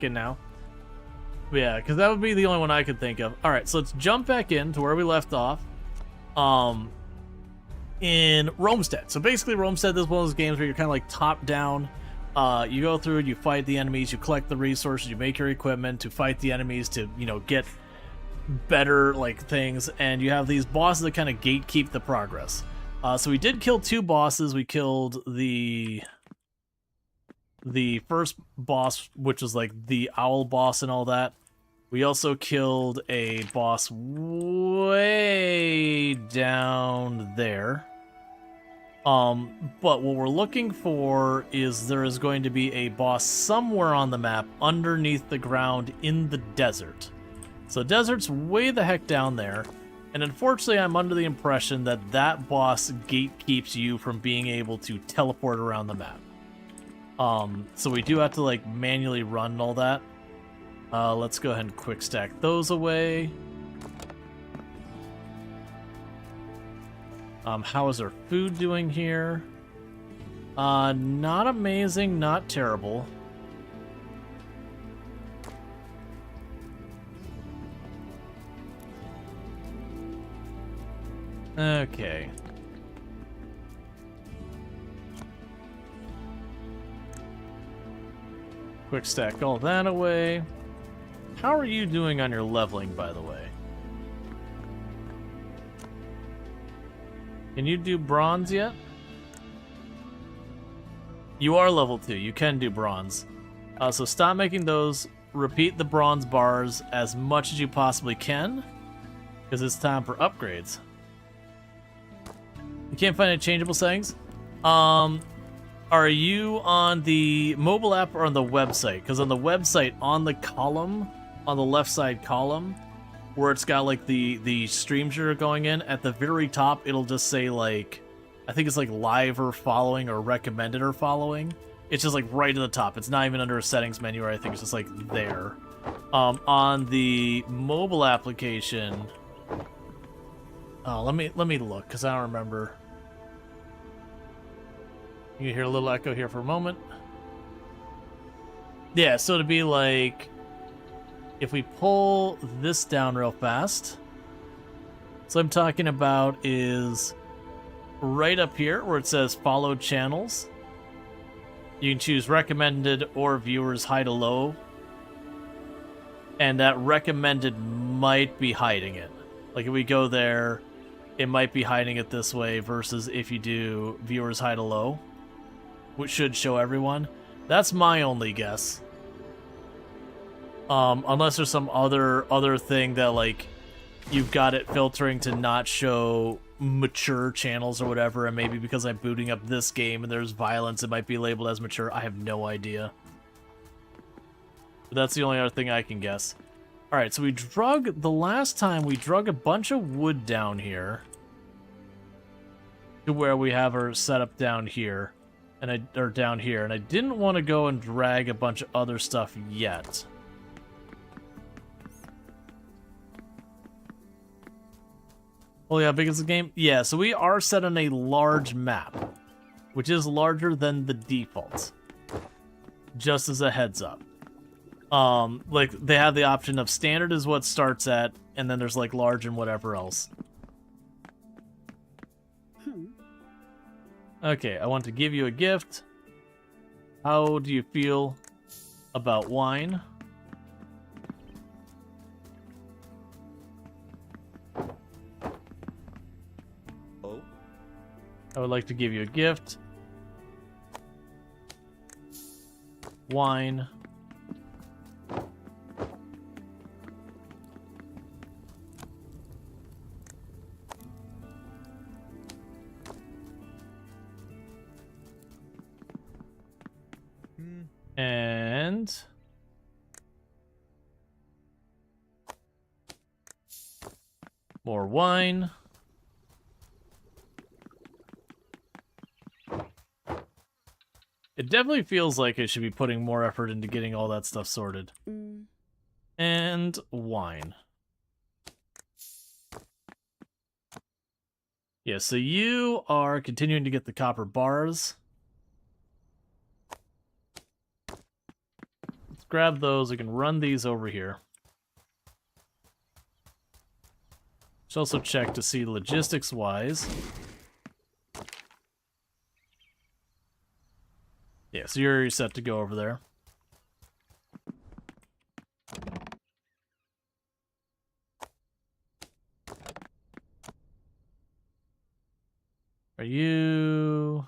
Good now. Yeah, because that would be the only one I could think of. All right, so let's jump back in to where we left off. In Romestead. So basically, Romestead is one of those games where you're kind of like top down. You go through, you fight the enemies, you collect the resources, you make your equipment to fight the enemies to, you know, get better like things, and you have these bosses that kind of gatekeep the progress. So we did kill 2 bosses. We killed the first boss, which was like the owl boss and all that. We also killed a boss way down there. But what we're looking for is there is going to be a boss somewhere on the map underneath the ground in the desert. So desert's way the heck down there. And unfortunately, I'm under the impression that that boss gatekeeps you from being able to teleport around the map. So we do have to like manually run and all that. Let's go ahead and quick stack those away. How is our food doing here? Not amazing, not terrible. Okay. Quick stack all that away. How are you doing on your leveling, by the way? Can you do bronze yet? You are level 2. You can do bronze. So stop making those. Repeat the bronze bars as much as you possibly can, because it's time for upgrades. You can't find any changeable settings? Are you on the mobile app or on the website? Because on the website, on the column, on the left side column, where it's got like the streams you're going in, at the very top, it'll just say like, I think it's like live or following or recommended or following. It's just like right at the top. It's not even under a settings menu or anything. It's just like there. On the mobile application, oh, let me look because I don't remember. You can hear a little echo here for a moment. Yeah, so to be like, if we pull this down real fast, so I'm talking about is right up here where it says follow channels. You can choose recommended or viewers high to low. And that recommended might be hiding it. Like if we go there, it might be hiding it this way versus if you do viewers high to low, which should show everyone. That's my only guess. Unless there's some other thing that like you've got it filtering to not show mature channels or whatever, and maybe because I'm booting up this game and there's violence, it might be labeled as mature. I have no idea. But that's the only other thing I can guess. Alright, so the last time we drug a bunch of wood down here to where we have our setup down here. Or down here, and I didn't want to go and drag a bunch of other stuff yet. Oh yeah, big is the game? Yeah, so we are set on a large map, which is larger than the default. Just as a heads up. Like, they have the option of standard is what starts at, and then there's like large and whatever else. Okay, I want to give you a gift. How do you feel about wine? Oh. I would like to give you a gift. Wine. And more wine. It definitely feels like I should be putting more effort into getting all that stuff sorted. And wine. Yeah, so you are continuing to get the copper bars. grab those. We can run these over here. Let's also check to see logistics-wise. Yeah, so you're set to go over there. Are you...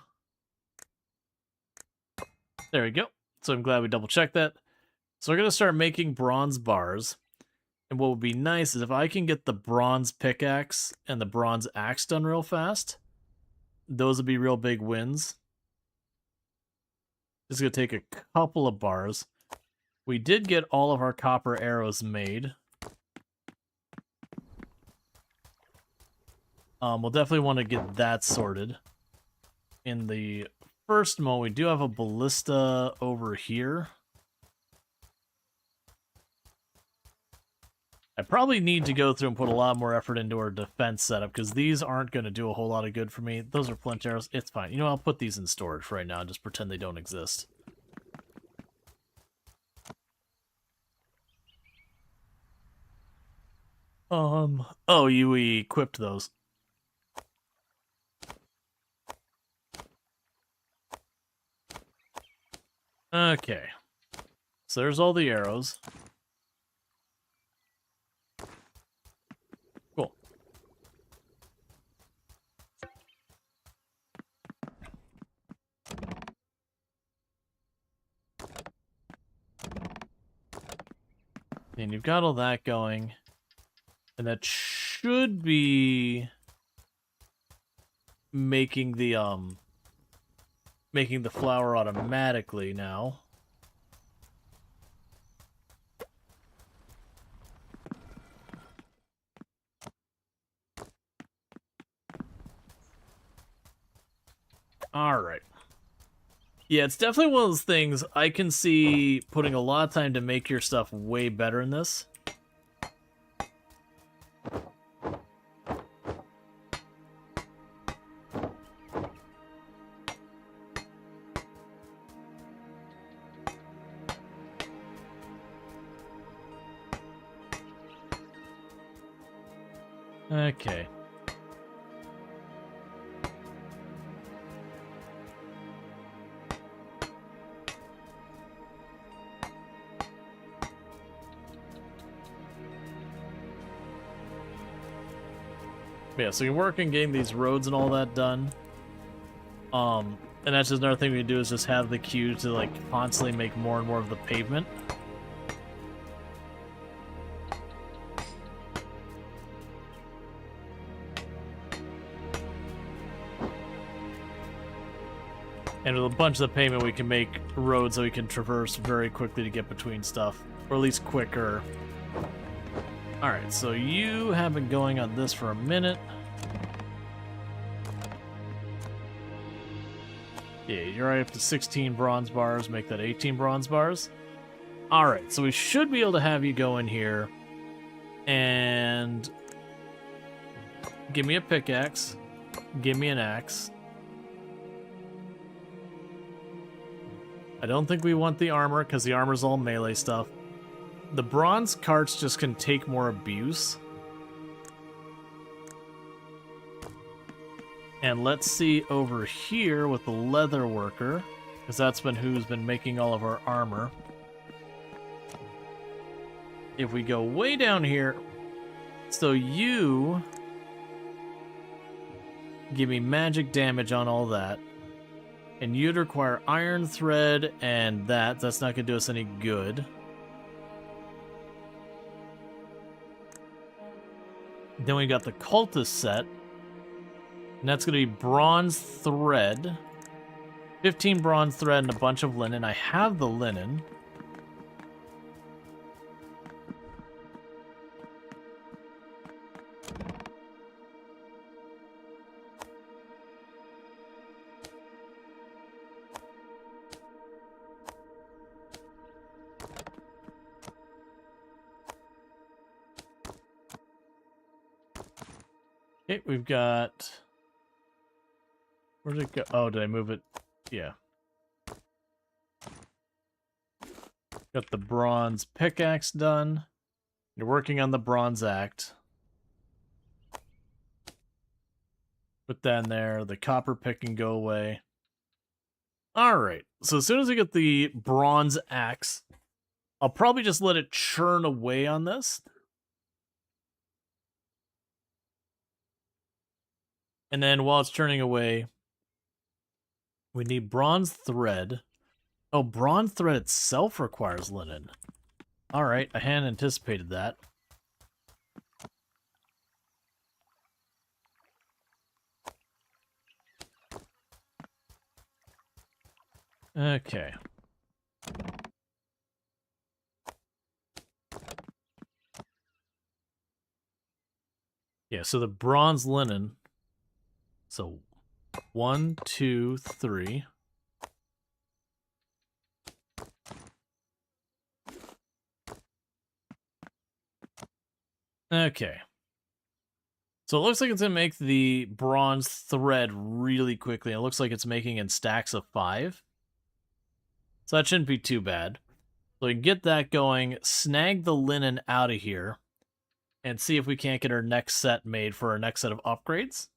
There we go. So I'm glad we double-checked that. So we're going to start making bronze bars. And what would be nice is if I can get the bronze pickaxe and the bronze axe done real fast, those would be real big wins. This is going to take a couple of bars. We did get all of our copper arrows made. We'll definitely want to get that sorted. In the first moment, we do have a ballista over here. I probably need to go through and put a lot more effort into our defense setup, because these aren't going to do a whole lot of good for me. Those are flint arrows. It's fine. You know, I'll put these in storage for right now and just pretend they don't exist. Oh, you equipped those. Okay. So there's all the arrows. Cool. And you've got all that going. And that should be making the flour automatically now. All right. Yeah, it's definitely one of those things I can see putting a lot of time to make your stuff way better in this. Okay. Yeah, so you're working getting these roads and all that done. And that's just another thing we can do is just have the queue to like constantly make more and more of the pavement. And with a bunch of the pavement, we can make roads that we can traverse very quickly to get between stuff. Or at least quicker. Alright, so you have been going on this for a minute. Yeah, you're right up to 16 bronze bars, make that 18 bronze bars. Alright, so we should be able to have you go in here and give me a pickaxe, give me an axe. I don't think we want the armor, because the armor's all melee stuff. The bronze carts just can take more abuse. And let's see over here with the leather worker, because that's been who's been making all of our armor. If we go way down here, so you give me magic damage on all that. And you'd require iron thread and that's not going to do us any good. Then we got the cultist set. And that's going to be bronze thread. 15 bronze thread and a bunch of linen. I have the linen. Okay, we've got... Where'd it go? Oh, did I move it? Yeah. Got the bronze pickaxe done. You're working on the bronze axe. Put that in there. The copper pick can go away. Alright, so as soon as I get the bronze axe, I'll probably just let it churn away on this. And then while it's churning away, we need bronze thread. Oh, bronze thread itself requires linen. Alright, I hadn't anticipated that. Okay. Yeah, so the bronze linen. So 1, 2, 3. Okay. So it looks like it's going to make the bronze thread really quickly. It looks like it's making in stacks of 5. So that shouldn't be too bad. So we can get that going, snag the linen out of here, and see if we can't get our next set made for our next set of upgrades.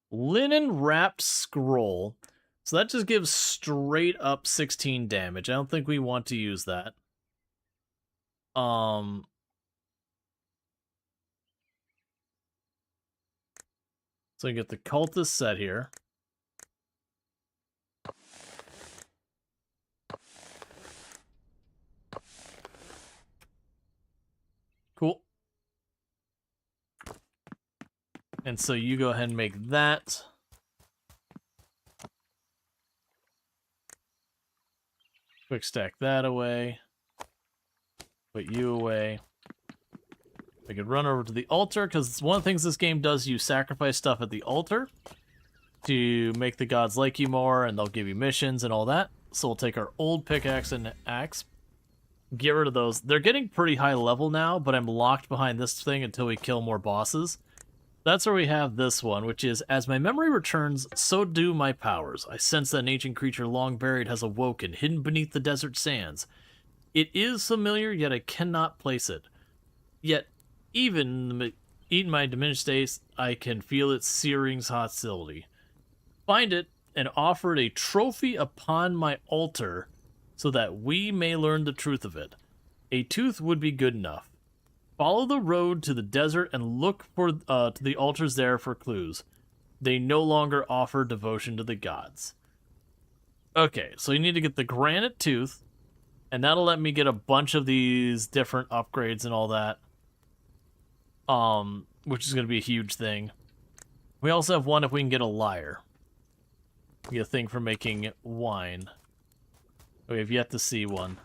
Linen wrapped scroll. So that just gives straight up 16 damage. I don't think we want to use that. So I get the cultist set here. Cool. And so you go ahead and make that. Quick stack that away. Put you away. I could run over to the altar, because one of the things this game does, you sacrifice stuff at the altar to make the gods like you more, and they'll give you missions and all that. So we'll take our old pickaxe and axe, get rid of those. They're getting pretty high level now, but I'm locked behind this thing until we kill more bosses. That's where we have this one, which is, as my memory returns, so do my powers. I sense that an ancient creature long buried has awoken, hidden beneath the desert sands. It is familiar, yet I cannot place it. Yet, even in my diminished state, I can feel its searing hostility. Find it, and offer it a trophy upon my altar, so that we may learn the truth of it. A tooth would be good enough. Follow the road to the desert and look for to the altars there for clues. They no longer offer devotion to the gods. Okay, so you need to get the granite tooth, and that'll let me get a bunch of these different upgrades and all that. Which is going to be a huge thing. We also have one if we can get a lyre. Get a thing for making wine. We have yet to see one.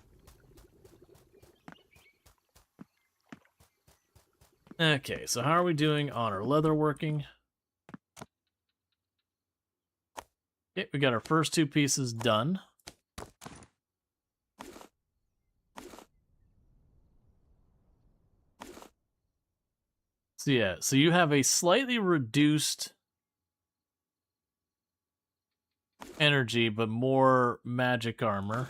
Okay, so how are we doing on our leather working? Okay, we got our first 2 pieces done. So yeah, so you have a slightly reduced energy, but more magic armor.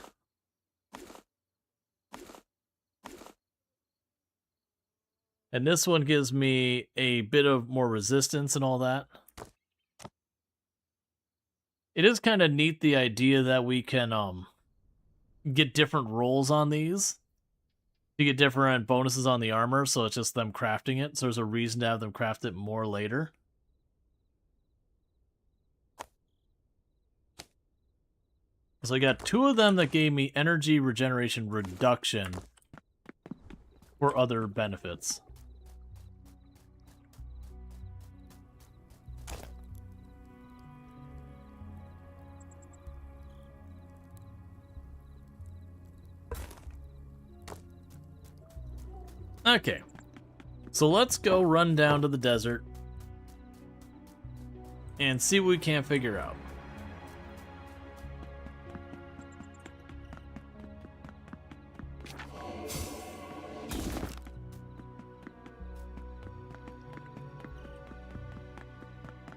And this one gives me a bit of more resistance and all that. It is kind of neat, the idea that we can get different rolls on these. To get different bonuses on the armor, so it's just them crafting it. So there's a reason to have them craft it more later. So I got 2 of them that gave me energy regeneration reduction for other benefits. Okay, so let's go run down to the desert and see what we can figure out.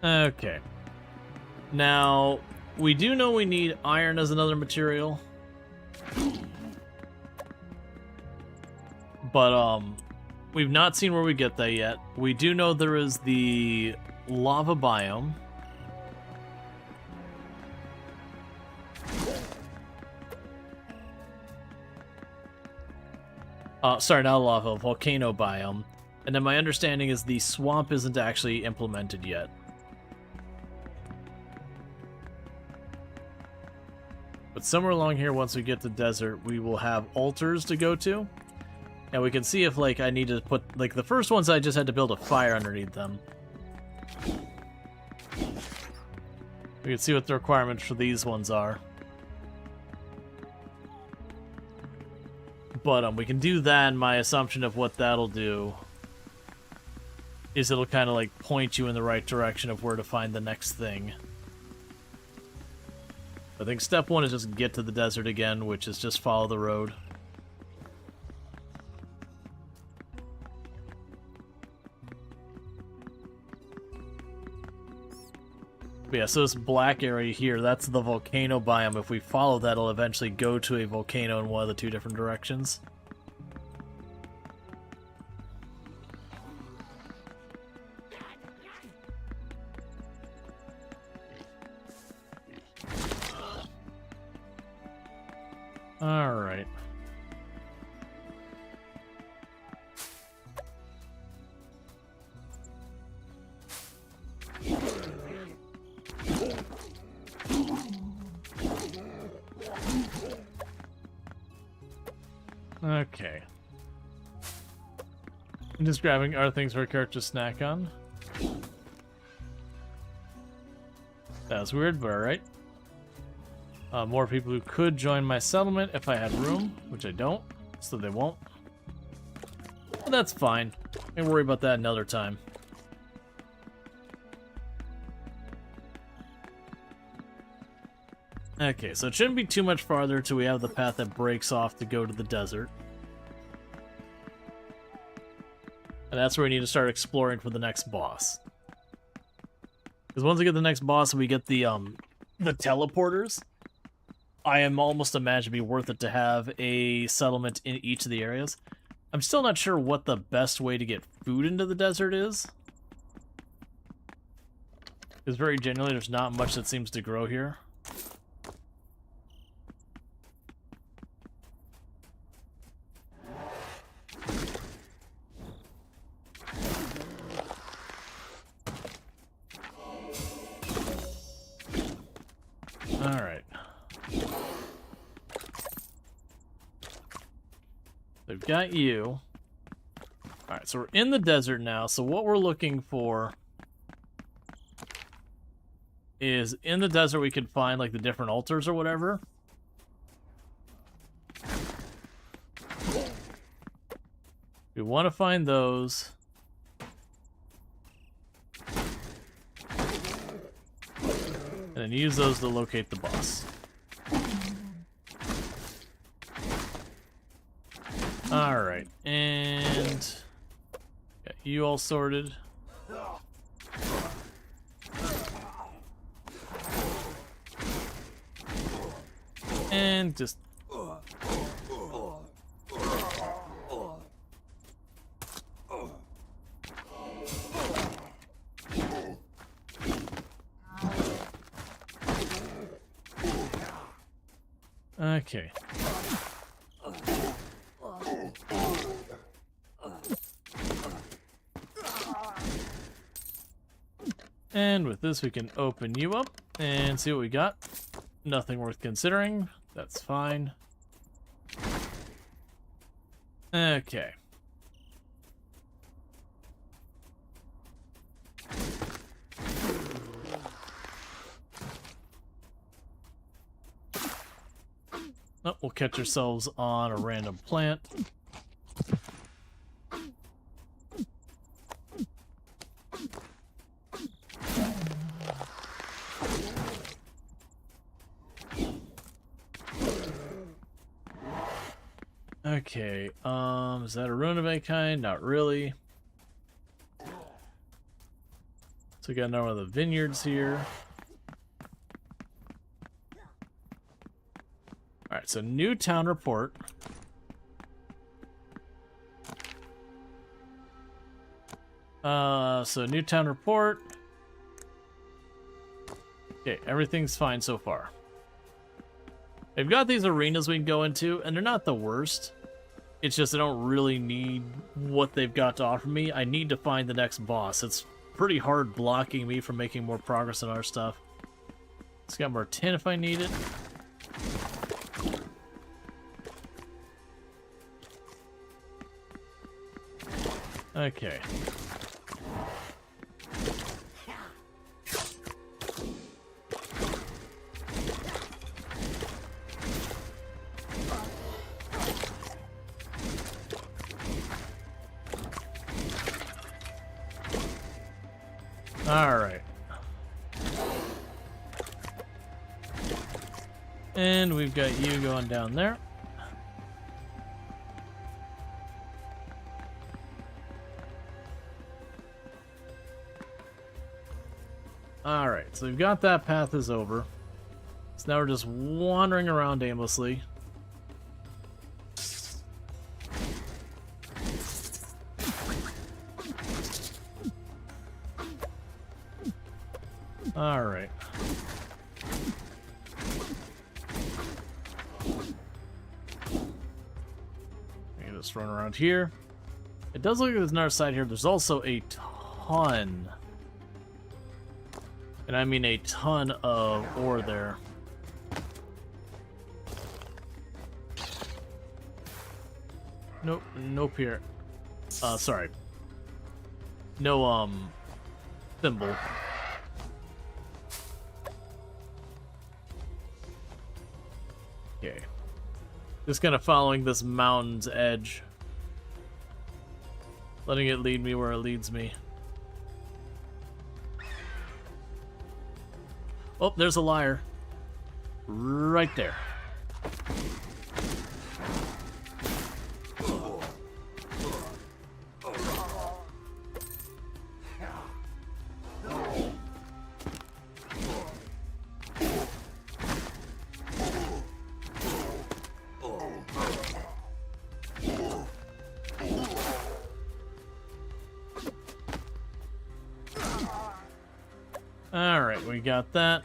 Okay. Now, we do know we need iron as another material. But, we've not seen where we get that yet. We do know there is the lava biome. Sorry, not lava, volcano biome. And then my understanding is the swamp isn't actually implemented yet. But somewhere along here, once we get to desert, we will have altars to go to. And we can see if, like, I need to put... Like, the first ones I just had to build a fire underneath them. We can see what the requirements for these ones are. But we can do that, and my assumption of what that'll do is it'll kind of, like, point you in the right direction of where to find the next thing. I think step one is just get to the desert again, which is just follow the road. But yeah, so this black area here, that's the volcano biome. If we follow that, it'll eventually go to a volcano in one of the two different directions. Alright. Okay. I'm just grabbing other things for a character to snack on. That was weird, but alright. More people who could join my settlement if I had room, which I don't, so they won't. But that's fine. I can worry about that another time. Okay, so it shouldn't be too much farther till we have the path that breaks off to go to the desert. And that's where we need to start exploring for the next boss. Because once we get the next boss and we get the teleporters, I am almost imagined to be worth it to have a settlement in each of the areas. I'm still not sure what the best way to get food into the desert is. Because very genuinely, there's not much that seems to grow here. Alright. They've got you. Alright, so we're in the desert now, so what we're looking for is in the desert we can find like the different altars or whatever. We want to find those. And then use those to locate the boss. Alright, and got you all sorted. And just... Okay. And with this, we can open you up and see what we got. Nothing worth considering. That's fine. Okay. Oh, we'll catch ourselves on a random plant. Okay, is that a rune of any kind? Not really. So we got another one of the vineyards here. Alright, so new town report. So new town report. Okay, everything's fine so far. They've got these arenas we can go into, and they're not the worst. It's just I don't really need what they've got to offer me. I need to find the next boss. It's pretty hard blocking me from making more progress on our stuff. It's got more tin if I need it. Okay. Alright. And we've got you going down there. Alright, so we've got that path is over. So now we're just wandering around aimlessly. Alright. Just run around here. It does look like there's another side here. There's also a ton. And I mean a ton of ore there. Nope, nope here. Sorry. No, thimble. Okay. Just kind of following this mountain's edge. Letting it lead me where it leads me. Oh, there's a liar. Right there. Alright, we got that.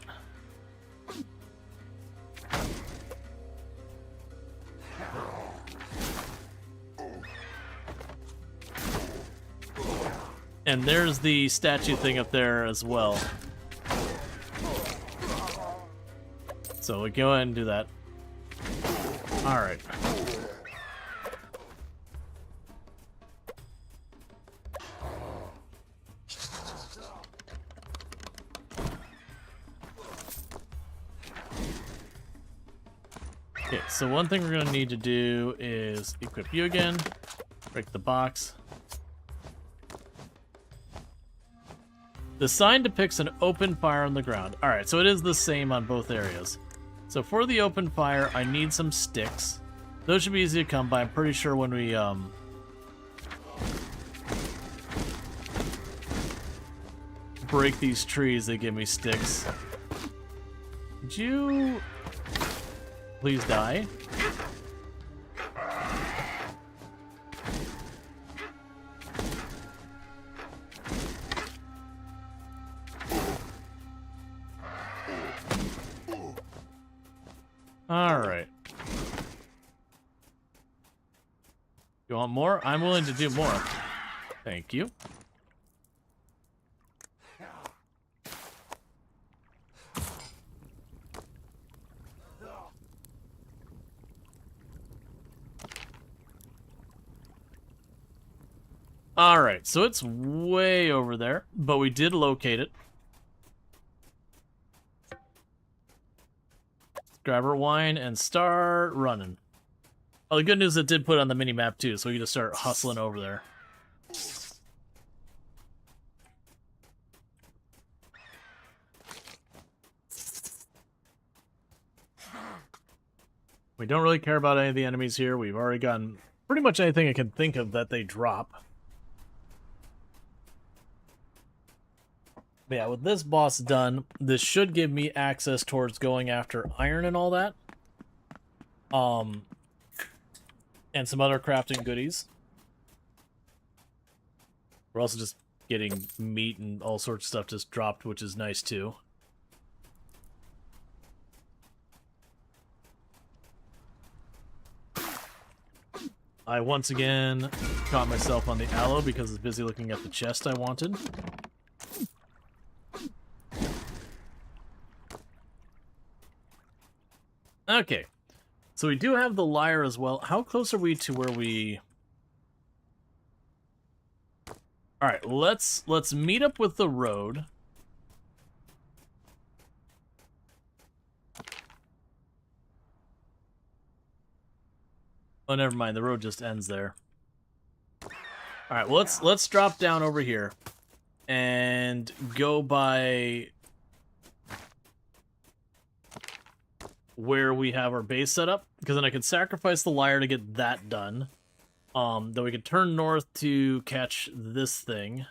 And there's the statue thing up there as well. So we go ahead and do that. Alright. Okay, so one thing we're going to need to do is equip you again, break the box. The sign depicts an open fire on the ground. Alright, so it is the same on both areas. So for the open fire, I need some sticks. Those should be easy to come by. I'm pretty sure when we, break these trees, they give me sticks. Would you please die? Alright. You want more? I'm willing to do more. Thank you. Alright, so it's way over there, but we did locate it. Grab our wine and start running. Oh, the good news is it did put it on the mini-map too, so we can just start hustling over there. We don't really care about any of the enemies here. We've already gotten pretty much anything I can think of that they drop. But yeah, with this boss done, this should give me access towards going after iron and all that. And some other crafting goodies. We're also just getting meat and all sorts of stuff just dropped, which is nice too. I once again caught myself on the aloe because I was busy looking at the chest I wanted. Okay, so we do have the lyre as well. How close are we to where we... Alright, let's meet up with the road. Oh, never mind. The road just ends there. Alright, well, let's drop down over here and go by where we have our base set up, because then I can sacrifice the lyre to get that done. Then we can turn north to catch this thing.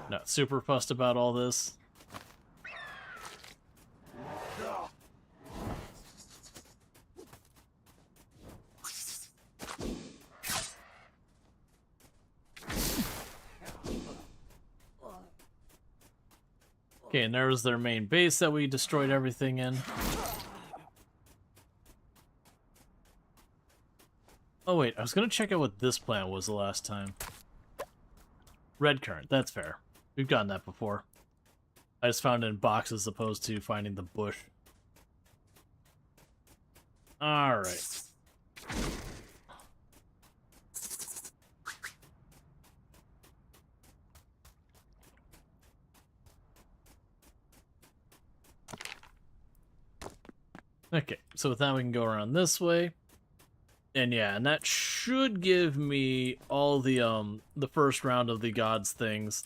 Not super fussed about all this. Okay, and there's their main base that we destroyed everything in. Oh wait, I was gonna check out what this plant was the last time. Red currant, that's fair. We've gotten that before. I just found it in boxes as opposed to finding the bush. Alright. Okay, so with that we can go around this way. And yeah, and that should give me all the first round of the gods things.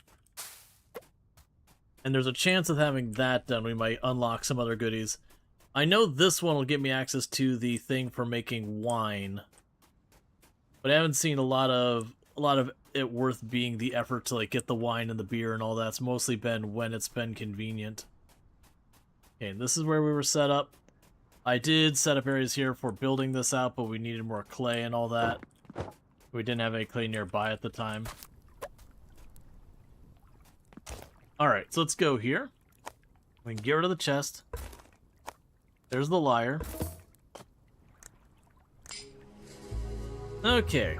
And there's a chance of having that done, we might unlock some other goodies. I know this one will get me access to the thing for making wine. But I haven't seen a lot of it worth being the effort to like get the wine and the beer and all that. It's mostly been when it's been convenient. Okay, this is where we were set up. I did set up areas here for building this out, but we needed more clay and all that. We didn't have any clay nearby at the time. Alright, so let's go here. We can get rid of the chest. There's the lyre. Okay,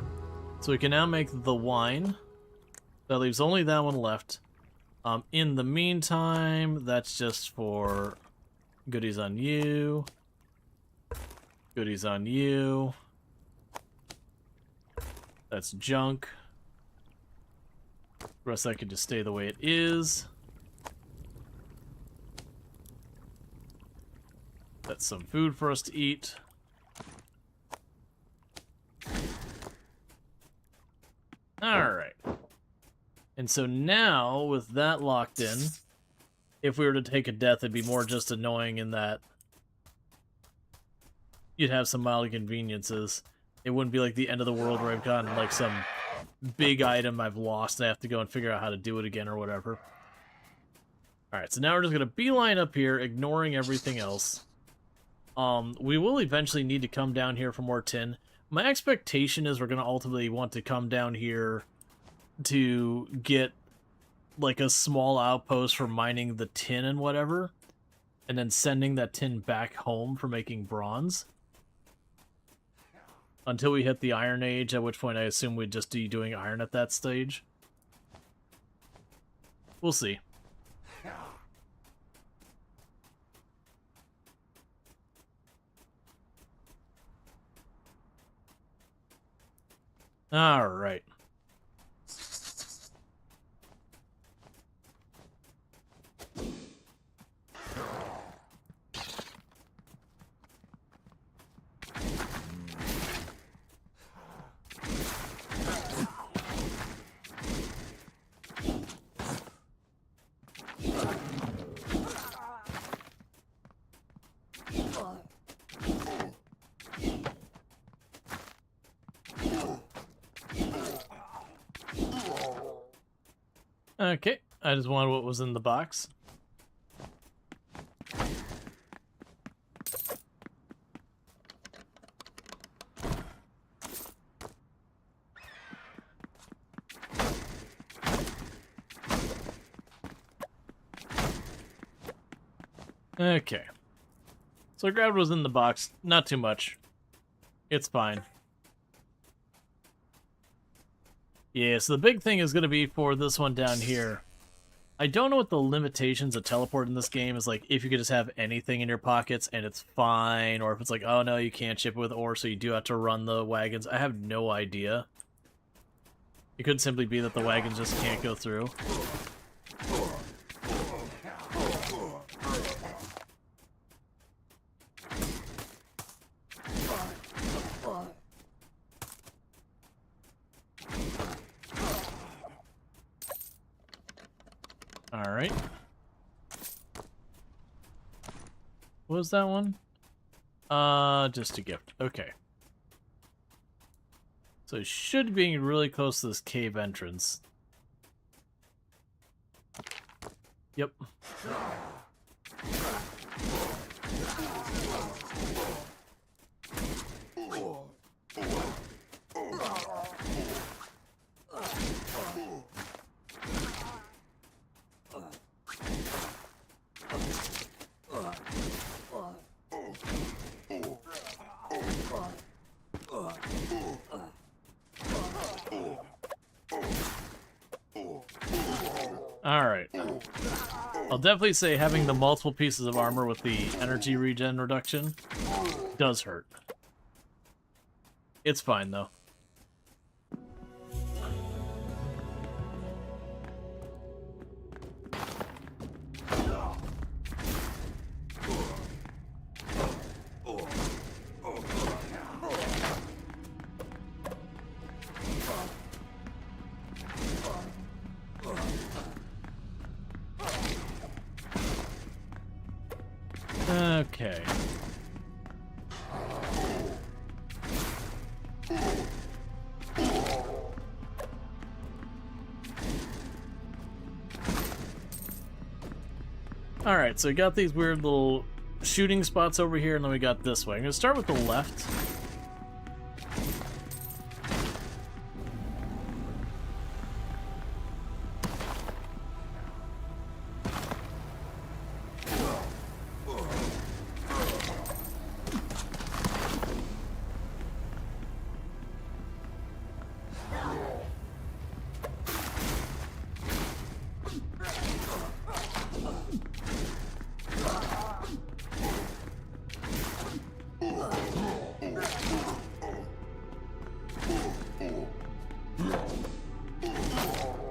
so we can now make the wine. That leaves only that one left. In the meantime, that's just for goodies on you. Goodies on you. That's junk. The rest of that can just stay the way it is. That's some food for us to eat. Alright. And so now, with that locked in, if we were to take a death, it'd be more just annoying in that you'd have some mild inconveniences. It wouldn't be like the end of the world where I've gotten like some big item I've lost and I have to go and figure out how to do it again or whatever. Alright, so now we're just going to beeline up here, ignoring everything else. We will eventually need to come down here for more tin. My expectation is we're going to ultimately want to come down here to get like a small outpost for mining the tin and whatever, and then sending that tin back home for making bronze. Until we hit the Iron Age, at which point I assume we'd just be doing iron at that stage. We'll see. Alright. Okay, I just wanted what was in the box. Okay. So I grabbed what was in the box. Not too much. It's fine. Yeah, so the big thing is going to be for this one down here. I don't know what the limitations of teleport in this game is, like if you could just have anything in your pockets and it's fine, or if it's like, oh no, you can't ship it with ore, so you do have to run the wagons. I have no idea. It could simply be that the wagons just can't go through. Alright. What was that one? Just a gift. Okay. So it should be really close to this cave entrance. Yep. Alright. I'll definitely say having the multiple pieces of armor with the energy regen reduction does hurt. It's fine, though. Okay. Alright, so we got these weird little shooting spots over here, and then we got this way. I'm gonna start with the left.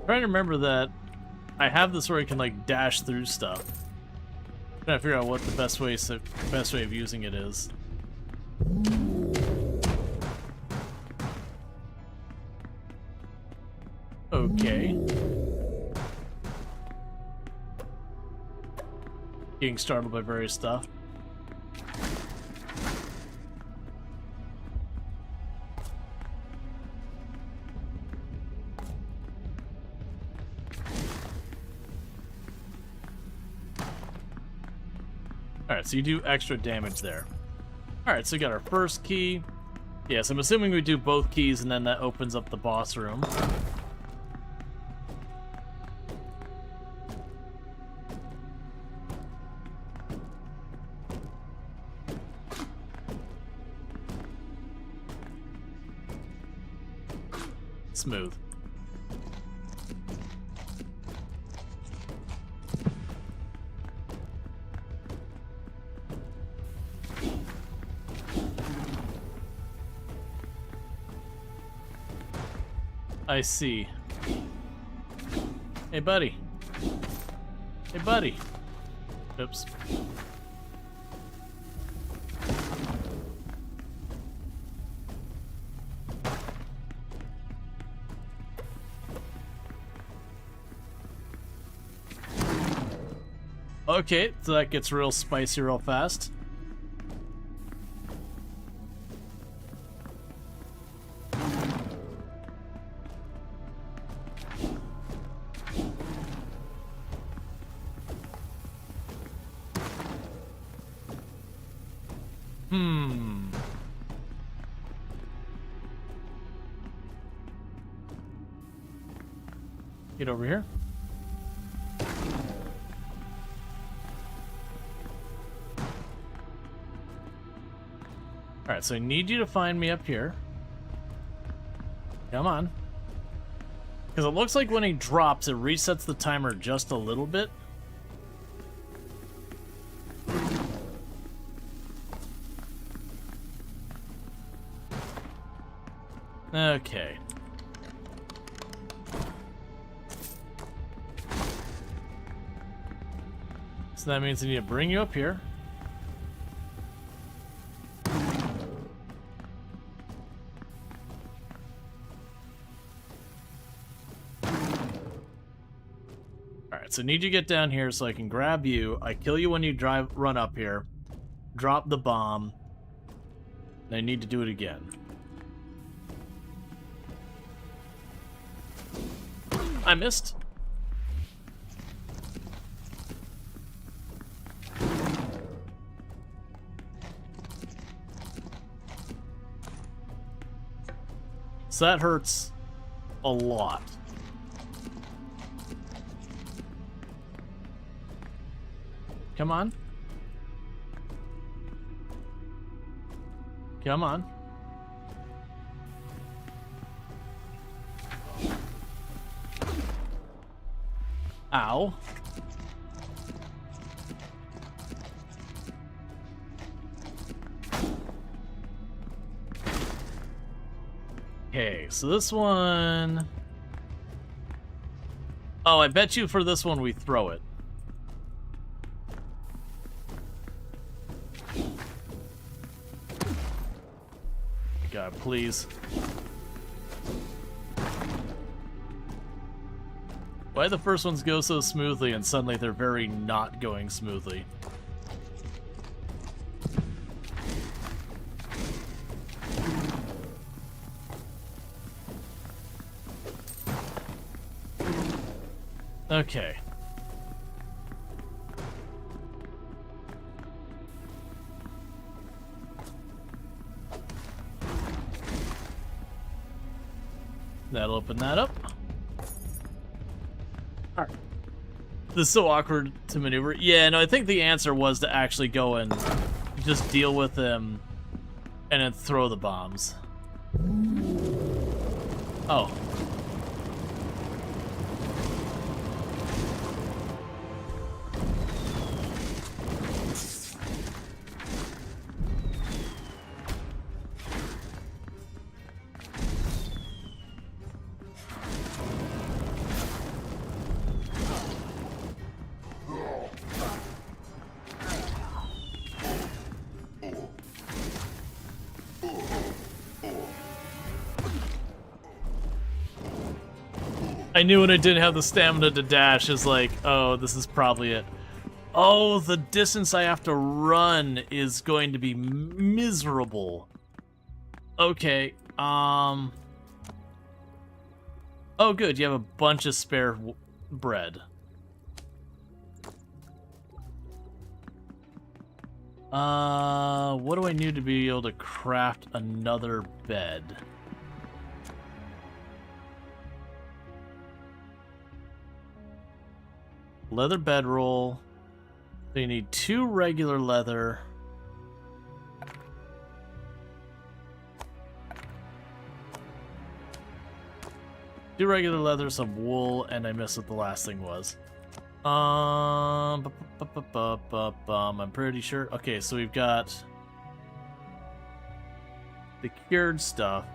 Trying to remember that I have this where I can like dash through stuff. Trying to figure out what the best way of using it is. Okay. Getting startled by various stuff. Alright, so you do extra damage there. Alright, so we got our first key. Yes, I'm assuming we do both keys and then that opens up the boss room. Smooth. I see. Hey, buddy. Hey, buddy. Oops. Okay, so that gets real spicy real fast. Hmm. Get over here. Alright, so I need you to find me up here. Come on. Because it looks like when he drops, it resets the timer just a little bit. Okay. So that means I need to bring you up here. Alright, so I need you to get down here so I can grab you. I kill you when you run up here. Drop the bomb. And I need to do it again. I missed. So that hurts a lot. Come on. Come on. Ow. Okay, so this one... Oh, I bet you for this one we throw it. God, please. Why the first ones go so smoothly and suddenly they're very not going smoothly? Okay. That'll open that up. Alright. This is so awkward to maneuver. Yeah, no, I think the answer was to actually go and just deal with them and then throw the bombs. Oh. I knew when I didn't have the stamina to dash is like, oh, this is probably it. Oh, the distance I have to run is going to be miserable. Okay, oh good, you have a bunch of spare bread. What do I need to be able to craft another bed? Leather bedroll. So you need 2 regular leather. Two regular leather, some wool, and I missed what the last thing was. I'm pretty sure. Okay, so we've got the cured stuff.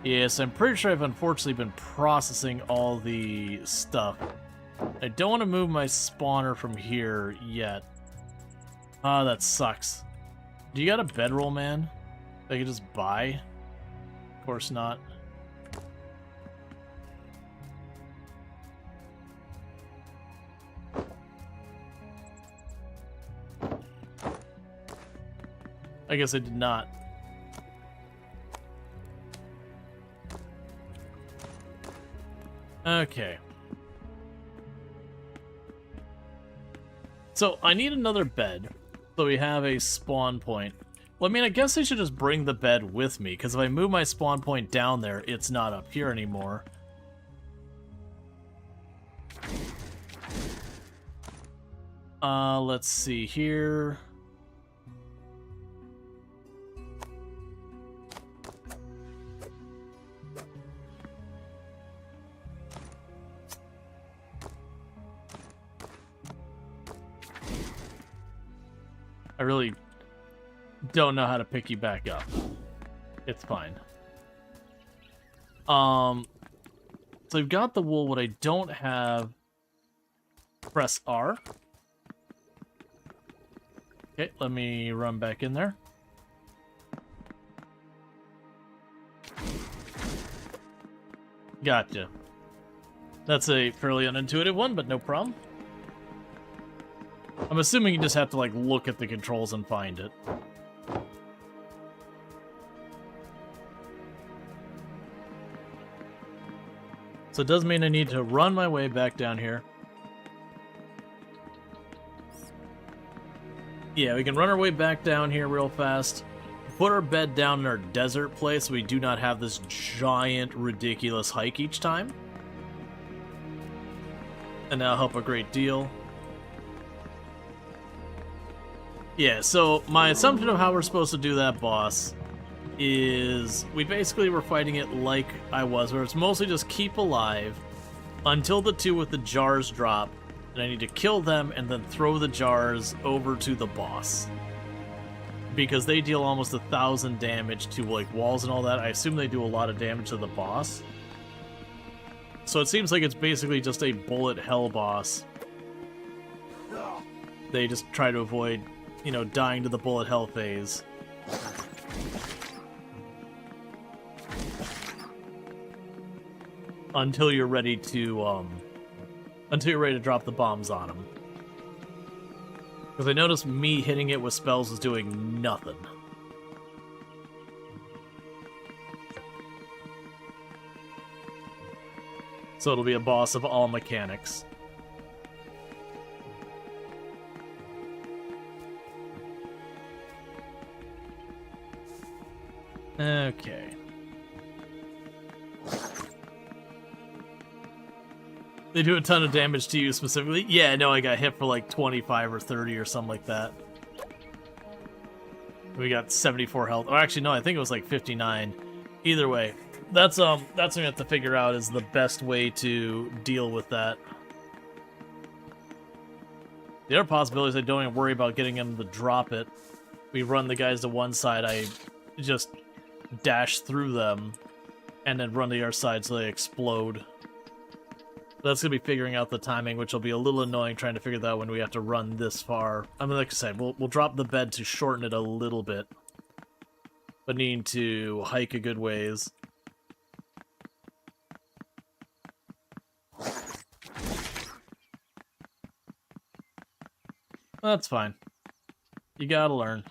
Yes, I'm pretty sure I've unfortunately been processing all the stuff. I don't want to move my spawner from here yet. Ah, that sucks. Do you got a bedroll, man? I could just buy? Of course not. I guess I did not. Okay. So I need another bed, so we have a spawn point. Well, I mean, I guess I should just bring the bed with me, because if I move my spawn point down there, it's not up here anymore. Let's see here. I really don't know how to pick you back up. It's fine. So I've got the wool. What I don't have... Press R. Okay, let me run back in there. Gotcha. That's a fairly unintuitive one, but no problem. I'm assuming you just have to, like, look at the controls and find it. So it does mean I need to run my way back down here. Yeah, we can run our way back down here real fast. Put our bed down in our desert place so we do not have this giant, ridiculous hike each time. And that'll help a great deal. Yeah, so my assumption of how we're supposed to do that boss is we basically were fighting it like I was, where it's mostly just keep alive until the two with the jars drop, and I need to kill them and then throw the jars over to the boss. Because they deal almost 1,000 damage to, like, walls and all that. I assume they do a lot of damage to the boss. So it seems like it's basically just a bullet hell boss. They just try to avoid, you know, dying to the bullet hell phase. Until you're ready to, drop the bombs on them. Because I noticed me hitting it with spells was doing nothing. So it'll be a boss of all mechanics. Okay. They do a ton of damage to you specifically? Yeah, no, I got hit for like 25 or 30 or something like that. We got 74 health. Oh, actually, no, I think it was like 59. Either way, that's what we have to figure out is the best way to deal with that. The other possibility is I don't even worry about getting them to drop it. We run the guys to one side, I just dash through them, and then run to the other side so they explode. That's going to be figuring out the timing, which will be a little annoying trying to figure that out when we have to run this far. I mean, like I said, we'll drop the bed to shorten it a little bit. But needing to hike a good ways. That's fine. You gotta learn.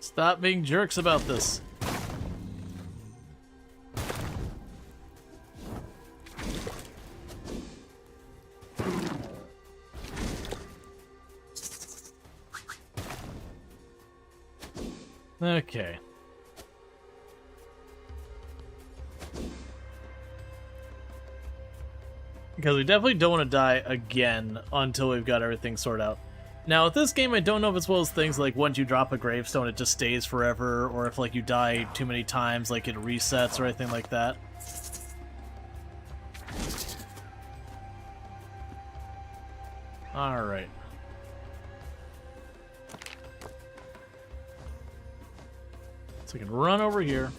Stop being jerks about this. Okay. Because we definitely don't want to die again until we've got everything sorted out. Now, with this game, I don't know if it's one of those things like once you drop a gravestone, it just stays forever, or if like you die too many times, like it resets or anything like that. Alright. So we can run over here.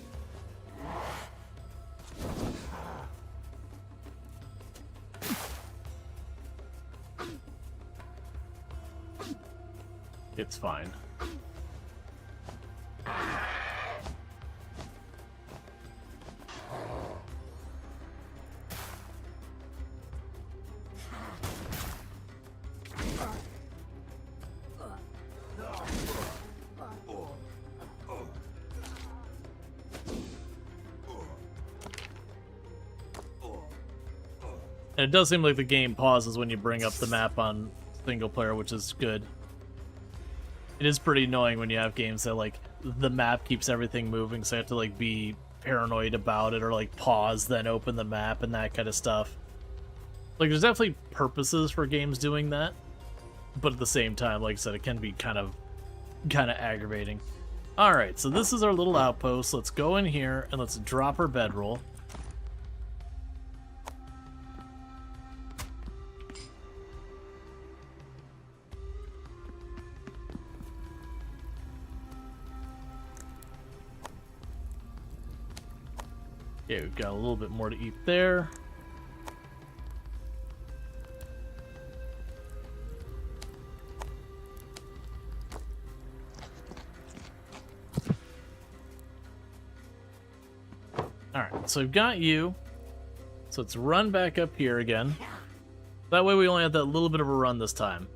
It's fine. And it does seem like the game pauses when you bring up the map on single player, which is good. It is pretty annoying when you have games that, like, the map keeps everything moving, so you have to, like, be paranoid about it, or, like, pause, then open the map, and that kind of stuff. Like, there's definitely purposes for games doing that, but at the same time, like I said, it can be kind of aggravating. Alright, so this is our little outpost. Let's go in here, and let's drop our bedroll. Yeah, we've got a little bit more to eat there. Alright, so we've got you. So let's run back up here again. That way we only have that little bit of a run this time.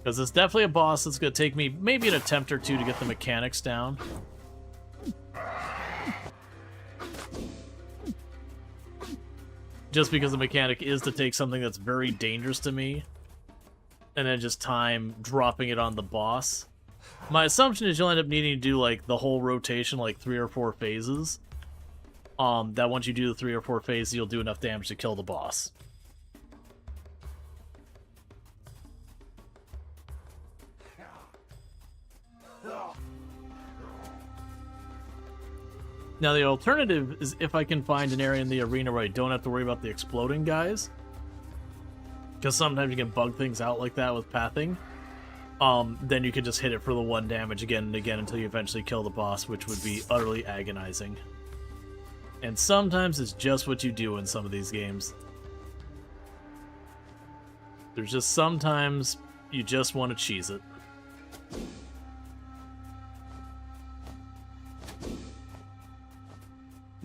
Because it's definitely a boss that's going to take me maybe an attempt or two to get the mechanics down. Just because the mechanic is to take something that's very dangerous to me, and then just time dropping it on the boss. My assumption is you'll end up needing to do, like, the whole rotation, like 3 or 4 phases. That once you do the 3 or 4 phases, you'll do enough damage to kill the boss. Now, the alternative is if I can find an area in the arena where I don't have to worry about the exploding guys. Because sometimes you can bug things out like that with pathing. Then you can just hit it for the 1 damage again and again until you eventually kill the boss, which would be utterly agonizing. And sometimes it's just what you do in some of these games. There's just sometimes you just want to cheese it.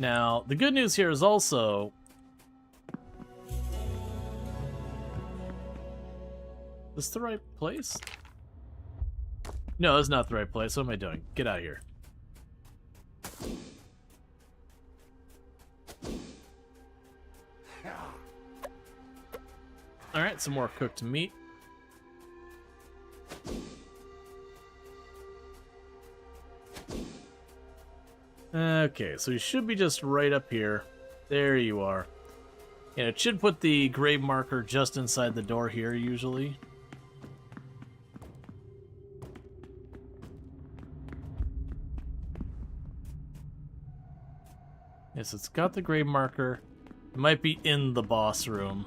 Now, the good news here is also... Is this the right place? No, it's not the right place. What am I doing? Get out of here. Alright, some more cooked meat. Okay, so you should be just right up here. There you are. And it should put the grave marker just inside the door here, usually. Yes, it's got the grave marker. It might be in the boss room.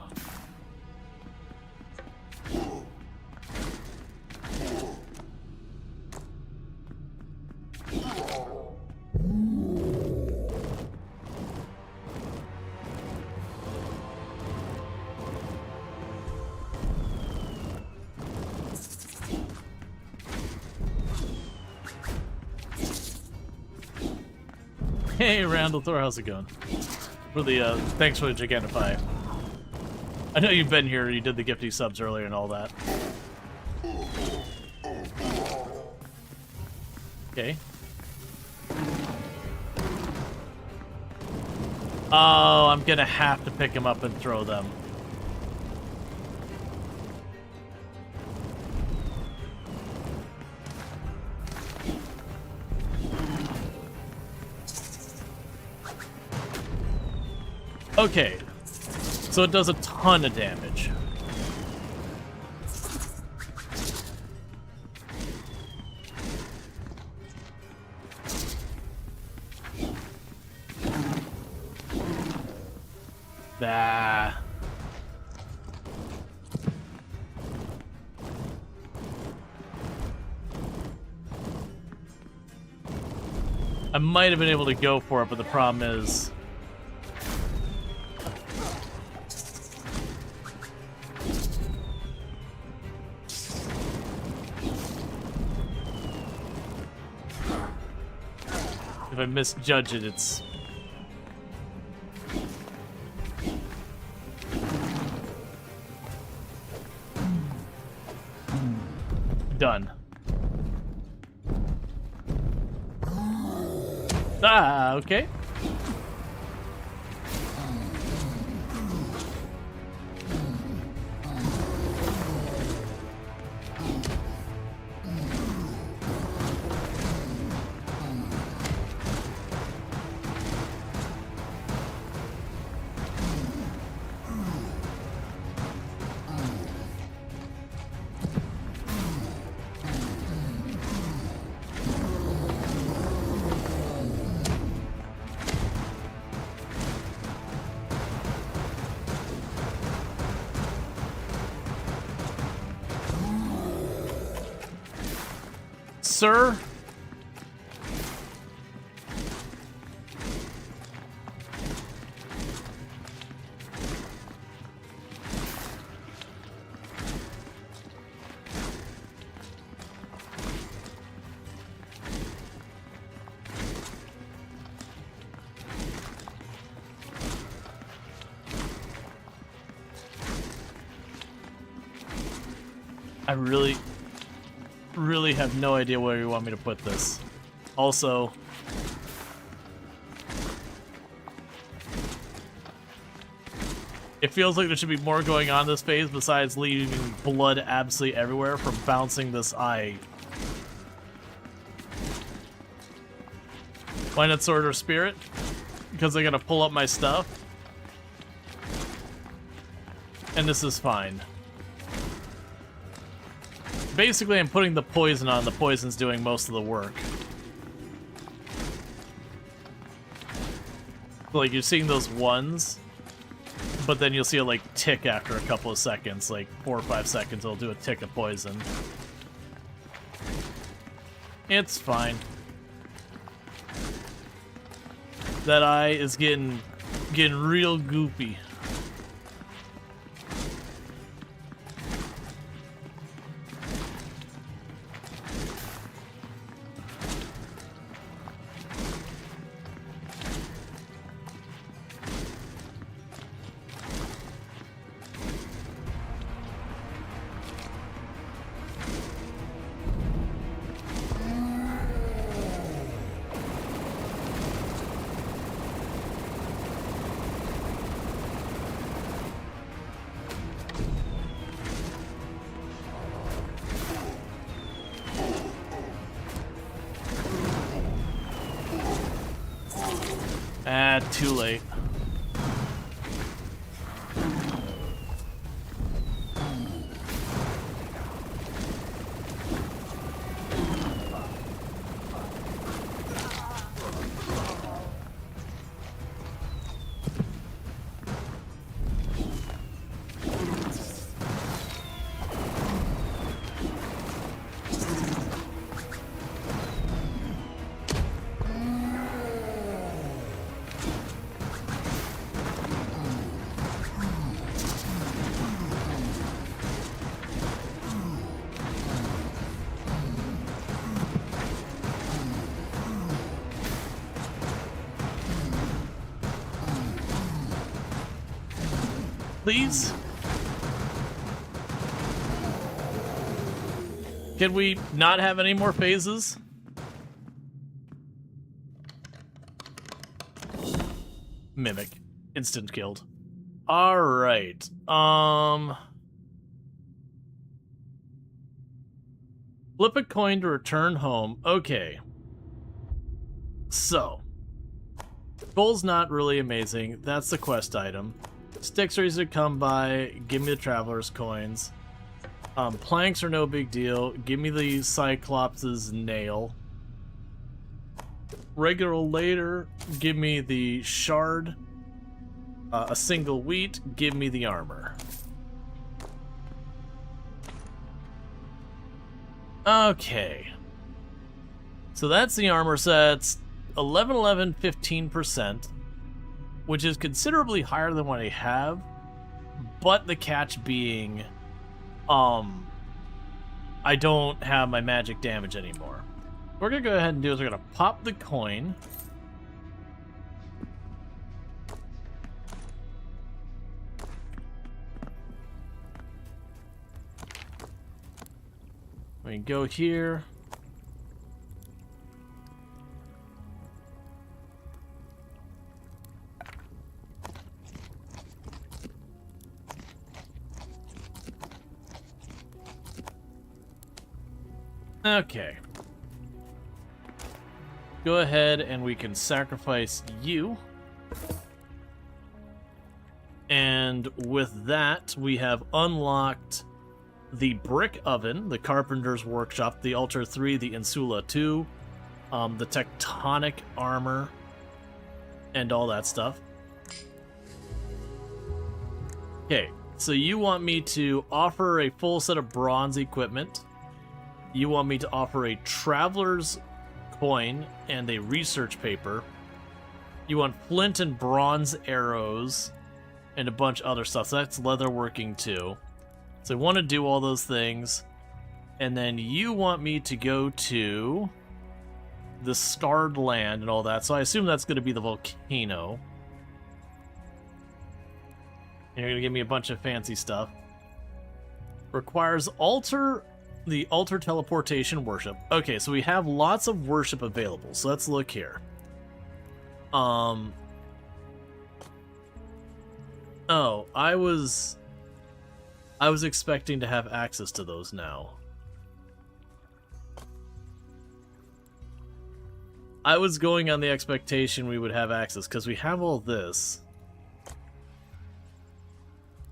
Hey, Randall Thor, how's it going? For the, thanks for the Gigantify. I know you've been here, you did the gifty subs earlier and all that. Okay. Oh, I'm gonna have to pick him up and throw them. Okay, so it does a ton of damage. Bah. I might have been able to go for it, but the problem is... if I misjudge it, it's... done. Ah, okay. Sir? I really have no idea where you want me to put this. Also, it feels like there should be more going on this phase besides leaving blood absolutely everywhere from bouncing this eye. Why not Sword or Spirit? Because I gotta pull up my stuff. And this is fine. Basically, I'm putting the poison on. The poison's doing most of the work. Like, you're seeing those ones, but then you'll see it, like, tick after a couple of seconds. Like, 4 or 5 seconds, it'll do a tick of poison. It's fine. That eye is getting real goopy. Too late. Please? Can we not have any more phases? Mimic. Instant killed. Alright. Flip a coin to return home. Okay. So. Goal's not really amazing. That's the quest item. Sticks are easy to come by. Give me the Traveler's coins. Planks are no big deal. Give me the Cyclops' nail. Regular later. Give me the shard. A single wheat. Give me the armor. Okay. So that's the armor sets. 11, 11, 15%. Which is considerably higher than what I have, but the catch being, I don't have my magic damage anymore. What we're gonna go ahead and do is we're gonna pop the coin. We can go here. Okay. Go ahead and we can sacrifice you. And with that, we have unlocked the Brick Oven, the Carpenter's Workshop, the Altar 3, the Insula 2, the Tectonic Armor, and all that stuff. Okay, so you want me to offer a full set of bronze equipment, You want me to offer a traveler's coin and a research paper. You want flint and bronze arrows and a bunch of other stuff. So that's leatherworking too. So I want to do all those things. And then you want me to go to the starred land and all that. So I assume that's going to be the volcano. And you're going to give me a bunch of fancy stuff. Requires the altar teleportation worship. Okay, so we have lots of worship available. So let's look here. Oh, I was expecting to have access to those now. I was going on the expectation we would have access because we have all this.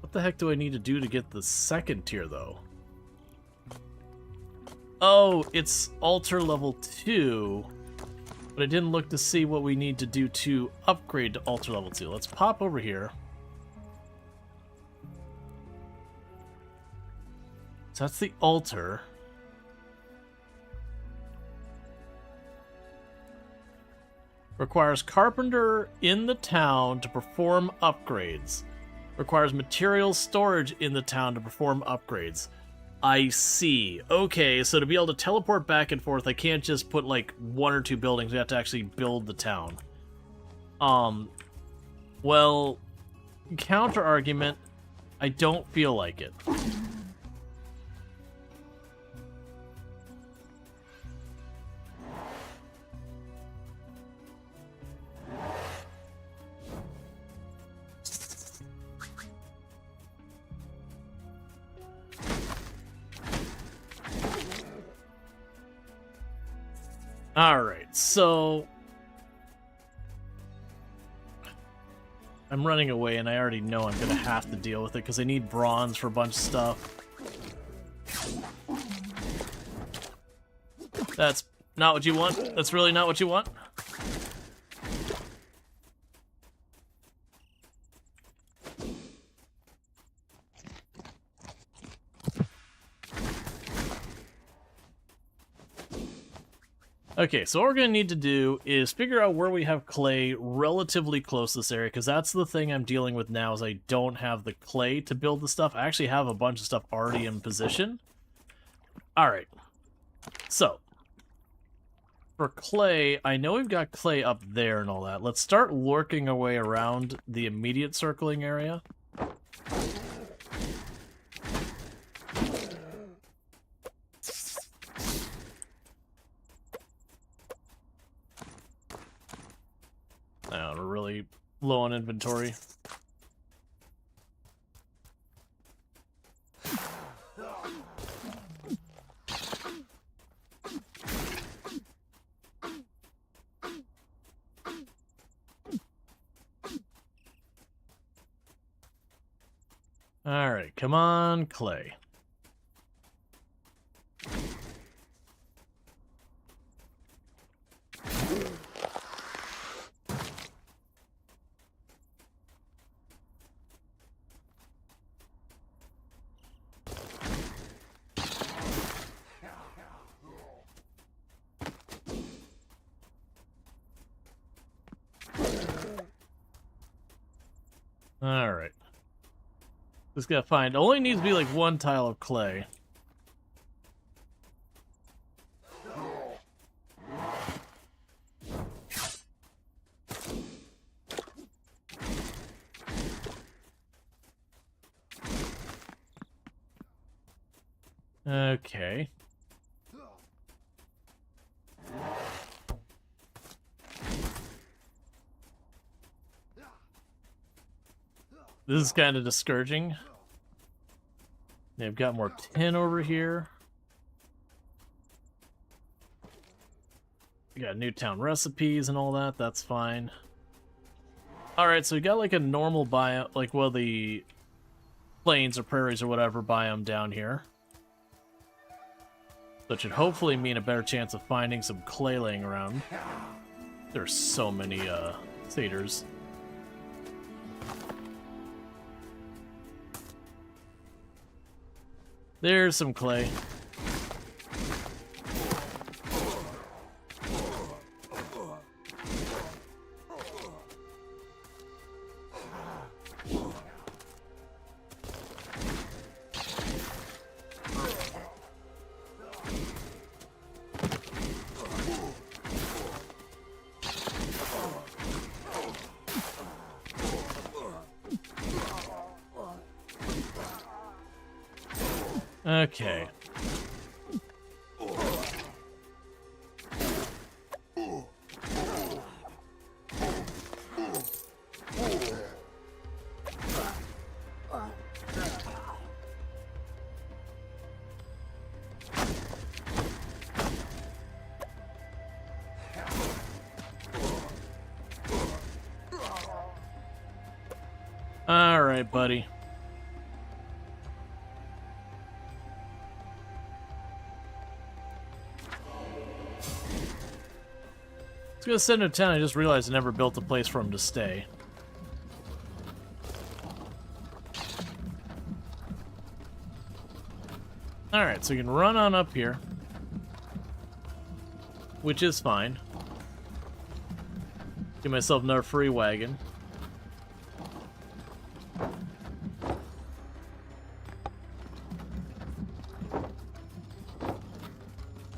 What the heck do I need to do to get the second tier, though? Oh, it's altar level 2, but I didn't look to see what we need to do to upgrade to altar level 2. Let's pop over here. So that's the altar. Requires carpenter in the town to perform upgrades. Requires material storage in the town to perform upgrades. I see. Okay, so to be able to teleport back and forth, I can't just put like 1 or 2 buildings. We have to actually build the town. Well, counter argument, I don't feel like it. Alright, so I'm running away and I already know I'm gonna have to deal with it because I need bronze for a bunch of stuff. That's not what you want? That's really not what you want? Okay, so what we're going to need to do is figure out where we have clay relatively close to this area, because that's the thing I'm dealing with now, is I don't have the clay to build the stuff. I actually have a bunch of stuff already in position. Alright, so for clay, I know we've got clay up there and all that. Let's start working our way around the immediate circling area. Now, we're really low on inventory. Alright, come on, clay. Alright. Just gotta find. Only needs to be like 1 tile of clay. Okay. This is kind of discouraging. They've got more tin over here. We got Newtown recipes and all that. That's fine. Alright, so we got like a normal biome, like, well, the plains or prairies or whatever biome down here. That should hopefully mean a better chance of finding some clay laying around. There's so many satyrs. There's some clay. Okay. All right, buddy. Let's go send him to town. I just realized I never built a place for him to stay. Alright, so we can run on up here. Which is fine. Give myself another free wagon.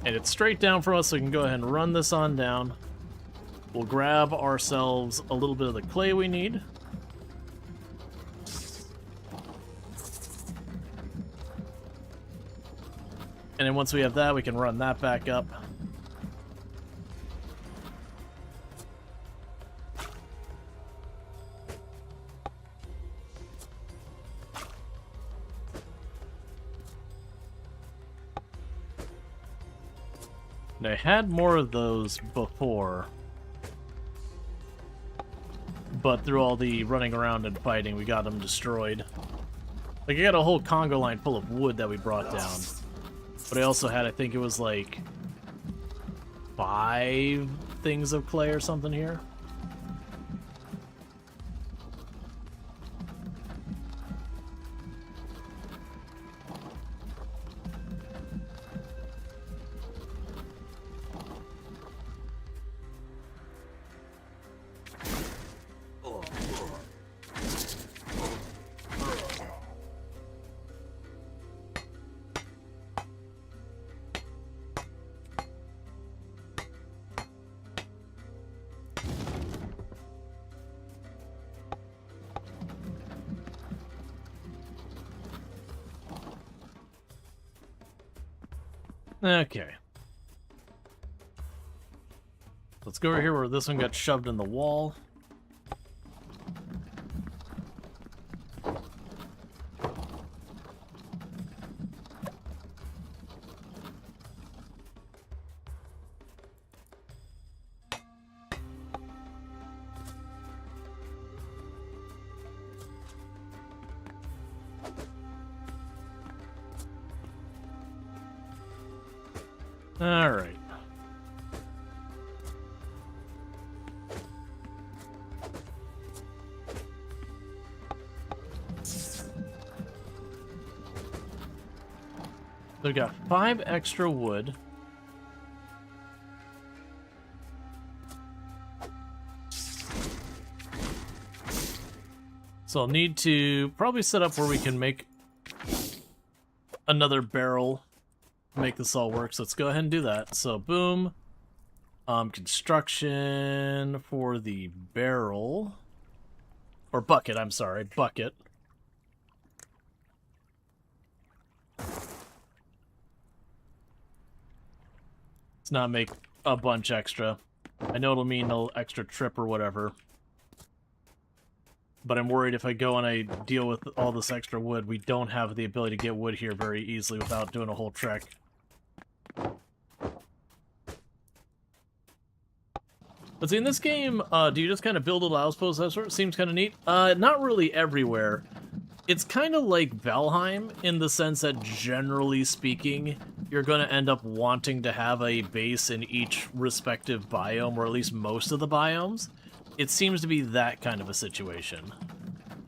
And it's straight down from us, so we can go ahead and run this on down. We'll grab ourselves a little bit of the clay we need. And then once we have that, we can run that back up. And I had more of those before. But through all the running around and fighting, we got them destroyed. Like, I got a whole Congo line full of wood that we brought down. But I also had, I think it was like 5 things of clay or something here. Okay. Let's go over here where this one got shoved in the wall. All right. We've got 5 extra wood. So I'll need to probably set up where we can make another barrel to make this all work. So let's go ahead and do that. So boom. Construction for the barrel. Or bucket, I'm sorry. Bucket. Let's not make a bunch extra. I know it'll mean an extra trip or whatever. But I'm worried if I go and I deal with all this extra wood, we don't have the ability to get wood here very easily without doing a whole trek. But see, in this game, do you just kind of build little outposts? That sort of seems kind of neat. Not really everywhere. It's kind of like Valheim in the sense that, generally speaking, you're going to end up wanting to have a base in each respective biome, or at least most of the biomes. It seems to be that kind of a situation.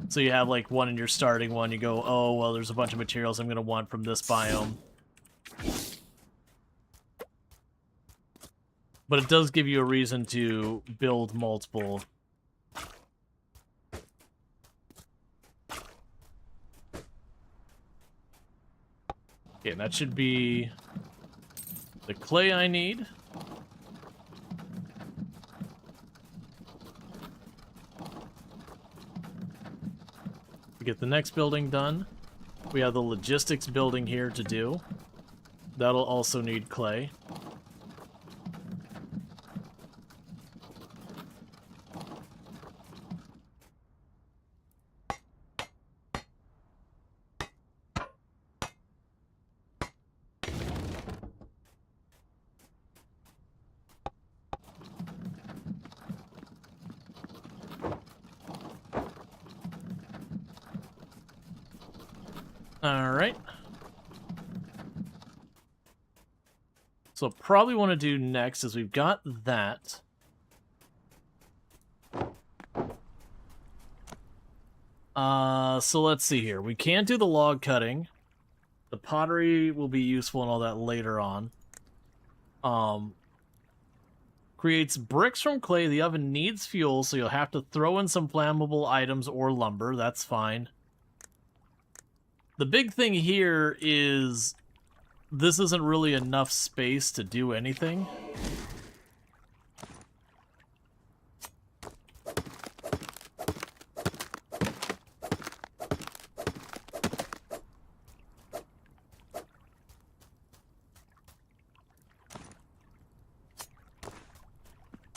So you have, like, one in your starting one, you go, oh, well, there's a bunch of materials I'm going to want from this biome. But it does give you a reason to build multiple. Okay, and that should be the clay I need. To get the next building done. We have the logistics building here to do. That'll also need clay. Alright. So probably want to do next is we've got that. So let's see here. We can't do the log cutting. The pottery will be useful and all that later on. Creates bricks from clay. The oven needs fuel, so you'll have to throw in some flammable items or lumber. That's fine. The big thing here is this isn't really enough space to do anything.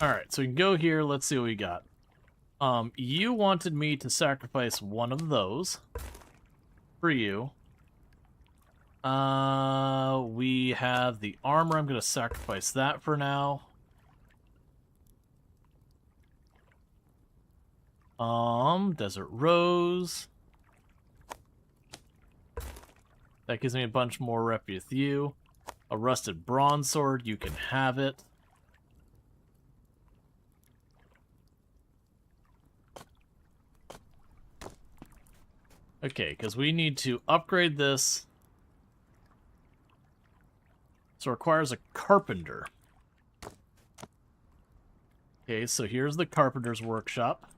Alright, so we can go here. Let's see what we got. You wanted me to sacrifice one of those for you. We have the armor. I'm going to sacrifice that for now. Desert Rose. That gives me a bunch more rep with you. A rusted bronze sword. You can have it. Okay, because we need to upgrade this. So it requires a carpenter. Okay, so here's the carpenter's workshop.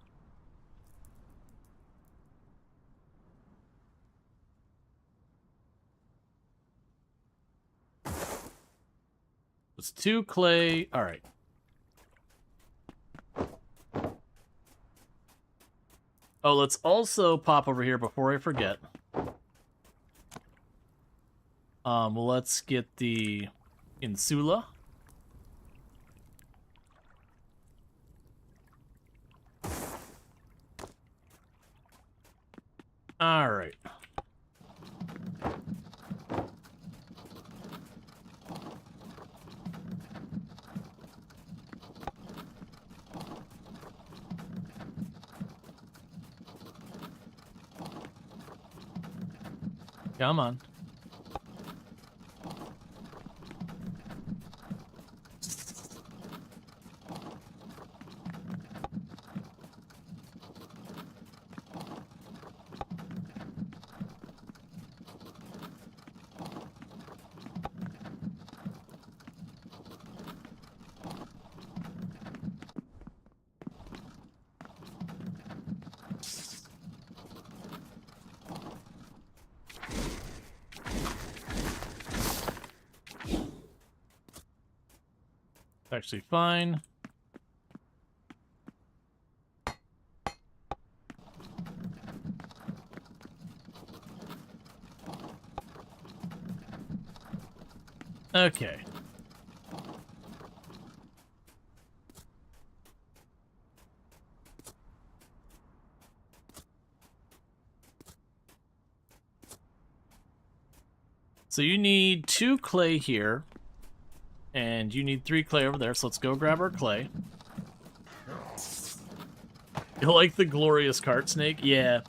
It's 2 clay. All right. Oh, let's also pop over here before I forget. Let's get the insula. All right. Come on. Actually fine. Okay. So you need 2 clay here. And you need 3 clay over there, so let's go grab our clay. You like the glorious cart snake? Yeah.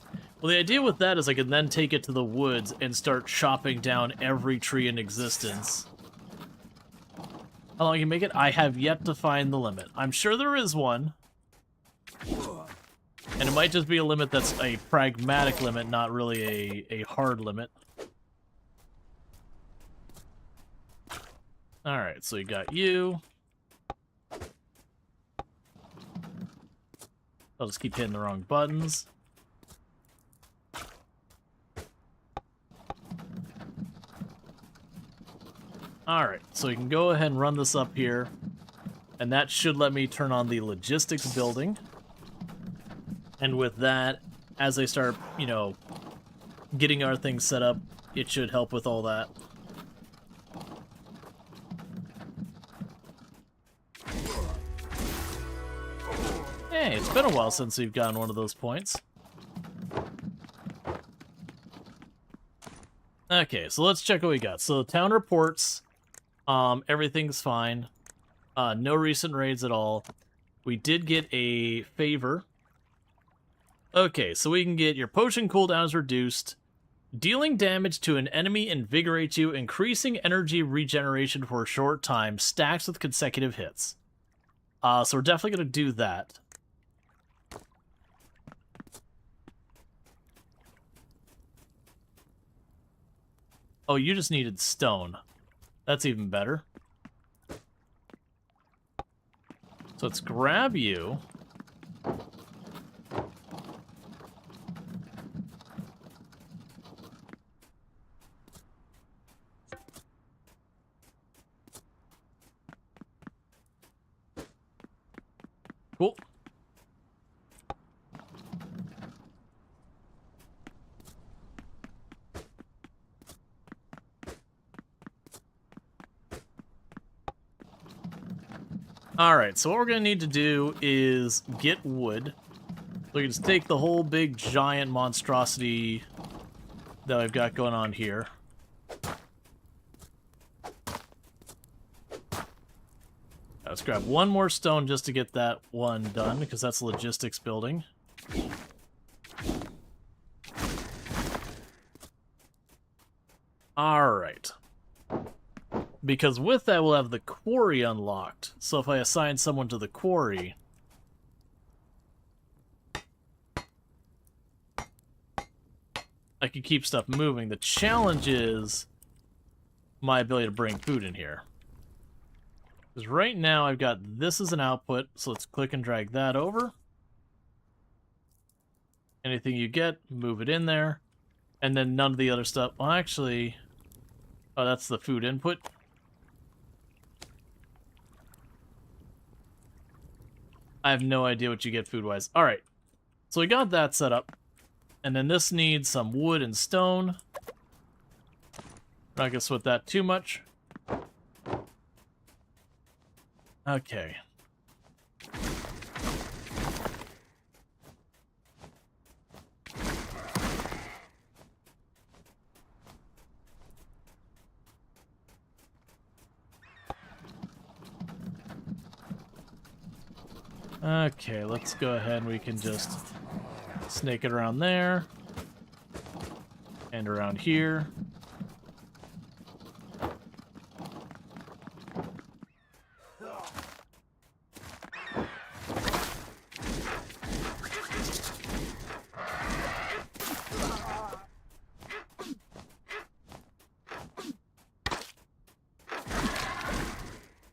Well, the idea with that is I can then take it to the woods and start chopping down every tree in existence. How long can you make it? I have yet to find the limit. I'm sure there is one. And it might just be a limit that's a pragmatic limit, not really a hard limit. Alright, so you got you. I'll just keep hitting the wrong buttons. Alright, so you can go ahead and run this up here. And that should let me turn on the logistics building. And with that, as I start, you know, getting our things set up, it should help with all that. Hey, it's been a while since we've gotten one of those points. Okay, so let's check what we got. So town reports, everything's fine. No recent raids at all. We did get a favor. Okay, so we can get your potion cooldown is reduced. Dealing damage to an enemy invigorates you, increasing energy regeneration for a short time, stacks with consecutive hits. So we're definitely going to do that. Oh, you just needed stone. That's even better. So let's grab you. Cool. Alright, so what we're going to need to do is get wood. We can just take the whole big giant monstrosity that I've got going on here. Let's grab one more stone just to get that one done, because that's logistics building. Alright. Because with that, we'll have the quarry unlocked. So if I assign someone to the quarry... I can keep stuff moving. The challenge is my ability to bring food in here. Because right now I've got this as an output, so let's click and drag that over. Anything you get, move it in there. And then none of the other stuff... Well, actually... Oh, that's the food input. I have no idea what you get food-wise. Alright, so we got that set up. And then this needs some wood and stone. Not gonna sweat that too much. Okay. Okay, let's go ahead and we can just snake it around there. And around here.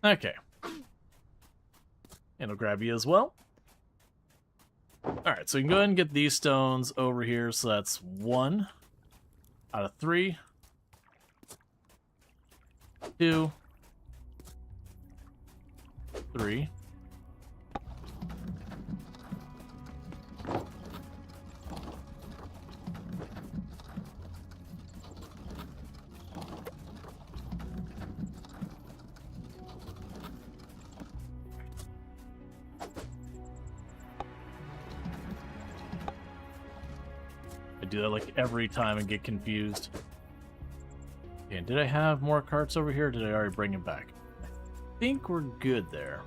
Okay. And I'll grab you as well. Alright, so we can go ahead and get these stones over here. So that's 1 out of 3. 2. 3. I do that like every time and get confused. Okay, and did I have more carts over here, or did I already bring them back? I think we're good there.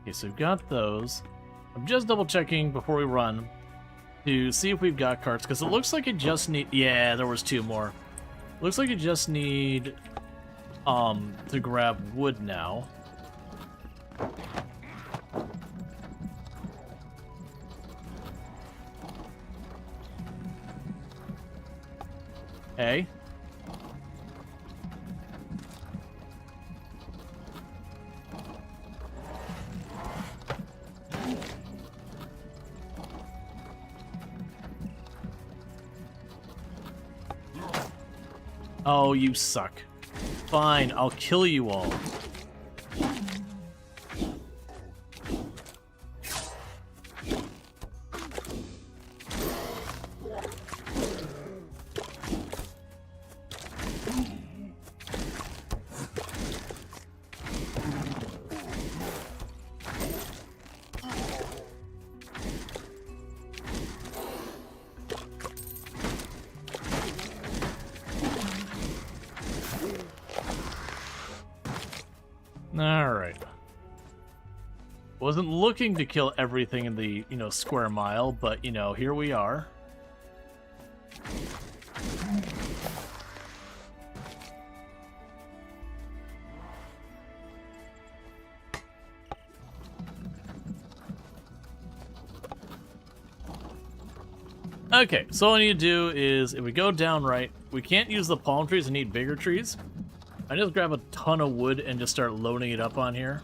Okay, so we've got those. I'm just double checking before we run to see if we've got carts, because it looks like it just need... Yeah, there was 2 more. Looks like you just need to grab wood now. Hey. Oh, you suck. Fine, I'll kill you all. Alright. Wasn't looking to kill everything in the, square mile, but, here we are. Okay, so all I need to do is, if we go down right, we can't use the palm trees, I need bigger trees. I just grab a ton of wood and just start loading it up on here.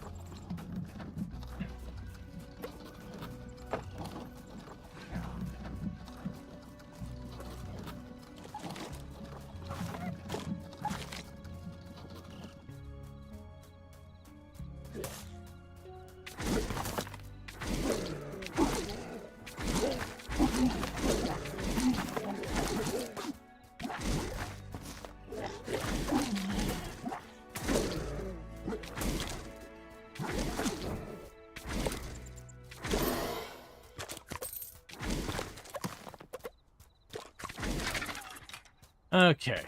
Okay.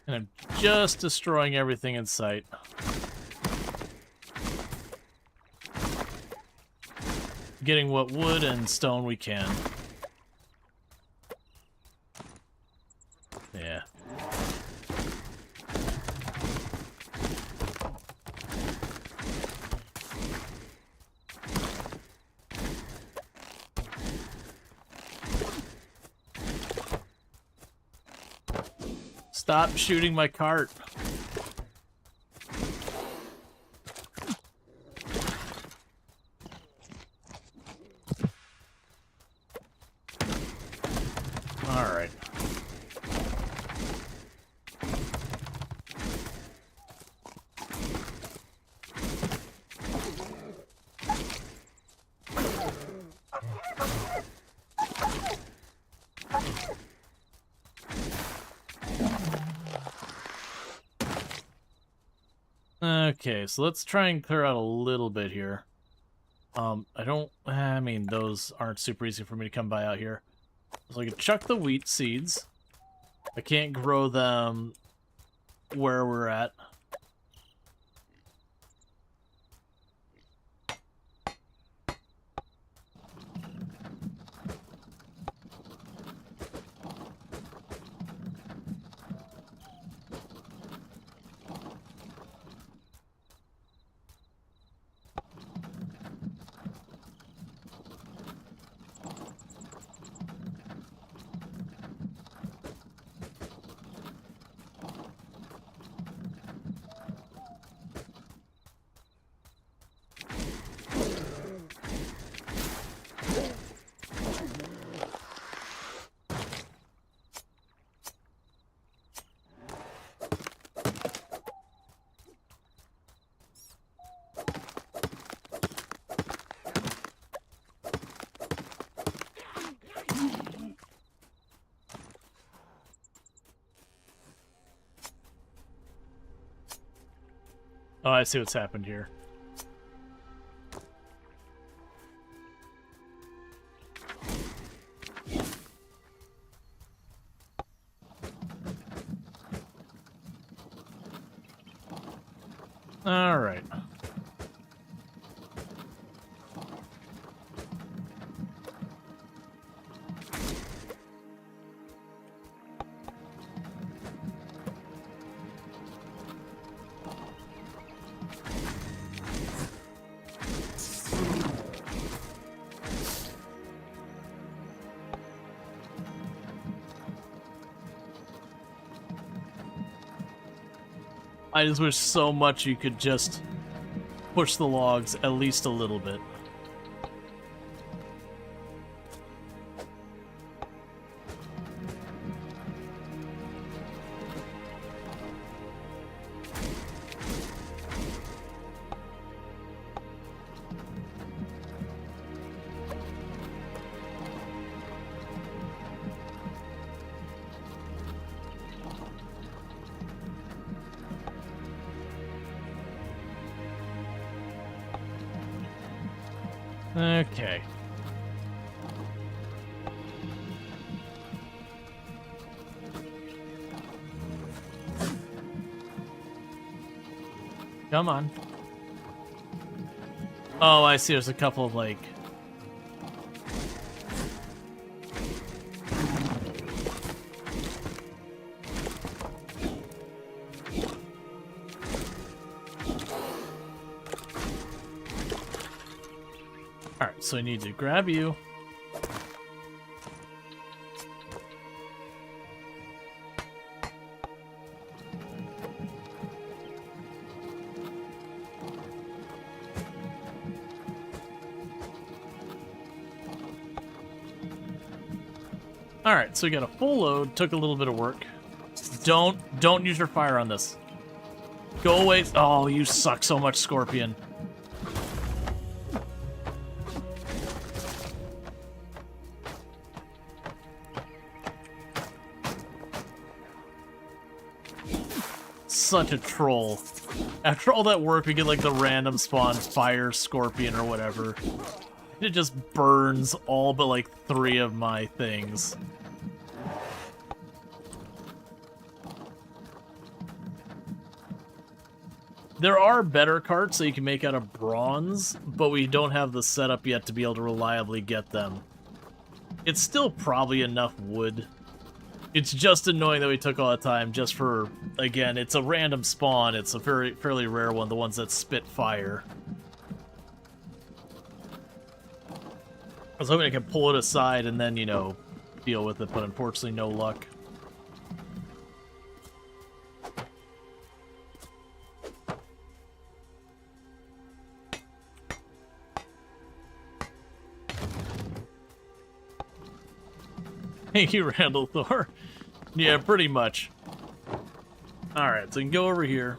And I'm just destroying everything in sight. Getting what wood and stone we can. Yeah. Stop shooting my cart. All right. Okay, so let's try and clear out a little bit here. I mean, those aren't super easy for me to come by out here. So I can chuck the wheat seeds. I can't grow them where we're at. Oh, I see what's happened here. All right. I just wish so much you could just push the logs at least a little bit. Okay. Come on. Oh, I see. There's a couple of, like... Alright, so I need to grab you. Alright, so we got a full load, took a little bit of work. Don't use your fire on this. Go away. Oh, you suck so much, Scorpion. Such a troll. After all that work, we get like the random spawn fire scorpion or whatever. It just burns all but like 3 of my things. There are better carts that you can make out of bronze, but we don't have the setup yet to be able to reliably get them. It's still probably enough wood. It's just annoying that we took all the time just for, again, it's a random spawn. It's a fairly rare one, the ones that spit fire. I was hoping I could pull it aside and then, you know, deal with it, but unfortunately no luck. Thank you, Randall Thor. Yeah, pretty much. Alright, so we can go over here.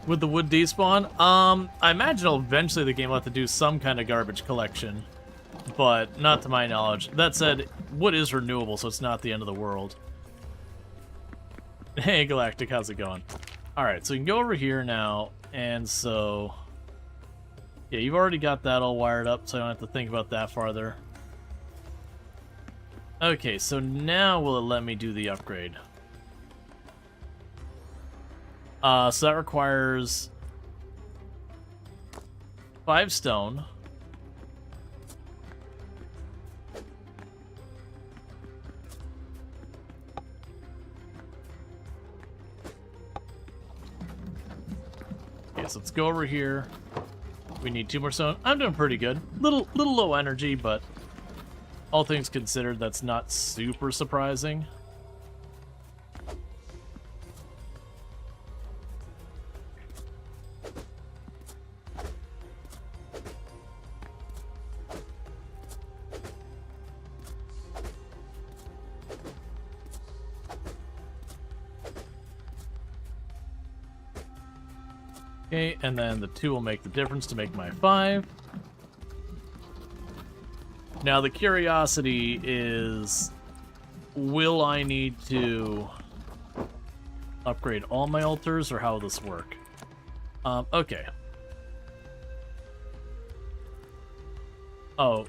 With the wood despawn? I imagine eventually the game will have to do some kind of garbage collection, but not to my knowledge. That said, wood is renewable, so it's not the end of the world. Hey, Galactic, how's it going? Alright, so we can go over here now, and so... Yeah, you've already got that all wired up, so I don't have to think about that farther. Okay, so now will it let me do the upgrade? So that requires 5 stone. Okay, so let's go over here. We need 2 more stone. I'm doing pretty good. Little low energy, but all things considered, that's not super surprising. Okay, and then the 2 will make the difference to make my 5. Now the curiosity is, will I need to upgrade all my altars, or how will this work? Okay. Oh,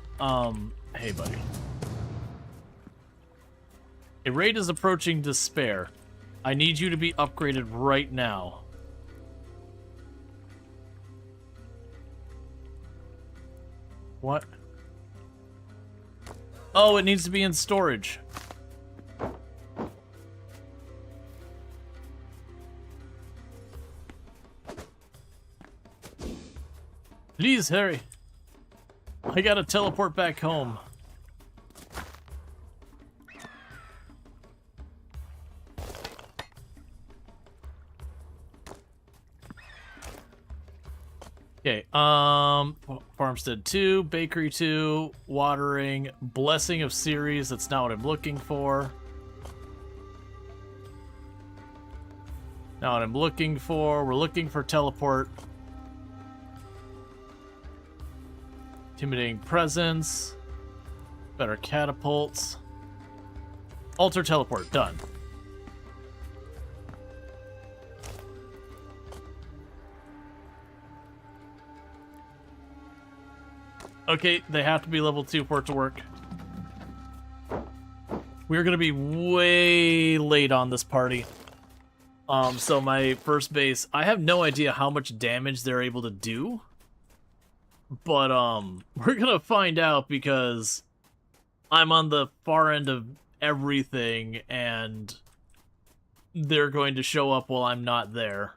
hey buddy. A raid is approaching despair. I need you to be upgraded right now. What? Oh, it needs to be in storage. Please, hurry. I gotta teleport back home. Okay, Farmstead 2, Bakery 2, Watering, Blessing of Ceres, that's not what I'm looking for. Not what I'm looking for, we're looking for Teleport. Intimidating Presence, better Catapults. Alter Teleport, done. Okay, they have to be level 2 for it to work. We're gonna be way late on this party. So my first base, I have no idea how much damage they're able to do. But, we're gonna find out because I'm on the far end of everything and they're going to show up while I'm not there.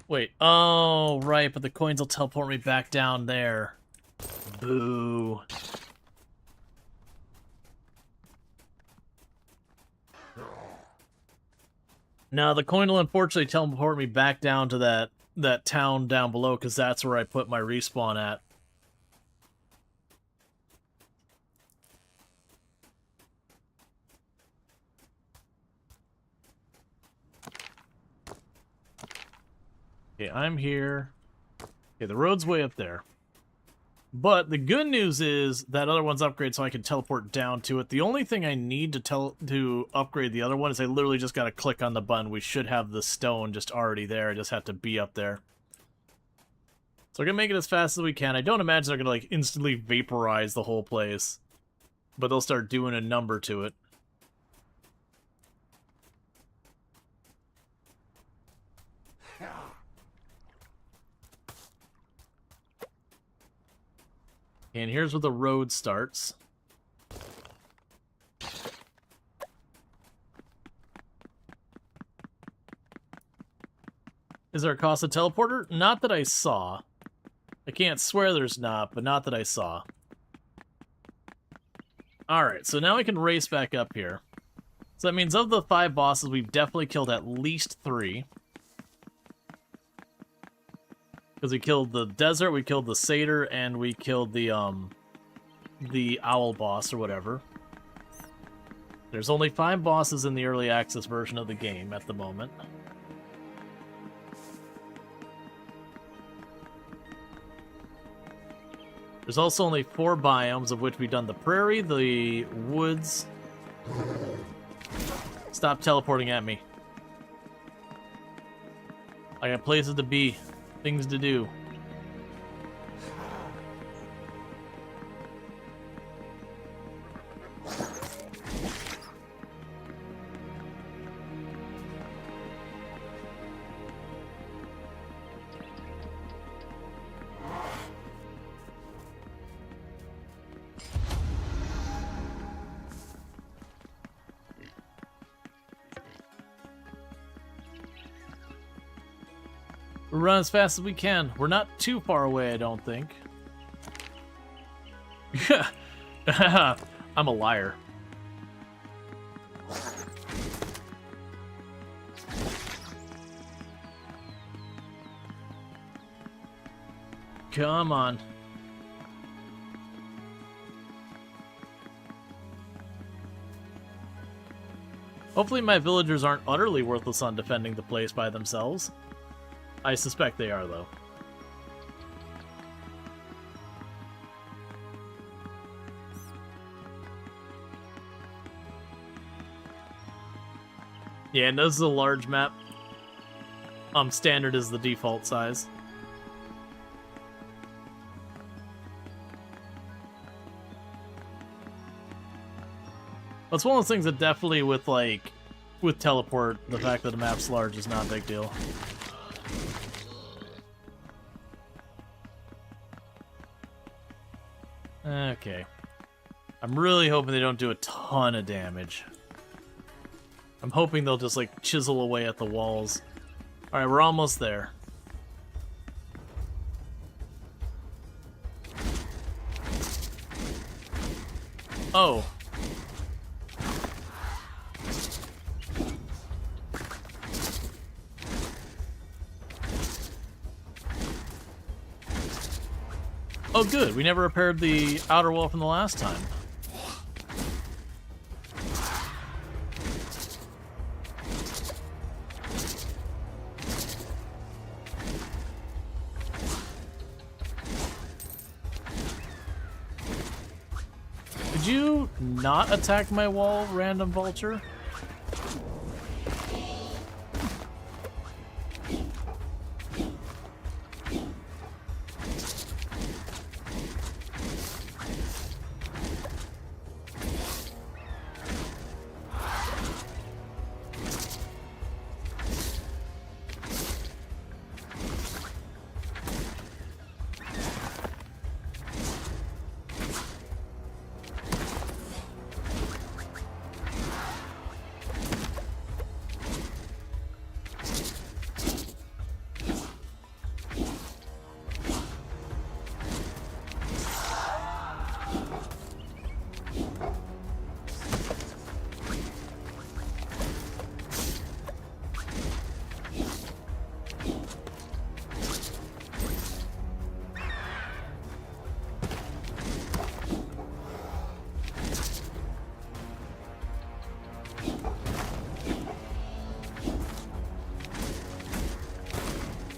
Wait, oh, right, but the coins will teleport me back down there. Boo. No, the coin will unfortunately teleport me back down to that town down below, because that's where I put my respawn at. Okay, I'm here. Okay, the road's way up there. But the good news is that other one's upgraded, so I can teleport down to it. The only thing I need to upgrade the other one is I literally just gotta click on the button. We should have the stone just already there. I just have to be up there. So we're gonna make it as fast as we can. I don't imagine they're gonna like instantly vaporize the whole place, but they'll start doing a number to it. And here's where the road starts. Is there a cost of teleporter? Not that I saw. I can't swear there's not, but not that I saw. Alright, so now I can race back up here. So that means of the 5 bosses, we've definitely killed at least 3. Because we killed the desert, we killed the satyr, and we killed the owl boss or whatever. There's only 5 bosses in the early access version of the game at the moment. There's also only 4 biomes, of which we've done the prairie, the woods. Stop teleporting at me. I got places to be. Things to do. We'll run as fast as we can. We're not too far away, I don't think. I'm a liar. Come on. Hopefully my villagers aren't utterly worthless on defending the place by themselves. I suspect they are, though. Yeah, and this is a large map. Standard is the default size. That's one of those things that definitely with teleport, the fact that the map's large is not a big deal. Okay. I'm really hoping they don't do a ton of damage. I'm hoping they'll just, like, chisel away at the walls. Alright, we're almost there. Oh. Oh, good. We never repaired the outer wall from the last time. Did you not attack my wall, random vulture?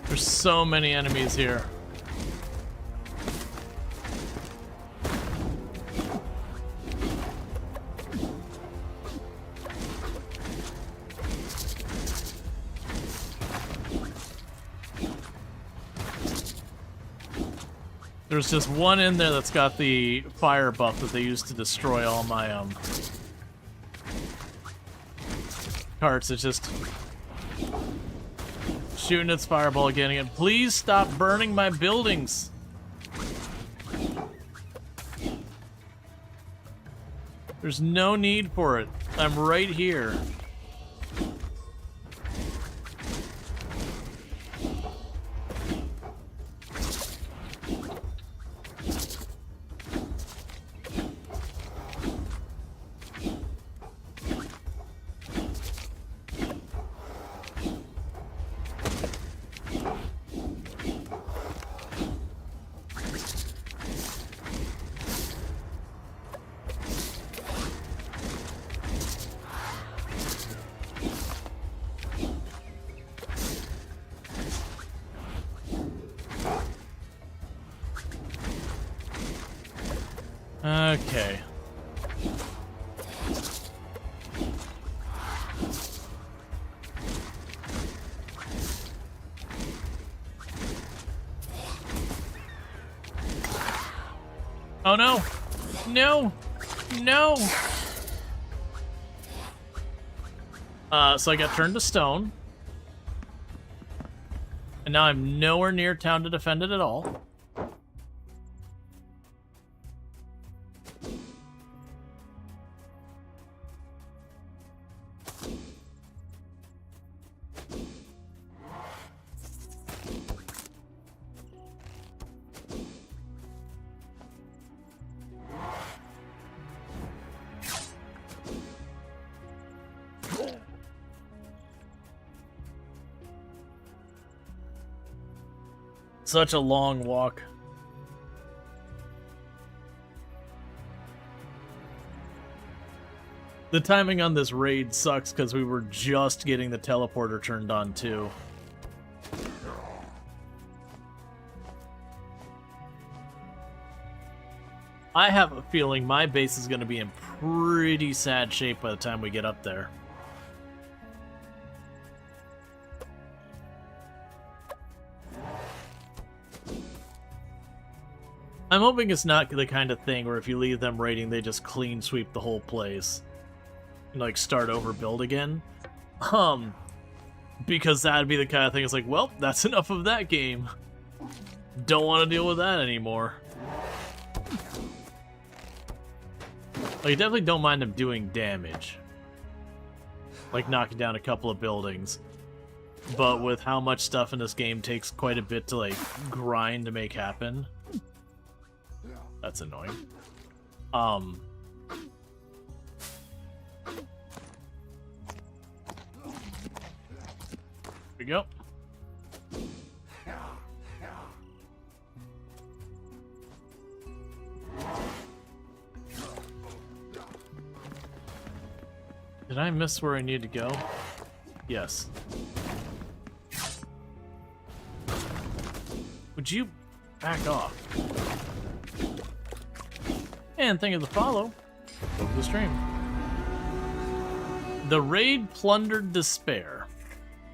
There's so many enemies here. There's just one in there that's got the fire buff that they used to destroy all my carts. It's just shooting its fireball again and again. Please stop burning my buildings. There's no need for it. I'm right here. Okay. Oh no! No! No! So I got turned to stone. And now I'm nowhere near town to defend it at all. Such a long walk. The timing on this raid sucks because we were just getting the teleporter turned on too. I have a feeling my base is going to be in pretty sad shape by the time we get up there. I'm hoping it's not the kind of thing where if you leave them raiding, they just clean sweep the whole place. And, like, start over, build again. Because that'd be the kind of thing, it's like, well, that's enough of that game. Don't want to deal with that anymore. Like, I definitely don't mind them doing damage. Like, knocking down a couple of buildings. but with how much stuff in this game takes quite a bit to, like, grind to make happen. That's annoying. Here we go. Did I miss where I need to go? Yes. Would you back off? And thank you for the follow. Over the stream. The raid plundered despair.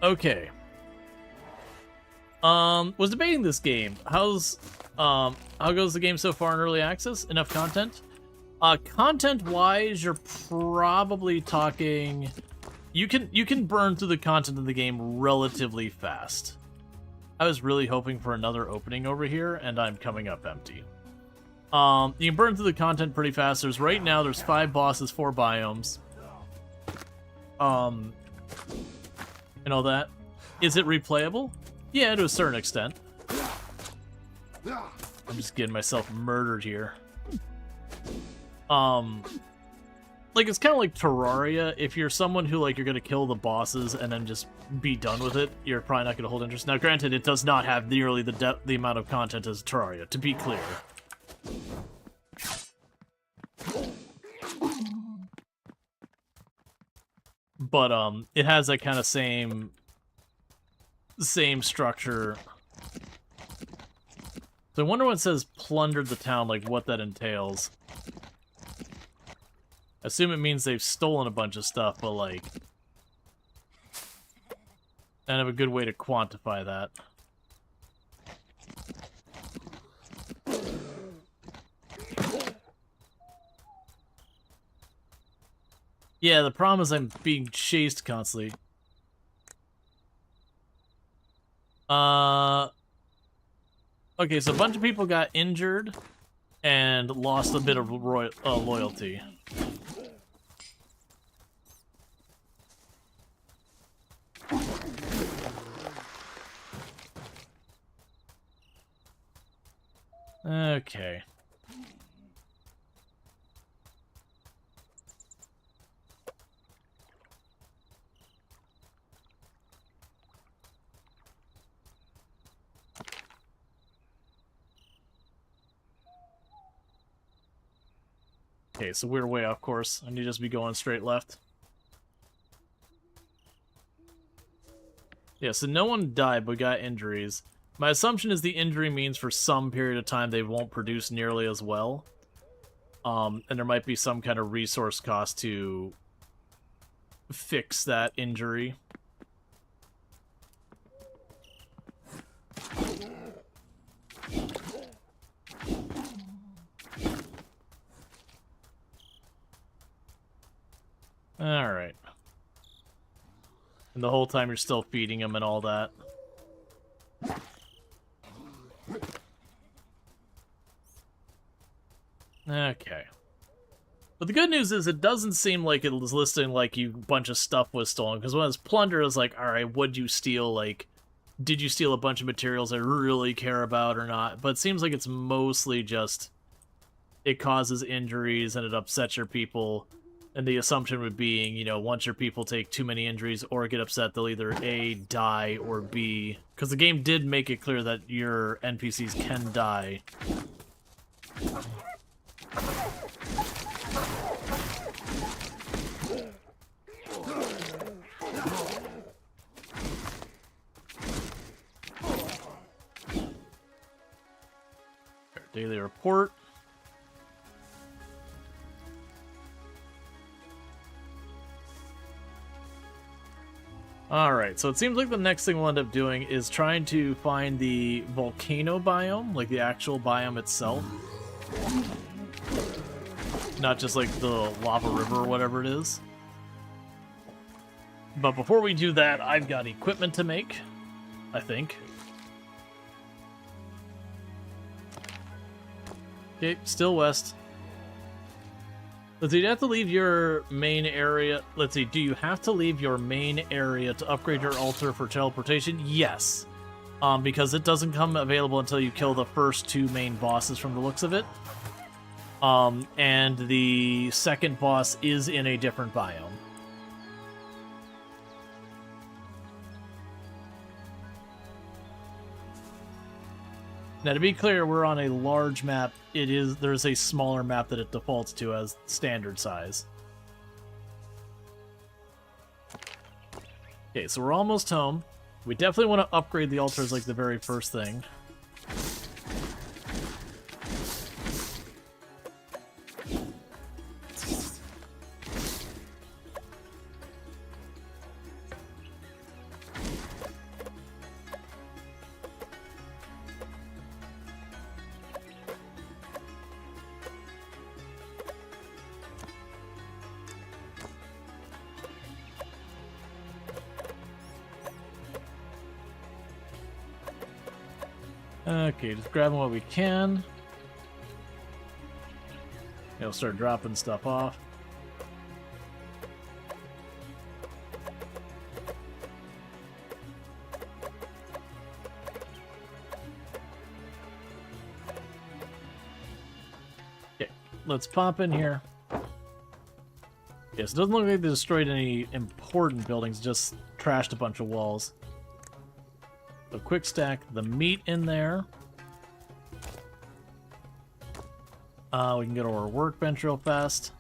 Okay. Was debating this game. How goes the game so far in early access? Enough content? Content-wise, you're probably talking... You can burn through the content of the game relatively fast. I was really hoping for another opening over here, and I'm coming up empty. You can burn through the content pretty fast. Right now, there's 5 bosses, 4 biomes. And all that. Is it replayable? Yeah, to a certain extent. I'm just getting myself murdered here. Like, it's kind of like Terraria. If you're someone who, like, you're gonna kill the bosses and then just be done with it, you're probably not gonna hold interest. Now, granted, it does not have nearly the amount of content as Terraria, to be clear. But, it has that kind of same structure. So I wonder when it says plundered the town, like, what that entails. I assume it means they've stolen a bunch of stuff, but, like... I have a good way to quantify that. Yeah, the problem is I'm being chased constantly. Okay, so a bunch of people got injured and lost a bit of loyalty. Okay. Okay, so we're way off course. I need to just be going straight left. Yeah, so no one died, but got injuries. My assumption is the injury means for some period of time they won't produce nearly as well. And there might be some kind of resource cost to fix that injury. Alright. And the whole time you're still feeding them and all that. Okay. But the good news is it doesn't seem like it was listing like a bunch of stuff was stolen, because when it's plunder, it's like, alright, what'd you steal? Like, did you steal a bunch of materials I really care about or not? But it seems like it's mostly just it causes injuries and it upsets your people. And the assumption would be, you know, once your people take too many injuries or get upset, they'll either A, die, or B. Because the game did make it clear that your NPCs can die. Daily report. Alright, so it seems like the next thing we'll end up doing is trying to find the volcano biome, like the actual biome itself. Not just like the lava river or whatever it is. But before we do that, I've got equipment to make, I think. Okay, still west. Let's see, you have to leave your main area. Let's see, do you have to leave your main area to upgrade your altar for teleportation? Yes. Because it doesn't come available until you kill the first 2 main bosses from the looks of it. And the second boss is in a different biome. Now, to be clear, we're on a large map. There's a smaller map that it defaults to as standard size. Okay, so we're almost home. We definitely want to upgrade the altar as like the very first thing. Okay, just grabbing what we can. We'll start dropping stuff off. Okay, let's pop in here. Yes, it doesn't look like they destroyed any important buildings, just trashed a bunch of walls. So quick stack the meat in there. We can go to our workbench real fast.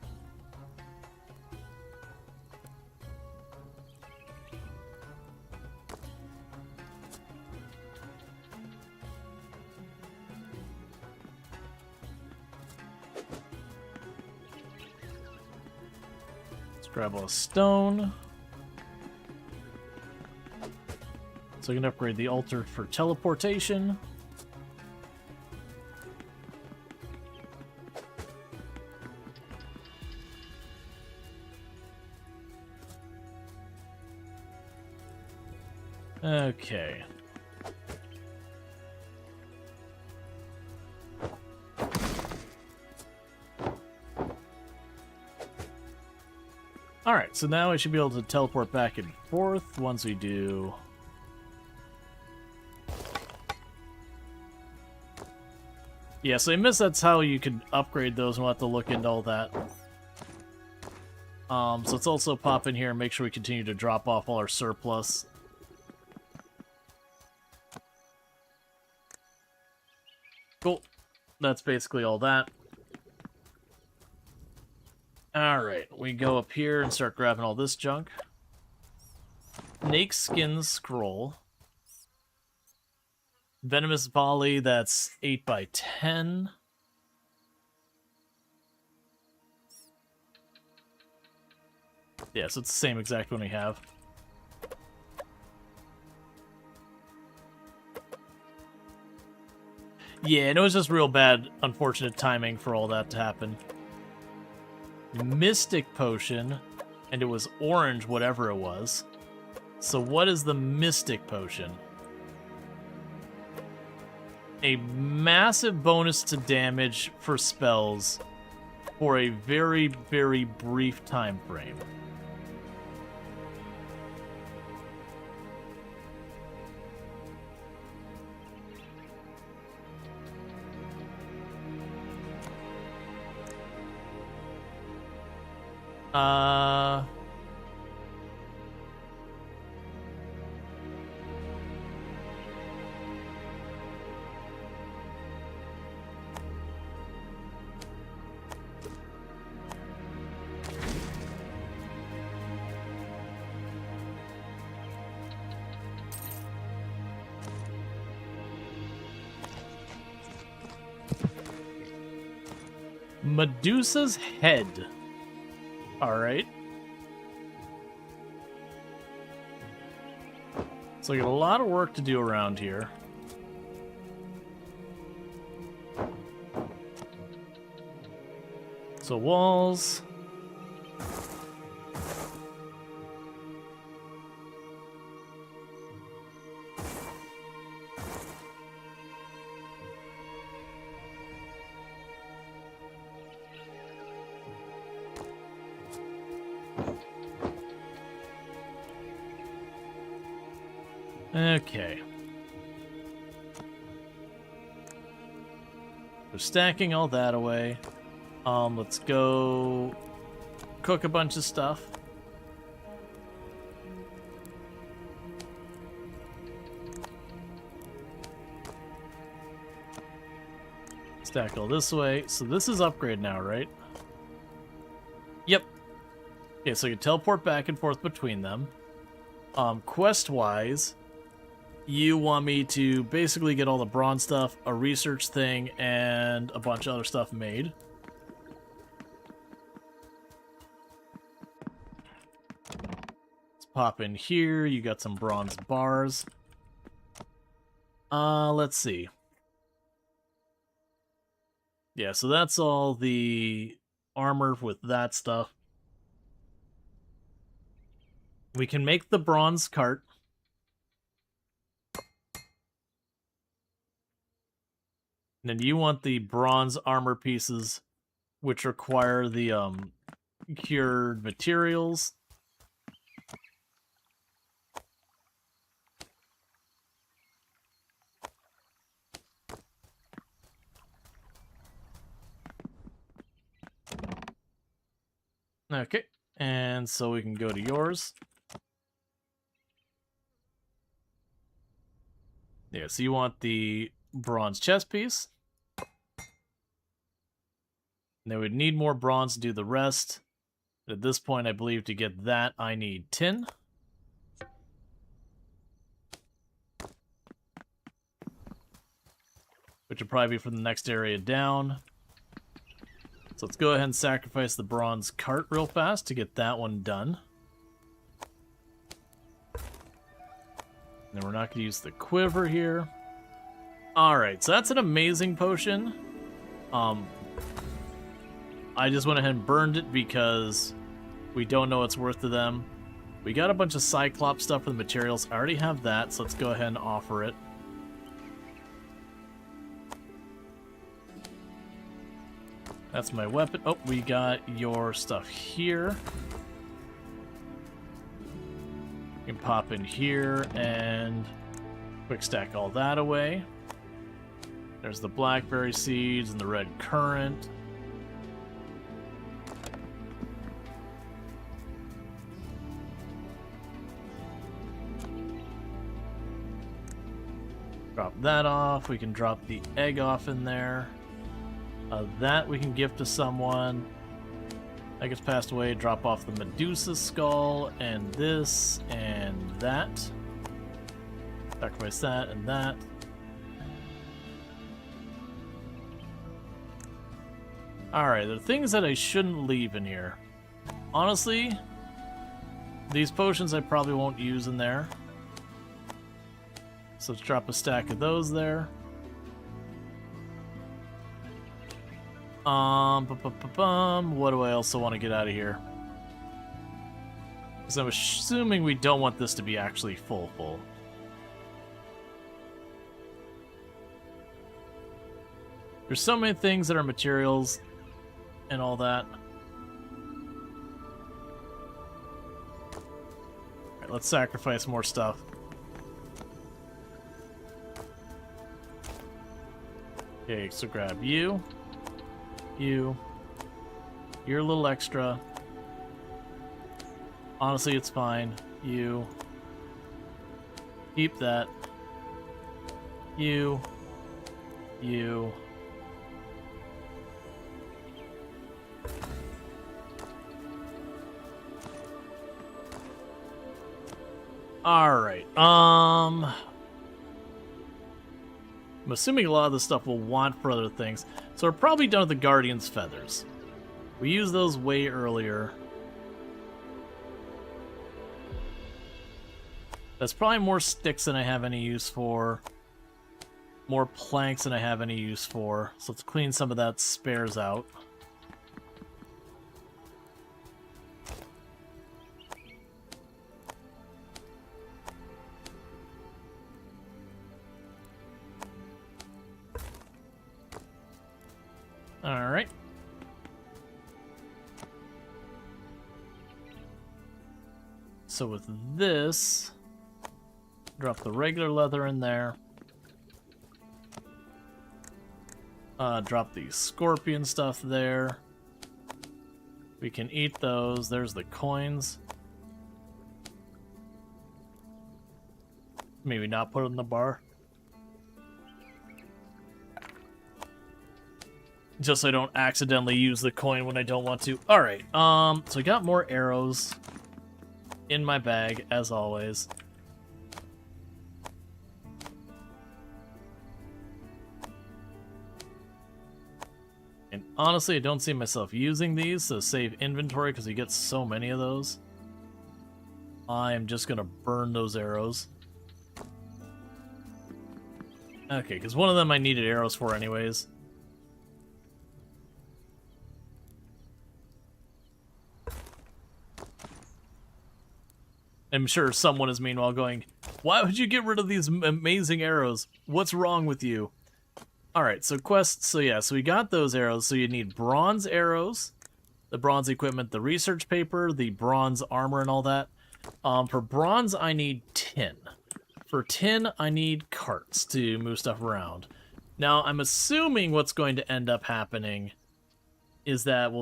Let's grab a stone. So we can upgrade the altar for teleportation. Okay. Alright, so now we should be able to teleport back and forth once we do... Yeah, so I missed that's how you could upgrade those, and we'll have to look into all that. So let's also pop in here and make sure we continue to drop off all our surplus. Cool. That's basically all that. Alright, we go up here and start grabbing all this junk. Snake skin scroll. Venomous volley, that's 8x10. Yeah, so it's the same exact one we have. Yeah, and it was just real bad, unfortunate timing for all that to happen. Mystic potion, and it was orange, whatever it was. So what is the Mystic potion? A massive bonus to damage for spells for a very, very brief time frame. Medusa's head. Alright. So we got a lot of work to do around here. So walls. Okay. We're stacking all that away. Let's go cook a bunch of stuff. Stack all this way. So this is upgrade now, right? Yep. Okay, so you can teleport back and forth between them. Quest-wise, you want me to basically get all the bronze stuff, a research thing, and a bunch of other stuff made. Let's pop in here. You got some bronze bars. Let's see. Yeah, so that's all the armor with that stuff. We can make the bronze cart. And then you want the bronze armor pieces, which require the cured materials. Okay, and so we can go to yours. Yeah, so you want the bronze chest piece. They would need more bronze to do the rest. At this point, I believe to get that, I need tin. Which would probably be from the next area down. So let's go ahead and sacrifice the bronze cart real fast to get that one done. And we're not going to use the quiver here. Alright, so that's an amazing potion. I just went ahead and burned it because we don't know what's worth to them. We got a bunch of Cyclops stuff for the materials. I already have that, so let's go ahead and offer it. That's my weapon. Oh, we got your stuff here. You can pop in here and quick stack all that away. There's the blackberry seeds and the red currant. Drop that off. We can drop the egg off in there. That we can give to someone. That gets passed away. Drop off the Medusa skull and this and that. Sacrifice that and that. Alright, there are things that I shouldn't leave in here. Honestly, these potions I probably won't use in there. So let's drop a stack of those there. What do I also want to get out of here? Because I'm assuming we don't want this to be actually full. There's so many things that are materials and all that. Alright, let's sacrifice more stuff. Okay, so grab you. You're a little extra. Honestly, it's fine. You. Keep that. You. Alright, I'm assuming a lot of this stuff we'll want for other things. So we're probably done with the Guardian's Feathers. We used those way earlier. That's probably more sticks than I have any use for. More planks than I have any use for. So let's clean some of that spares out. Alright. So with this, Drop the regular leather in there. Drop the scorpion stuff there. We can eat those. There's the coins. Maybe not put it in the bar. Just so I don't accidentally use the coin when I don't want to. Alright, so I got more arrows in my bag, as always. And honestly, I don't see myself using these, so save inventory because you get so many of those. I'm just going to burn those arrows. Okay, because one of them I needed arrows for anyways. I'm sure someone is meanwhile going, why would you get rid of these amazing arrows? What's wrong with you? Alright, so quests, so we got those arrows. So you need bronze arrows, the bronze equipment, the research paper, the bronze armor, and all that. For bronze, I need tin. For tin, I need carts to move stuff around. Now, I'm assuming what's going to end up happening is that,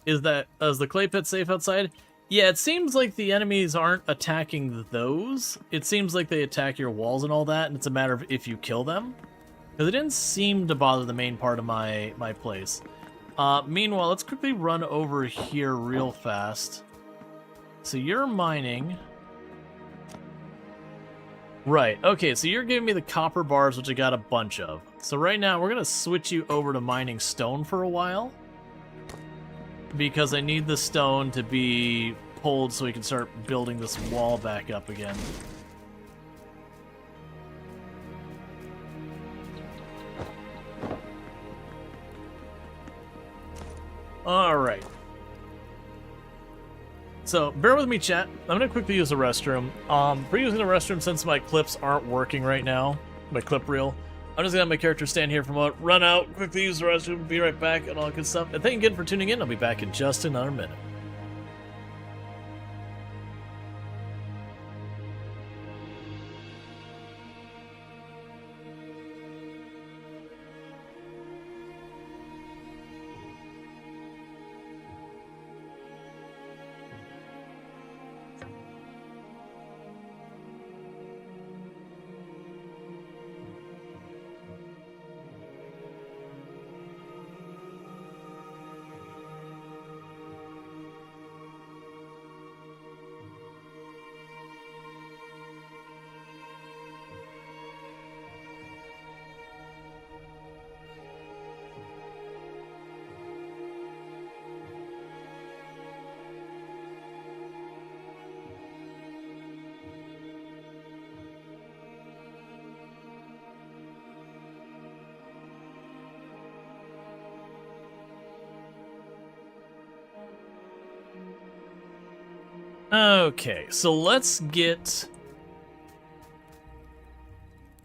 is the clay pit safe outside? Yeah, it seems like the enemies aren't attacking those. It seems like they attack your walls and all that, and it's a matter of if you kill them. Because it didn't seem to bother the main part of my place. Meanwhile, let's quickly run over here real fast. So you're mining. Right, okay, so you're giving me the copper bars, which I got a bunch of. So right now, we're going to switch you over to mining stone for a while. Because I need the stone to be pulled so we can start building this wall back up again. Alright. So, bear with me, chat. I'm going to quickly use the restroom. For using the restroom, since my clips aren't working right now, my clip reel, I'm just going to have my character stand here for a moment, run out, quickly use the restroom, be right back, and all that good stuff. And thank you again for tuning in. I'll be back in just another minute. Okay, so let's get...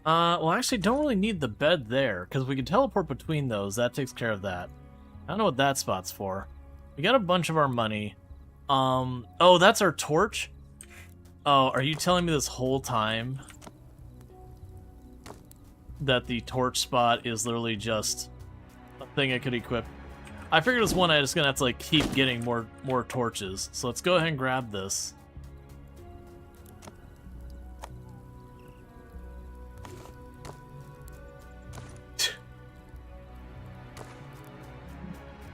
well, actually, don't really need the bed there, because we can teleport between those. That takes care of that. I don't know what that spot's for. We got a bunch of our money. Oh, that's our torch? Oh, are you telling me this whole time that the torch spot is literally just a thing I could equip? I figured it was one I was gonna have to like keep getting more torches. So let's go ahead and grab this.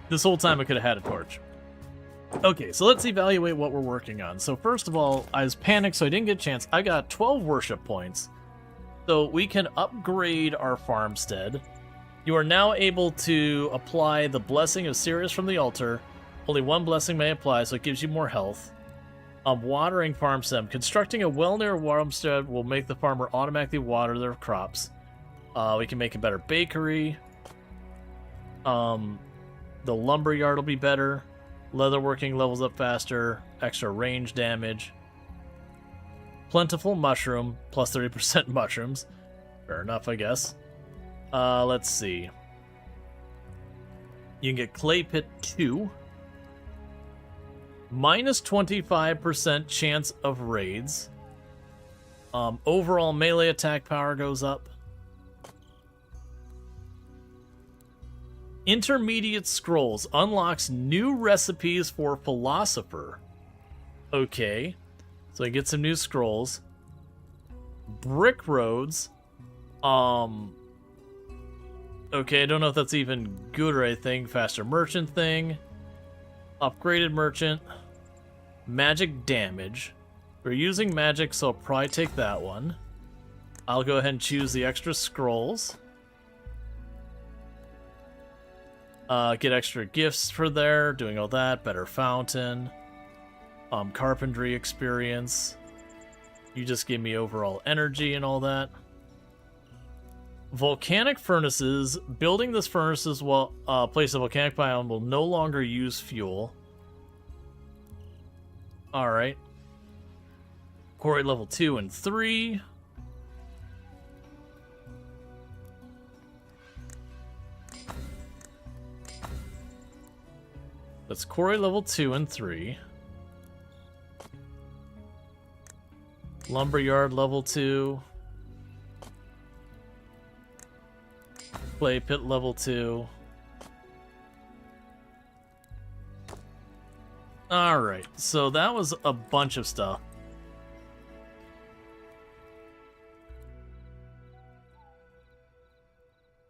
This whole time I could have had a torch. Okay, so let's evaluate what we're working on. So first of all, I was panicked, so I didn't get a chance. I got 12 worship points. So we can upgrade our farmstead. You are now able to apply the Blessing of Sirius from the altar. Only one blessing may apply, so it gives you more health. Watering farmstead. Constructing a well near farmstead will make the farmer automatically water their crops. We can make a better bakery. The lumber yard will be better. Leatherworking levels up faster. Extra range damage. Plentiful mushroom. Plus 30% mushrooms. Fair enough, I guess. Let's see. You can get Clay Pit 2. Minus 25% chance of raids. Overall melee attack power goes up. Intermediate Scrolls unlocks new recipes for Philosopher. Okay, so I get some new scrolls. Brick Roads. Okay, I don't know if that's even good or anything. Faster Merchant thing. Upgraded Merchant. Magic Damage. We're using magic, so I'll probably take that one. I'll go ahead and choose the extra scrolls. Get extra gifts for there, doing all that. Better Fountain. Carpentry experience. You just give me overall energy and all that. Volcanic furnaces. Building this furnaces will place a volcanic biome will no longer use fuel. Alright. Quarry level 2 and 3. That's quarry level 2 and 3. Lumberyard level 2. Clay pit level 2. Alright, so that was a bunch of stuff.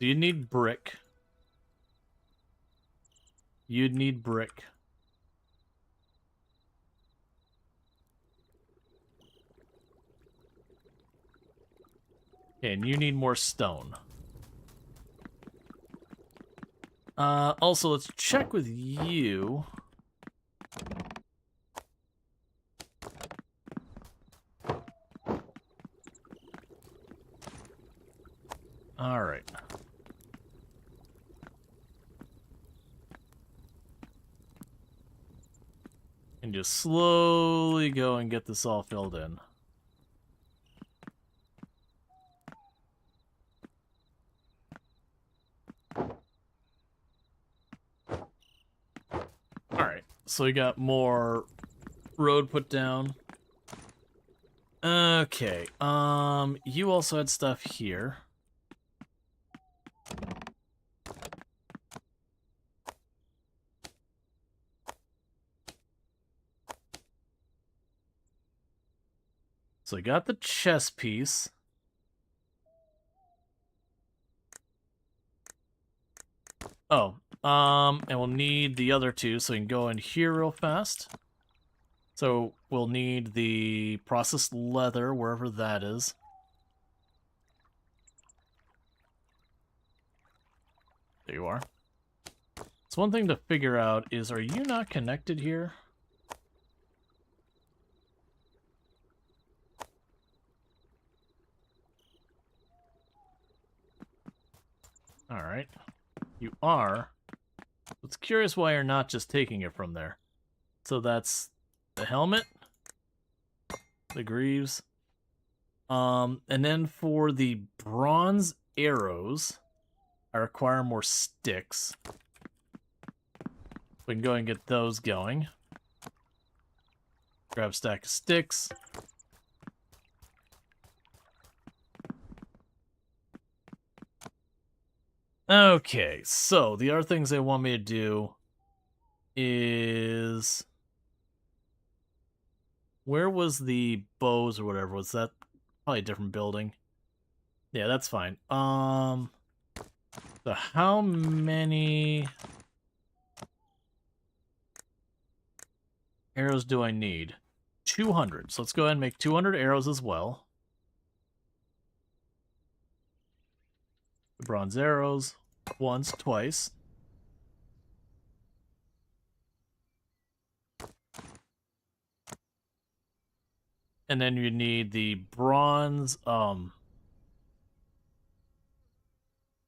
Do you need brick? You'd need brick. Okay, and you need more stone. Also, let's check with you. All right. And just slowly go and get this all filled in. Alright, so we got more road put down. Okay, you also had stuff here. So I got the chess piece. Oh, and we'll need the other two, so we can go in here real fast. So we'll need the processed leather, wherever that is. There you are. So one thing to figure out is, are you not connected here? Alright. You are. It's curious why you're not just taking it from there. So that's the helmet, the greaves. And then for the bronze arrows, I require more sticks. We can go and get those going. Grab a stack of sticks. Okay, so the other things they want me to do is... Where was the bows or whatever? Was that probably a different building? Yeah, that's fine. So how many arrows do I need? 200. So let's go ahead and make 200 arrows as well. The bronze arrows. Once, twice. And then you need the bronze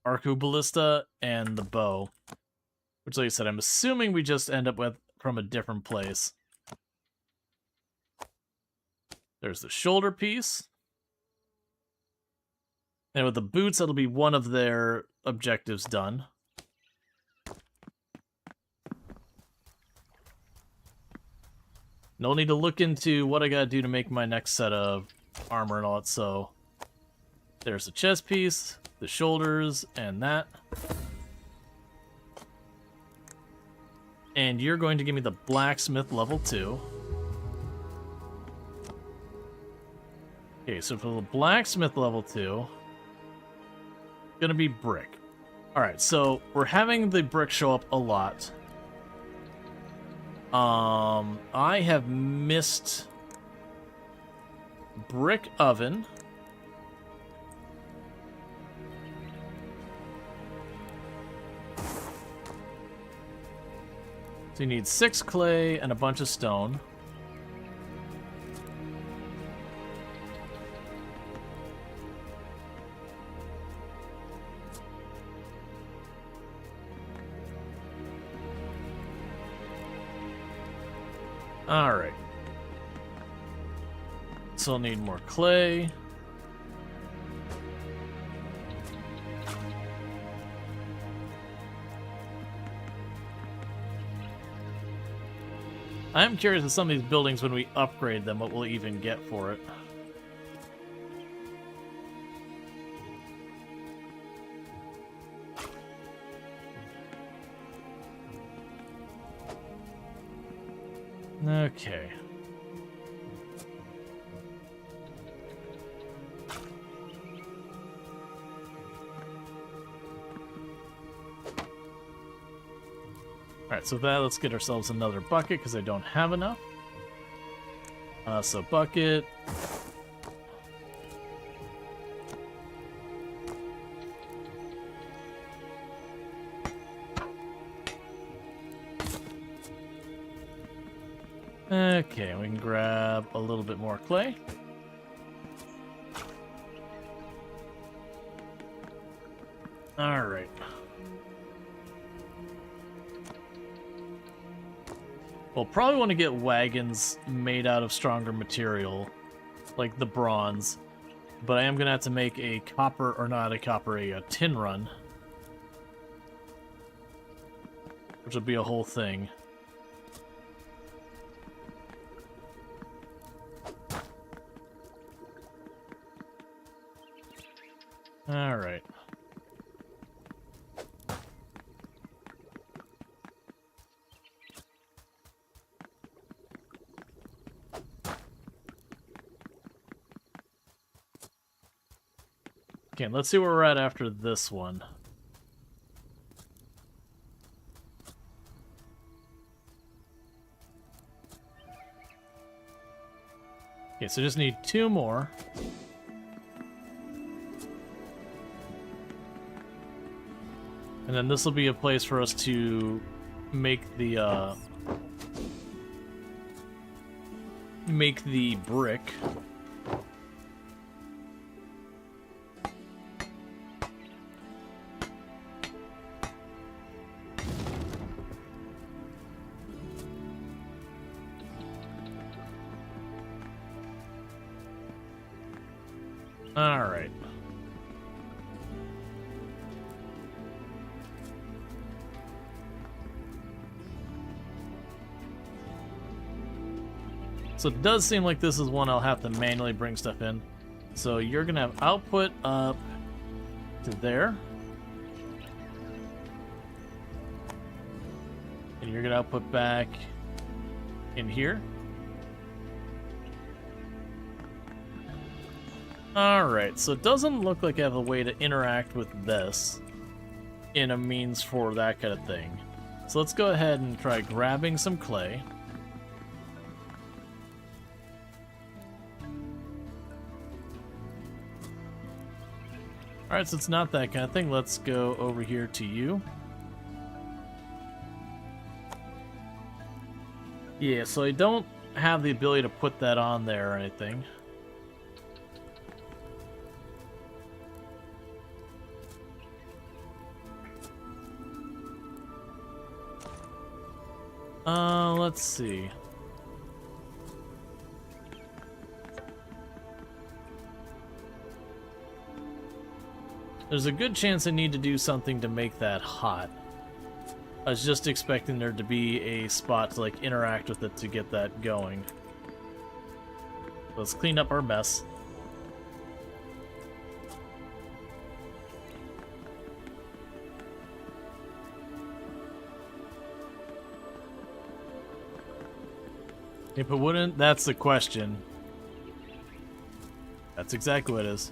arcuballista and the bow. Which, like I said, I'm assuming we just end up with from a different place. There's the shoulder piece. And with the boots, that'll be one of their objectives done. No need to look into what I gotta do to make my next set of armor and all that. So there's the chest piece, the shoulders, and that. And you're going to give me the blacksmith level 2. Okay, so for the blacksmith level 2, gonna be brick. Alright, so we're having the brick show up a lot. I have missed brick oven. So you need 6 clay and a bunch of stone. Alright. Still need more clay. I'm curious with some of these buildings, when we upgrade them, what we'll even get for it. Okay. Alright, so that, let's get ourselves another bucket, because I don't have enough. So bucket. Okay, we can grab a little bit more clay. Alright. We'll probably want to get wagons made out of stronger material, like the bronze. But I am going to have to make a copper, or not a copper, a tin run. Which will be a whole thing. Alright. Okay, let's see where we're at after this one. Okay, so just need 2 more. And then this will be a place for us to make the brick. All right. So it does seem like this is one I'll have to manually bring stuff in. So you're going to have output up to there. And you're going to output back in here. Alright, so it doesn't look like I have a way to interact with this in a means for that kind of thing. So let's go ahead and try grabbing some clay. Alright, so it's not that kind of thing. Let's go over here to you. Yeah, so I don't have the ability to put that on there or anything. Let's see. There's a good chance I need to do something to make that hot. I was just expecting there to be a spot to like interact with it to get that going. Let's clean up our mess. If it wouldn't, that's the question. That's exactly what it is.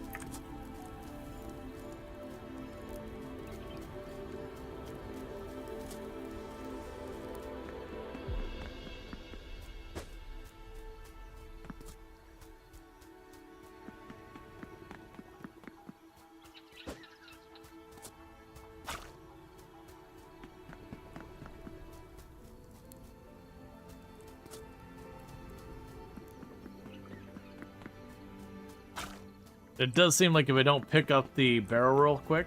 It does seem like if I don't pick up the barrel real quick,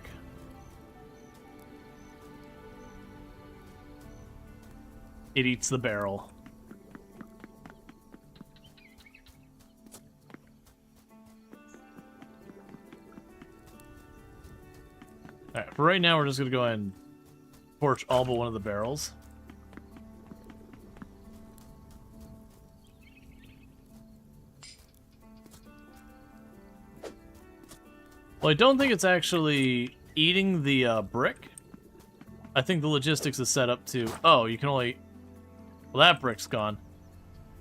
it eats the barrel. Alright, for right now we're just gonna go ahead and torch all but one of the barrels. Well, I don't think it's actually eating the brick. I think the logistics is set up to... Oh, you can only... Well, that brick's gone.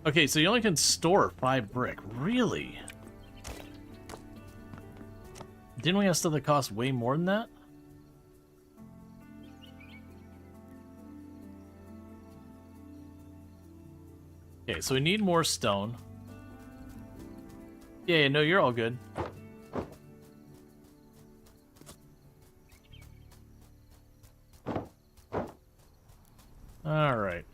Okay, so you only can store 5 brick. Really? Didn't we have stuff that cost way more than that? Okay, so we need more stone. Yeah, no, you're all good. Alright.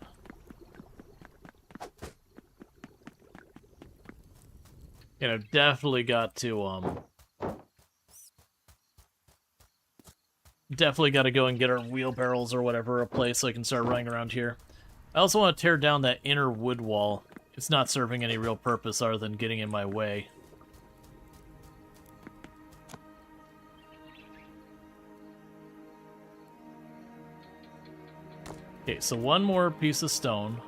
Yeah, I've definitely got to, definitely got to go and get our wheelbarrows or whatever replaced so I can start running around here. I also want to tear down that inner wood wall. It's not serving any real purpose other than getting in my way. Okay, so one more piece of stone.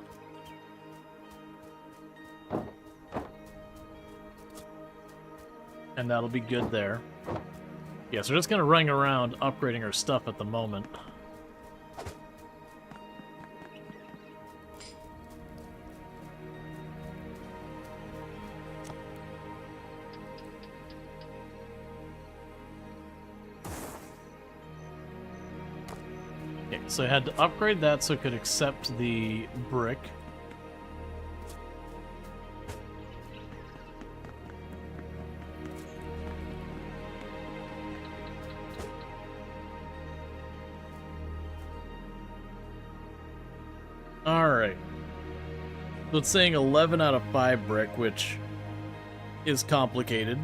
And that'll be good there. Yeah, so we're just kind of running around upgrading our stuff at the moment. Okay, so I had to upgrade that so it could accept the brick. Alright. So it's saying 11 out of 5 brick, which is complicated,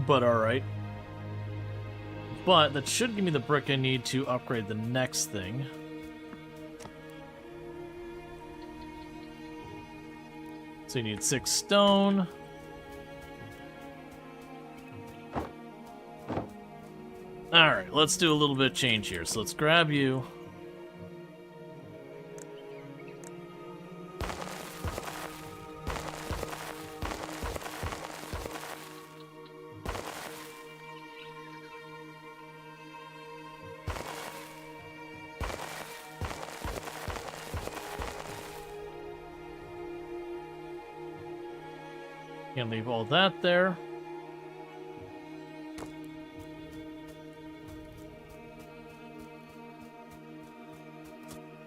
but alright. But that should give me the brick I need to upgrade the next thing. So you need 6 stone. Alright, let's do a little bit of change here. So let's grab you. Can leave all that there.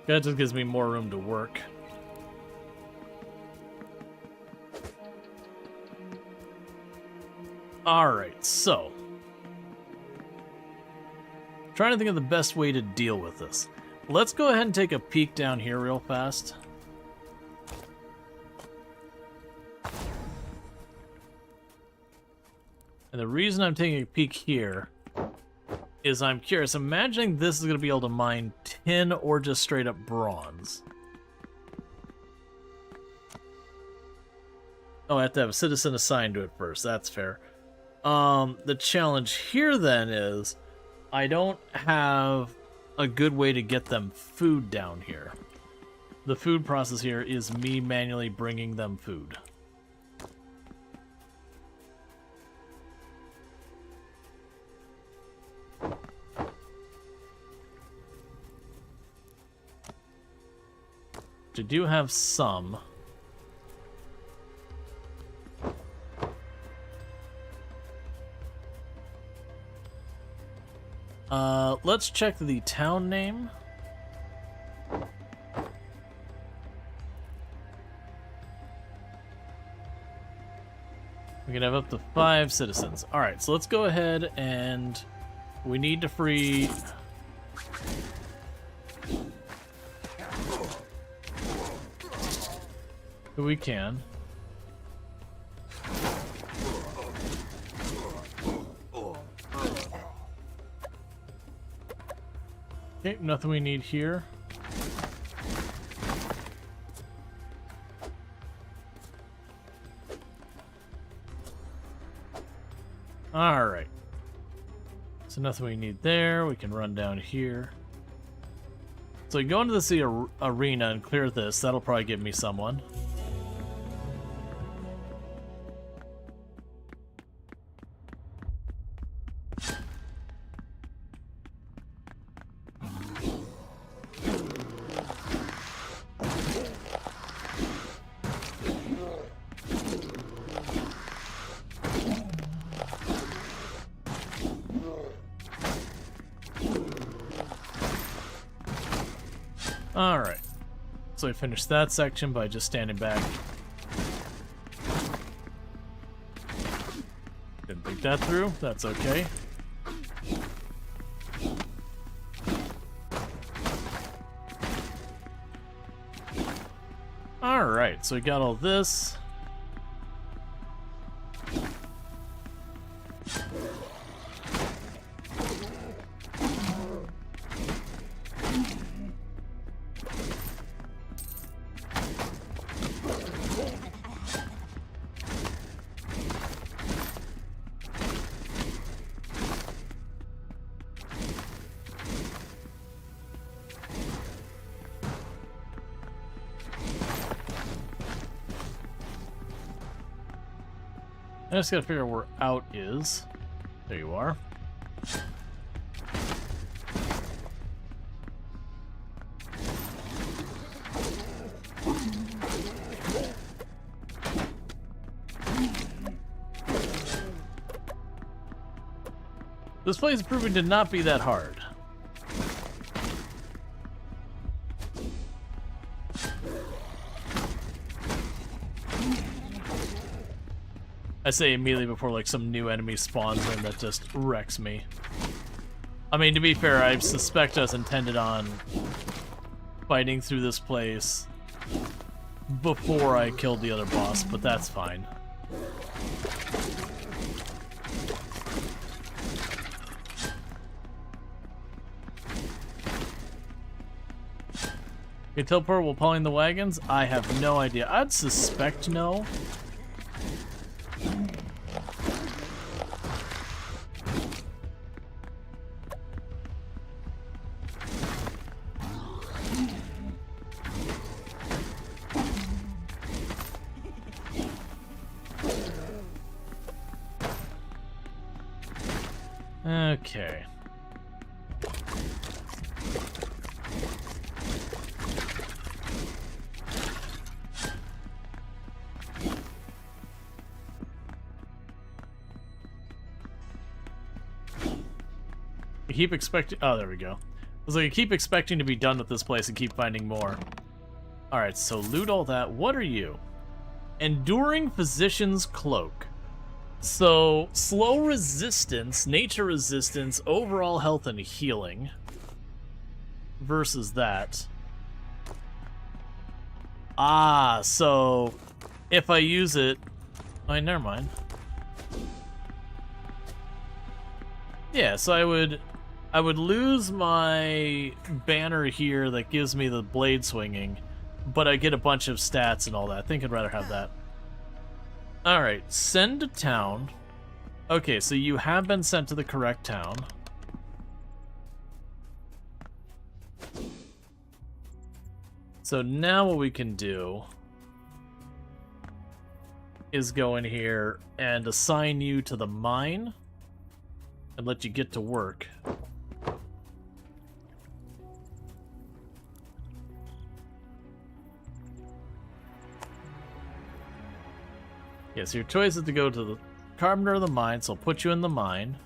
That just gives me more room to work. Alright, so. Trying to think of the best way to deal with this. Let's go ahead and take a peek down here real fast. And the reason I'm taking a peek here is I'm curious. Imagining this is going to be able to mine tin or just straight up bronze. Oh, I have to have a citizen assigned to it first. That's fair. The challenge here then is I don't have a good way to get them food down here. The food process here is me manually bringing them food. I do have some. Let's check the town name. We can have up to 5 citizens. Alright, so let's go ahead and we need to free... who we can. Okay, nothing we need here. Alright. So nothing we need there. We can run down here. So we go into the arena and clear this. That'll probably give me someone. Alright, so I finished that section by just standing back. Didn't think that through, that's okay. Alright, so we got all this. I just gotta figure out where out is. There you are. This place is proving to not be that hard. I say immediately before like some new enemy spawns in that just wrecks me. I mean, to be fair, I suspect I was intended on fighting through this place before I killed the other boss, but that's fine. Can you teleport while pulling the wagons? I have no idea. I'd suspect no. Okay. I keep expecting... oh, there we go. I was like, I keep expecting to be done with this place and keep finding more. Alright, so loot all that. What are you? Enduring Physician's Cloak. So, slow resistance, nature resistance, overall health and healing. Versus that. Ah, so... if I use it... oh, never mind. Yeah, so I would lose my banner here that gives me the blade swinging, but I get a bunch of stats and all that. I think I'd rather have that. Alright, send to town. Okay, so you have been sent to the correct town. So now what we can do is go in here and assign you to the mine and let you get to work. Yeah, so your choice is to go to the carpenter of the mine, so I'll put you in the mine.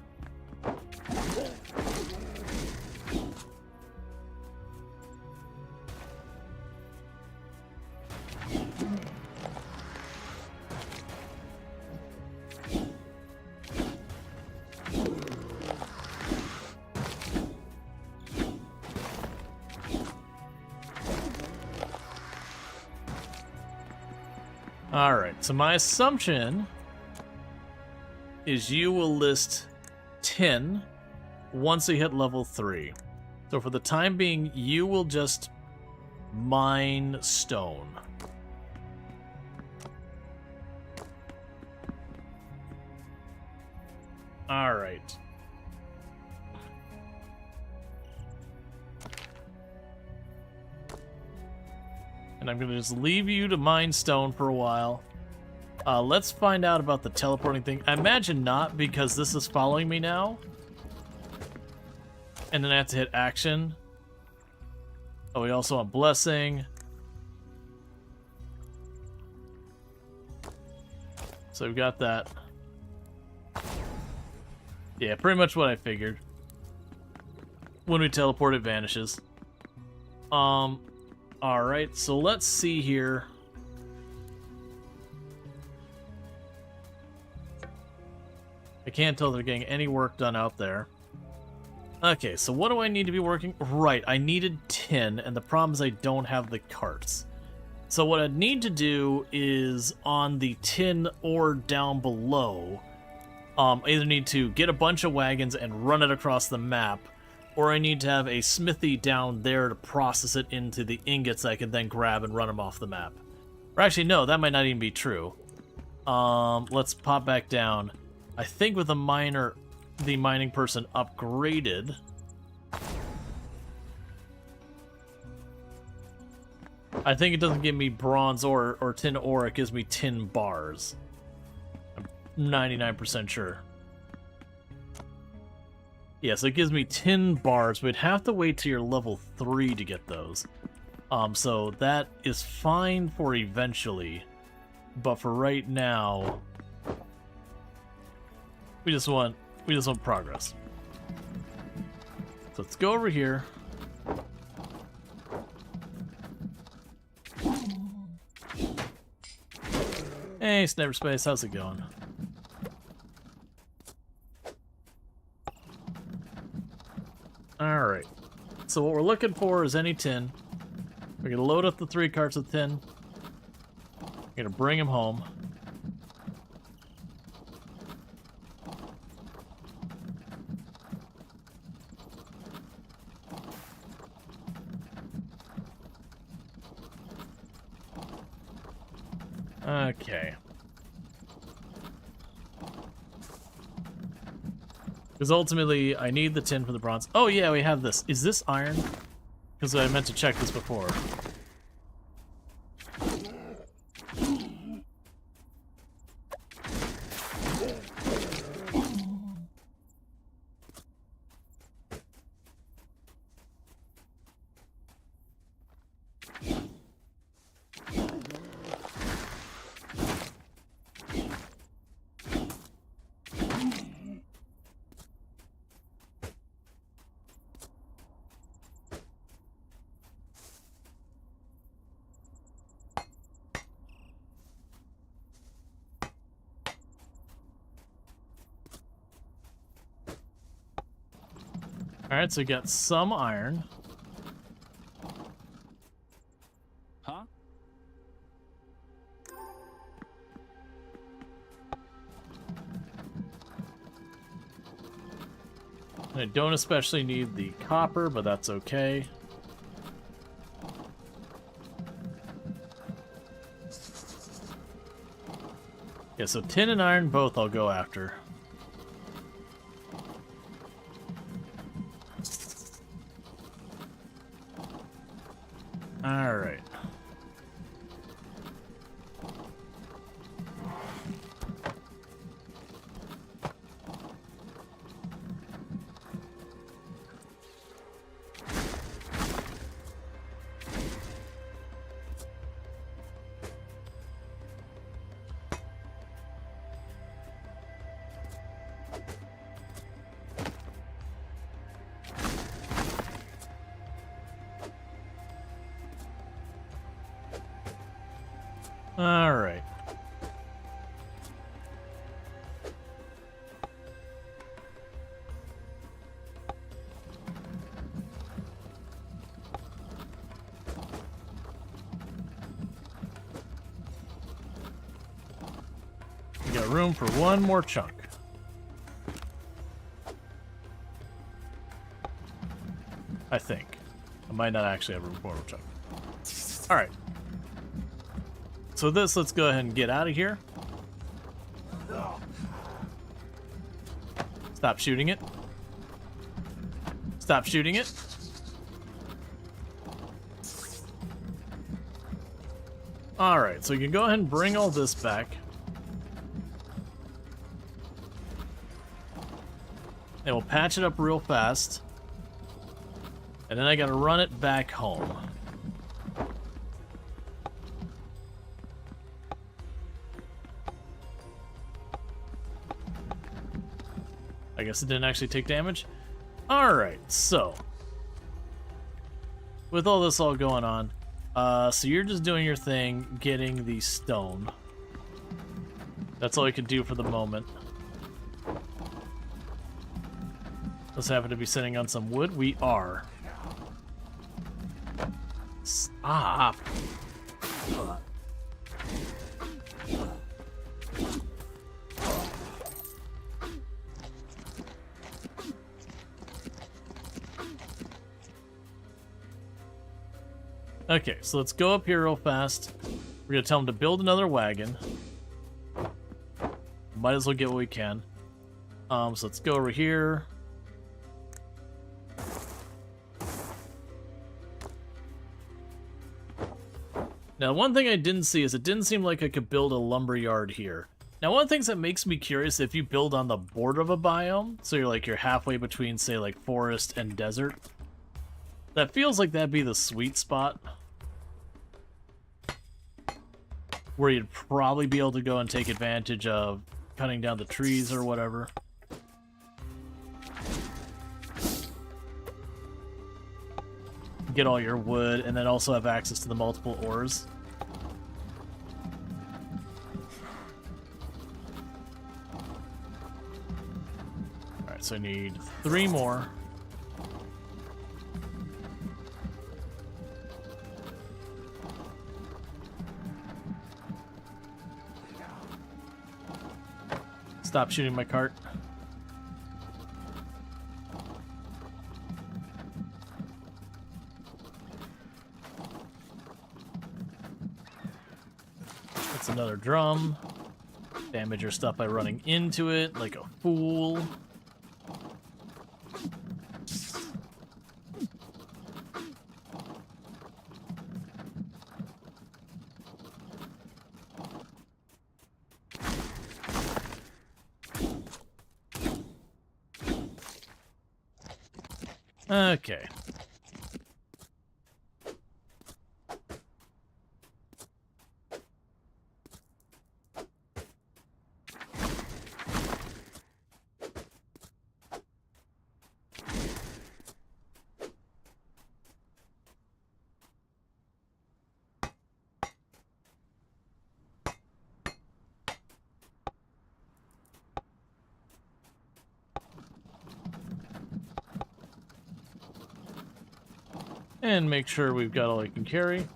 Alright, so my assumption is you will list tin once you hit level 3. So for the time being, you will just mine stone. Alright. And I'm going to just leave you to mine stone for a while. Let's find out about the teleporting thing. I imagine not, because this is following me now. And then I have to hit action. Oh, we also want blessing. So we've got that. Yeah, pretty much what I figured. When we teleport, it vanishes. Alright, so let's see here. I can't tell they're getting any work done out there. Okay, so what do I need to be working? Right, I needed tin, and the problem is I don't have the carts. So what I need to do is on the tin ore down below, I either need to get a bunch of wagons and run it across the map, or I need to have a smithy down there to process it into the ingots I can then grab and run them off the map. Or actually, no, that might not even be true. Let's pop back down. I think with the mining person upgraded, I think it doesn't give me bronze or tin ore, it gives me tin bars. I'm 99% sure. Yeah, so it gives me 10 bars. We'd have to wait till you're level 3 to get those. So that is fine for eventually. But for right now, we just want progress. So let's go over here. Hey, Sniper Space, how's it going? Alright, so what we're looking for is any tin. We're going to load up the 3 carts of tin. We're going to bring them home. Okay. Because ultimately, I need the tin for the bronze. Oh yeah, we have this. Is this iron? Because I meant to check this before. Alright, so we got some iron. Huh? I don't especially need the copper, but that's okay. Yeah, so tin and iron both I'll go after. Alright. Alright. got room for one more chunk. I think. I might not actually have room for one more chunk. Alright. So this, let's go ahead and get out of here. Stop shooting it. Stop shooting it. Alright, so you can go ahead and bring all this back. And we'll patch it up real fast. And then I gotta run it back home. I guess it didn't actually take damage. Alright, so with all this all going on, so you're just doing your thing, getting the stone. That's all you can do for the moment. Let's happen to be sitting on some wood. We are. Stop. Okay, so let's go up here real fast. We're gonna tell him to build another wagon. Might as well get what we can. So let's go over here. Now, one thing I didn't see is it didn't seem like I could build a lumber yard here. Now, one of the things that makes me curious, if you build on the border of a biome, so you're halfway between, say, like forest and desert, that feels like that'd be the sweet spot. Where you'd probably be able to go and take advantage of cutting down the trees or whatever. Get all your wood, and then also have access to the multiple ores. Alright, so I need 3 more. Stop shooting my cart. That's another drum. Damage your stuff by running into it like a fool. Okay. And make sure we've got all we can carry.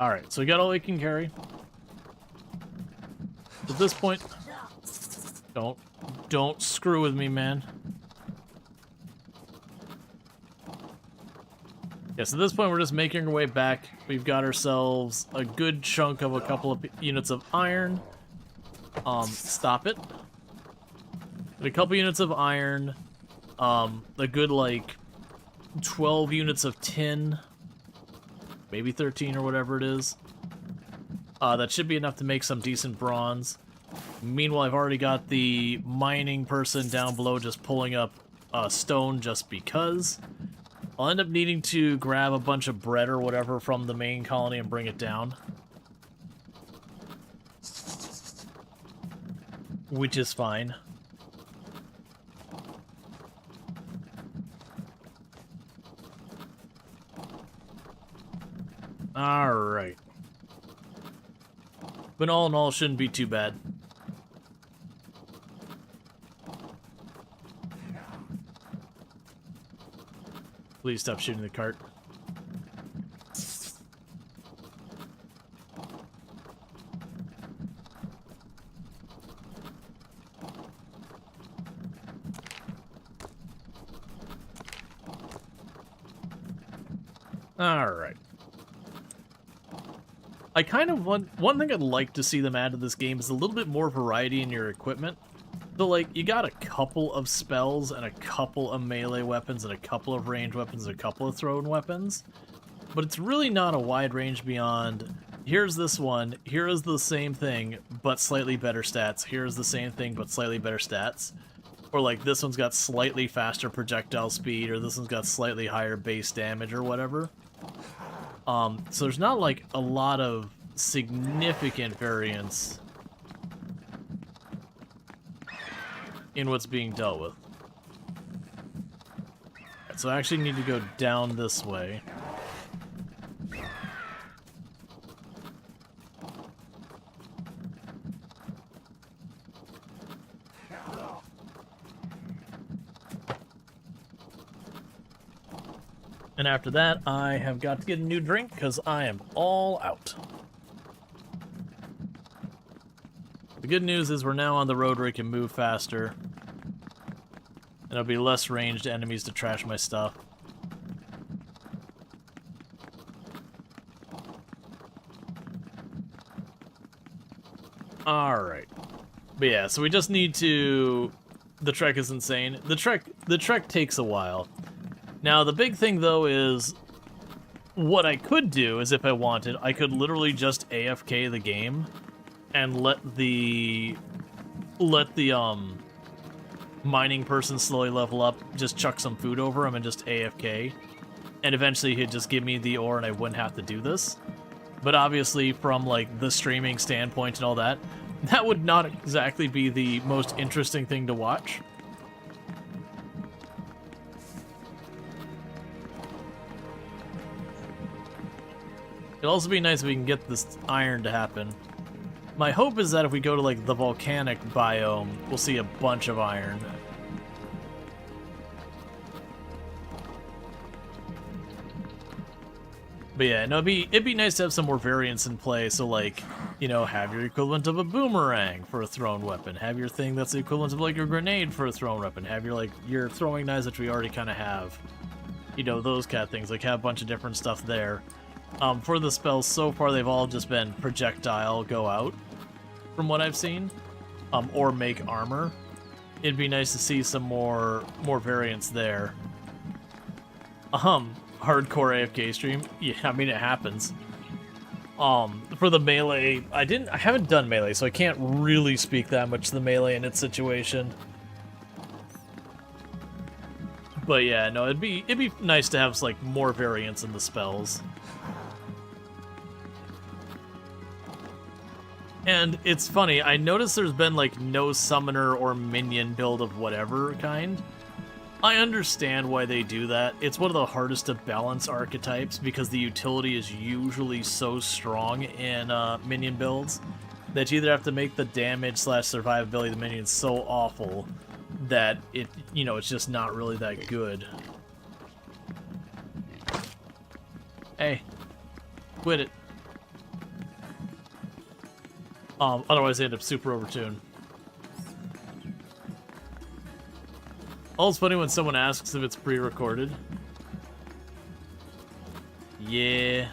Alright, so we got all we can carry. At this point, don't screw with me, man. Yeah, so at this point we're just making our way back. We've got ourselves a good chunk of a couple of units of iron. Stop it. A couple units of iron. A good, like, 12 units of tin, maybe 13 or whatever it is. That should be enough to make some decent bronze. Meanwhile, I've already got the mining person down below just pulling up stone just because. I'll end up needing to grab a bunch of bread or whatever from the main colony and bring it down. Which is fine. Alright. But all in all, shouldn't be too bad. Please stop shooting the cart. Alright. I kind of want... One thing I'd like to see them add to this game is a little bit more variety in your equipment. So, like, you got a couple of spells and a couple of melee weapons and a couple of ranged weapons and a couple of thrown weapons. But it's really not a wide range beyond, here's this one, here is the same thing, but slightly better stats. Here's the same thing, but slightly better stats. Or, like, this one's got slightly faster projectile speed, or this one's got slightly higher base damage, or whatever. So there's not, like, a lot of significant variance in what's being dealt with. Right, so I actually need to go down this way. And after that, I have got to get a new drink because I am all out. The good news is we're now on the road where we can move faster. And there'll be less ranged enemies to trash my stuff. Alright. But yeah, so we just need to... The trek is insane. The trek takes a while. Now, the big thing, though, is what I could do is, if I wanted, I could literally just AFK the game and let the mining person slowly level up, just chuck some food over him and just AFK, and eventually he'd just give me the ore and I wouldn't have to do this. But obviously, from, like, the streaming standpoint and all that, that would not exactly be the most interesting thing to watch. It'd also be nice if we can get this iron to happen. My hope is that if we go to, like, the volcanic biome, we'll see a bunch of iron. But yeah, no, it'd be nice to have some more variance in play, so, like, you know, have your equivalent of a boomerang for a thrown weapon, have your thing that's the equivalent of, like, a grenade for a thrown weapon, have your, like, your throwing knives that we already kind of have. You know, those kind of things, like, have a bunch of different stuff there. For the spells, so far they've all just been projectile, go out, from what I've seen, or make armor. It'd be nice to see some more variance there. Hardcore AFK stream? Yeah, I mean, it happens. For the melee, I haven't done melee, so I can't really speak that much to the melee in its situation. But yeah, no, it'd be nice to have, like, more variance in the spells. And it's funny, I noticed there's been, like, no summoner or minion build of whatever kind. I understand why they do that. It's one of the hardest to balance archetypes because the utility is usually so strong in minion builds that you either have to make the damage / survivability of the minions so awful that it, you know, it's just not really that good. Hey, quit it. Otherwise they end up super overtuned. Oh, it's funny when someone asks if it's pre-recorded. Yeah.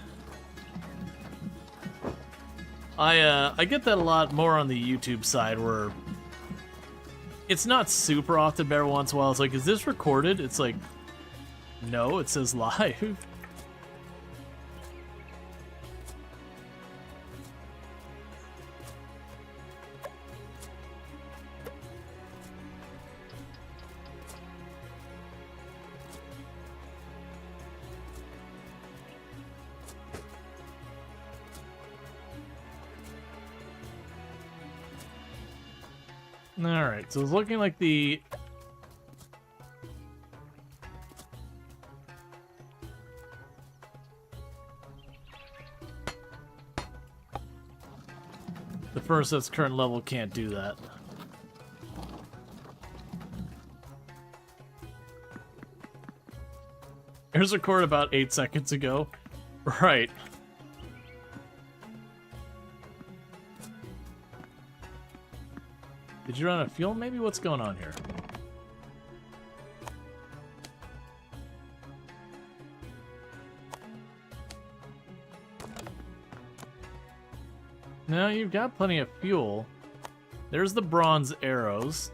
I get that a lot more on the YouTube side where it's not super often, but every once in a while it's like, is this recorded? It's like, no, it says live. Alright, so it's looking like the... The furnace at its current level can't do that. Here's a record about 8 seconds ago. Right. Did you run out of fuel? Maybe what's going on here? No, you've got plenty of fuel. There's the bronze arrows.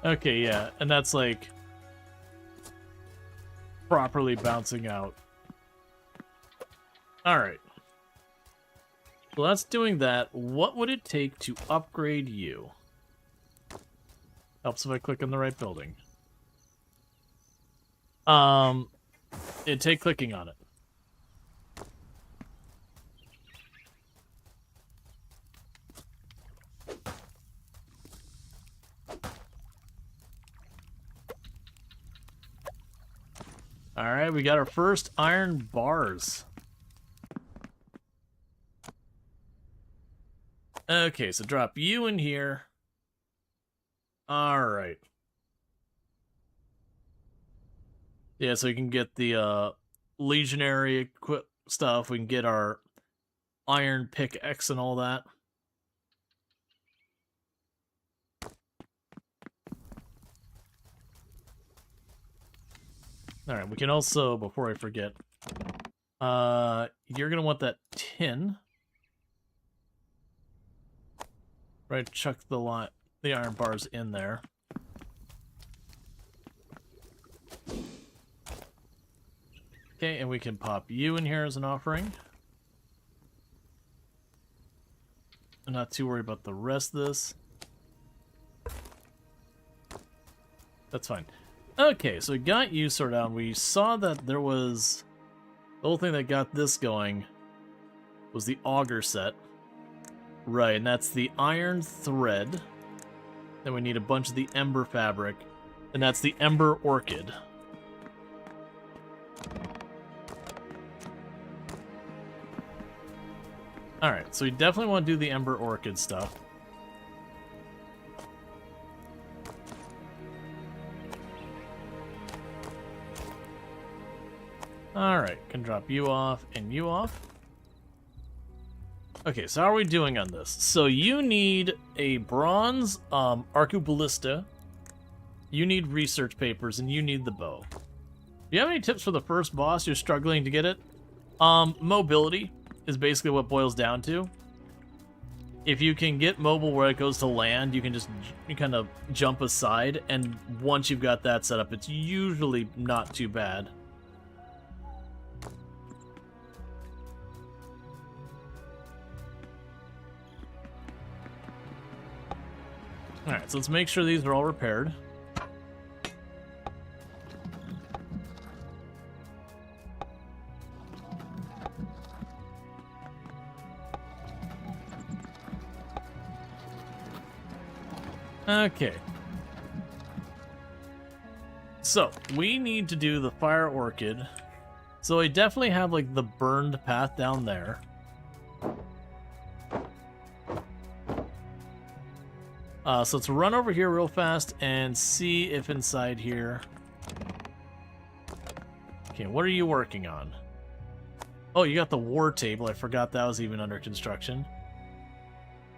Okay, yeah, and that's like properly bouncing out. Alright. Well, that's doing that. What would it take to upgrade you? Helps if I click on the right building. It'd take clicking on it. Alright, we got our first iron bars. Okay, so drop you in here. Alright. Yeah, so we can get the legionary stuff. We can get our iron pickaxe and all that. Alright, we can also, before I forget, you're gonna want that tin. Right, chuck the iron bars in there. Okay, and we can pop you in here as an offering. I'm not too worried about the rest of this. That's fine. Okay, so we got you sorted out. We saw that there was... The whole thing that got this going was the auger set. Right, and that's the iron thread. Then we need a bunch of the ember fabric. And that's the ember orchid. Alright, so we definitely want to do the ember orchid stuff. Alright, can drop you off and you off. Okay, so how are we doing on this? So you need a bronze arcuballista, you need research papers, and you need the bow. Do you have any tips for the first boss? You're struggling to get it? Mobility is basically what boils down to. If you can get mobile where it goes to land, you can just kind of jump aside, and once you've got that set up, it's usually not too bad. Alright, so let's make sure these are all repaired. Okay. So, we need to do the fire orchid. So I definitely have like the burned path down there. So let's run over here real fast and see if inside here... Okay, what are you working on? Oh, you got the war table. I forgot that was even under construction.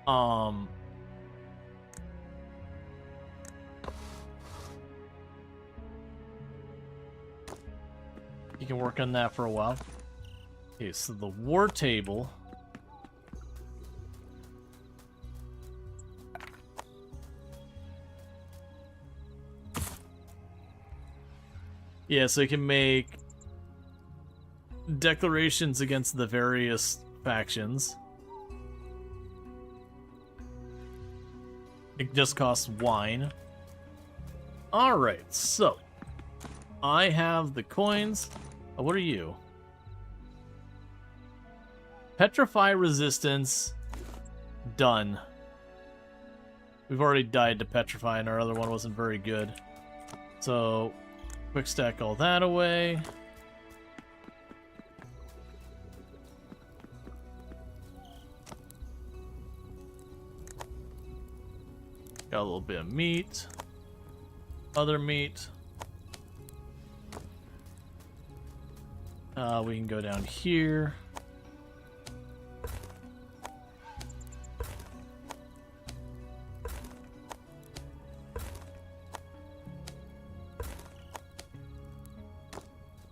You can work on that for a while. Okay, so the war table... Yeah, so you can make declarations against the various factions. It just costs wine. Alright, so I have the coins. Oh, what are you? Petrify resistance. Done. We've already died to petrify and our other one wasn't very good. So... quick stack all that away. Got a little bit of meat. Other meat. We can go down here.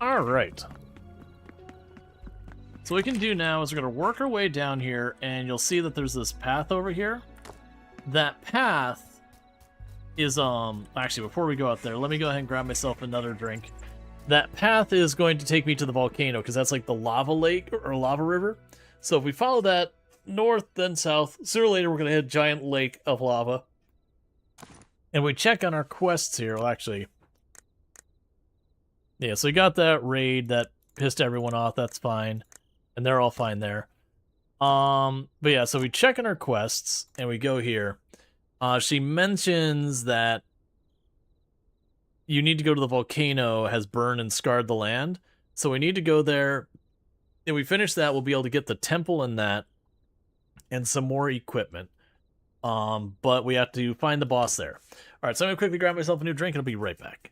All right. So what we can do now is we're going to work our way down here, and you'll see that there's this path over here. That path is, actually, before we go out there, let me go ahead and grab myself another drink. That path is going to take me to the volcano, because that's like the lava lake, or lava river. So if we follow that north, then south, sooner or later we're going to hit a giant lake of lava. And we check on our quests here, well, actually... Yeah, so we got that raid that pissed everyone off, that's fine. And they're all fine there. But yeah, so we check on our quests, and we go here. She mentions that you need to go to the volcano has burned and scarred the land. So we need to go there. If we finish that, we'll be able to get the temple in that and some more equipment. But we have to find the boss there. Alright, so I'm going to quickly grab myself a new drink, and I'll be right back.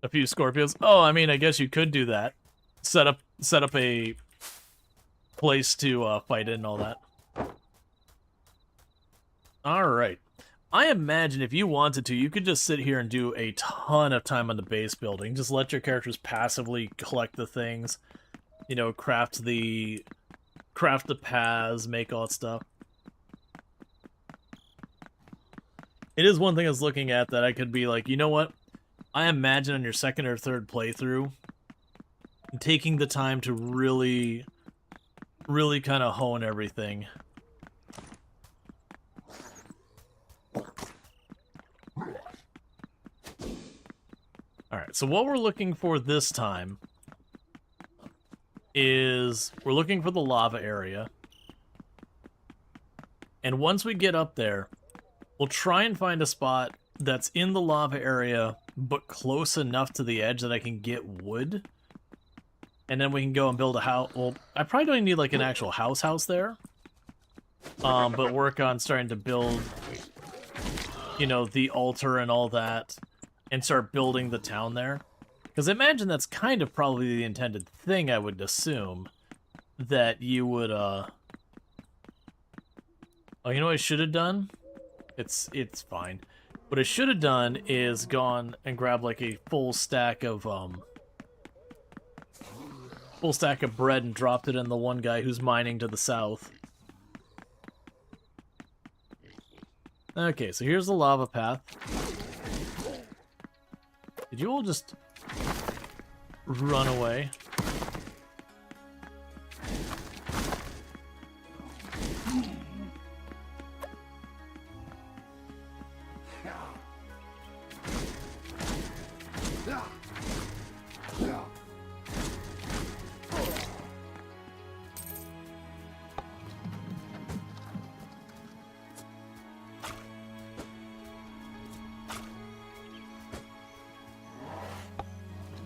A few Scorpios. Oh, I mean, I guess you could do that. Set up a place to fight in and all that. Alright. I imagine if you wanted to, you could just sit here and do a ton of time on the base building. Just let your characters passively collect the things. You know, craft the paths, make all that stuff. It is one thing I was looking at that I could be like, you know what? I imagine on your second or third playthrough, taking the time to really kind of hone everything. Alright, so what we're looking for this time is we're looking for the lava area. And once we get up there, we'll try and find a spot that's in the lava area, but close enough to the edge that I can get wood. And then we can go and build a house. Well, I probably don't need like an actual house there. But work on starting to build, you know, the altar and all that. And start building the town there. Because I imagine that's kind of probably the intended thing, I would assume. That you would, Oh, you know what I should have done? It's fine. What I should have done is gone and grabbed like a full stack of bread and dropped it in the one guy who's mining to the south. Okay, so here's the lava path. Did you all just run away?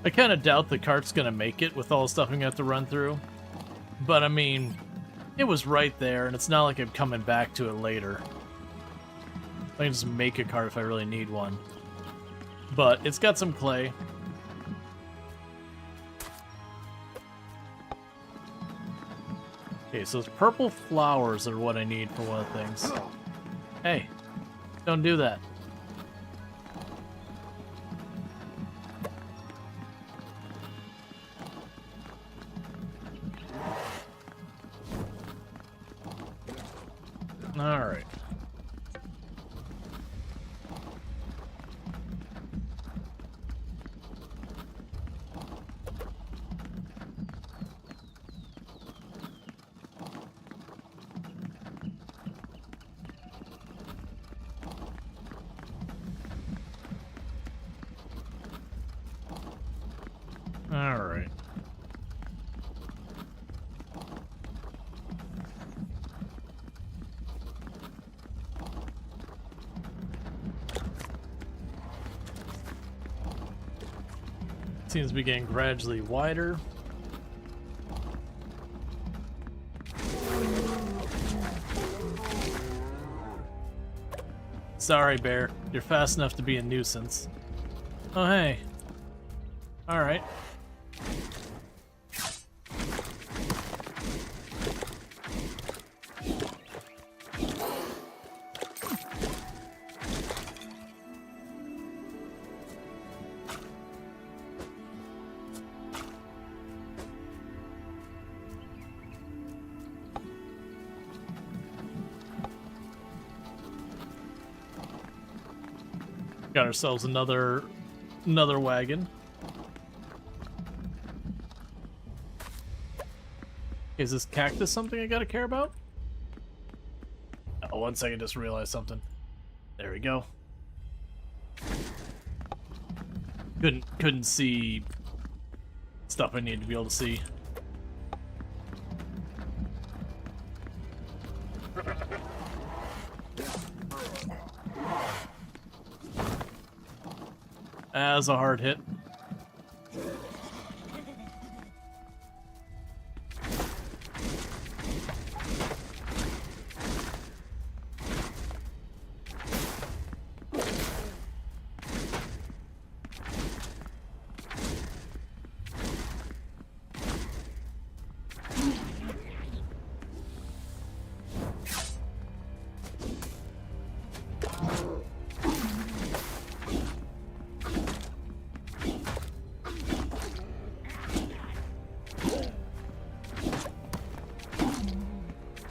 I kind of doubt the cart's going to make it with all the stuff I'm going to have to run through. But, I mean, it was right there, and it's not like I'm coming back to it later. I can just make a cart if I really need one. But it's got some clay. Okay, so those purple flowers are what I need for one of the things. Hey, don't do that. Alright. Seems to be getting gradually wider. Sorry, bear. You're fast enough to be a nuisance. Oh, hey. Alright. Got ourselves another wagon. Is this cactus something I gotta care about? Oh, 1 second, just realized something. There we go. Couldn't see stuff I needed to be able to see. As a hard hit.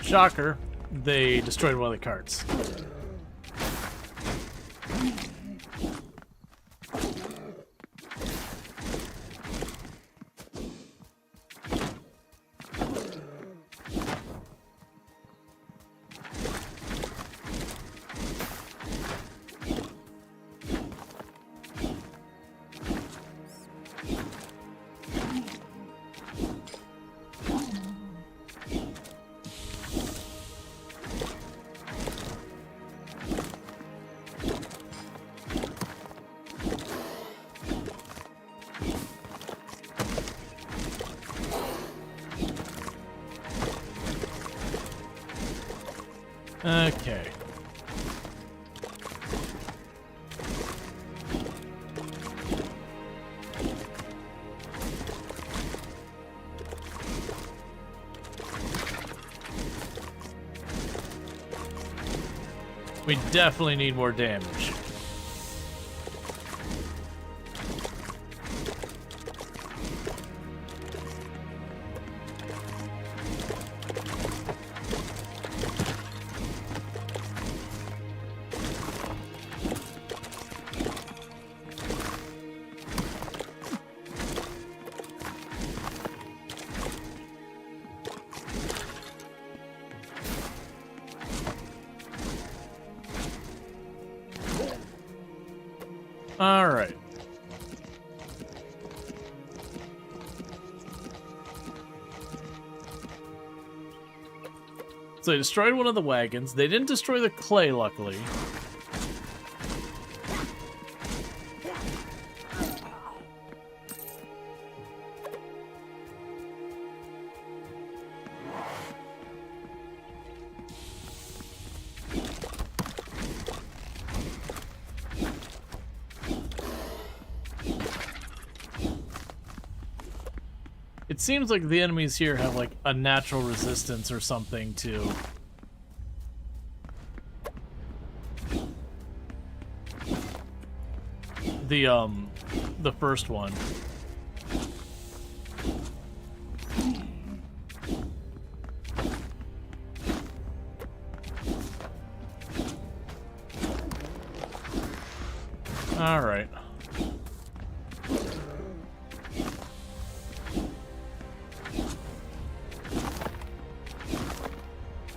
Shocker, they destroyed one of the carts. Okay. We definitely need more damage. All right. So they destroyed one of the wagons. They didn't destroy the clay, luckily. It seems like the enemies here have like a natural resistance or something to the first one. All right.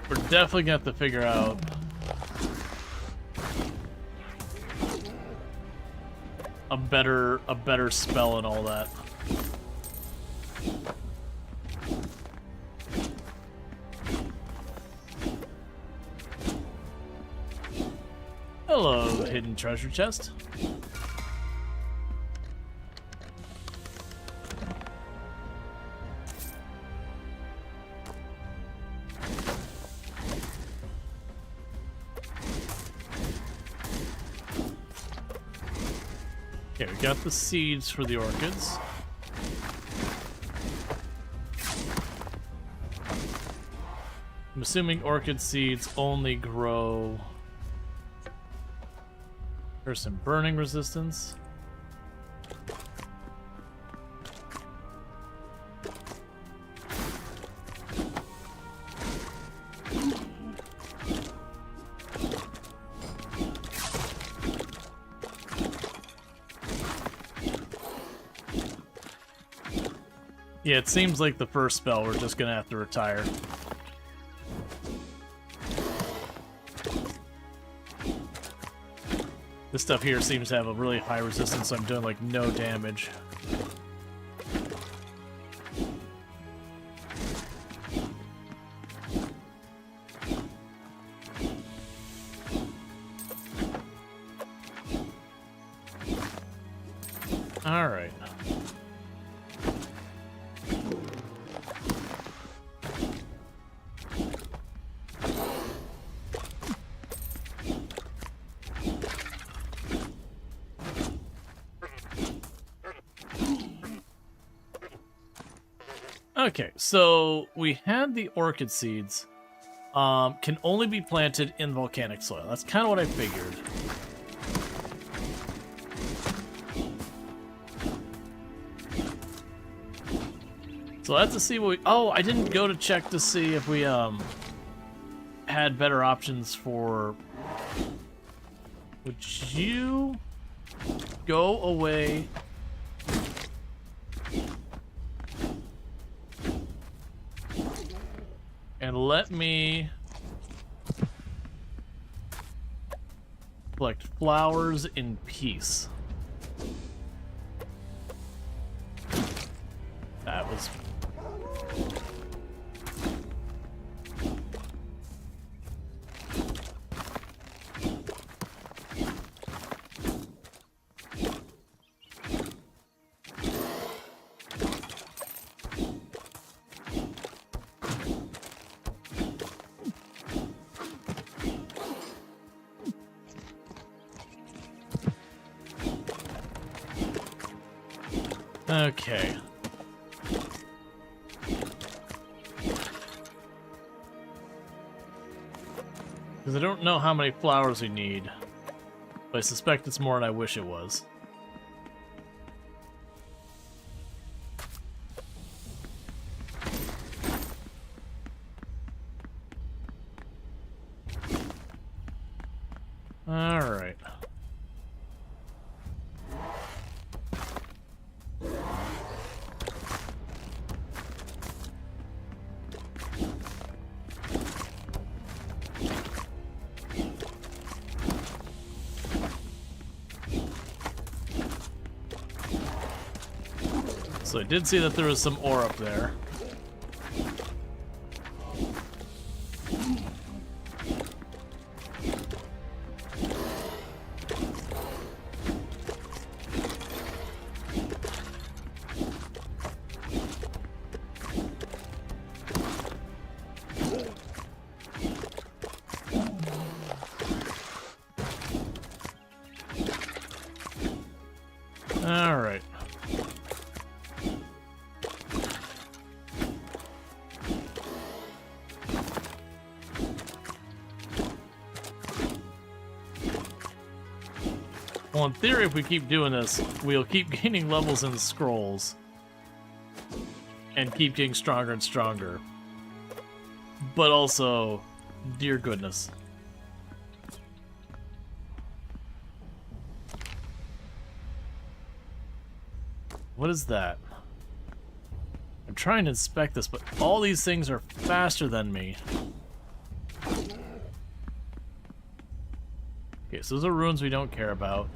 We're definitely gonna have to figure out a better spell and all that. Hello, hidden treasure chest. Okay, we got the seeds for the orchids. I'm assuming orchid seeds only grow. There's some burning resistance. Yeah, it seems like the first spell we're just gonna have to retire. This stuff here seems to have a really high resistance, so I'm doing like no damage. All right. Okay, so we had the orchid seeds. Can only be planted in volcanic soil. That's kind of what I figured. So let's see what we... Oh, I didn't go to check to see if we had better options for... Would you go away? And let me collect flowers in peace. That was... Okay. Because I don't know how many flowers we need, but I suspect it's more than I wish it was. All right. So I did see that there was some ore up there. All right. Well, in theory, if we keep doing this, we'll keep gaining levels in the scrolls and keep getting stronger and stronger. But also, dear goodness. What is that? I'm trying to inspect this, but all these things are faster than me. Okay, so those are runes we don't care about.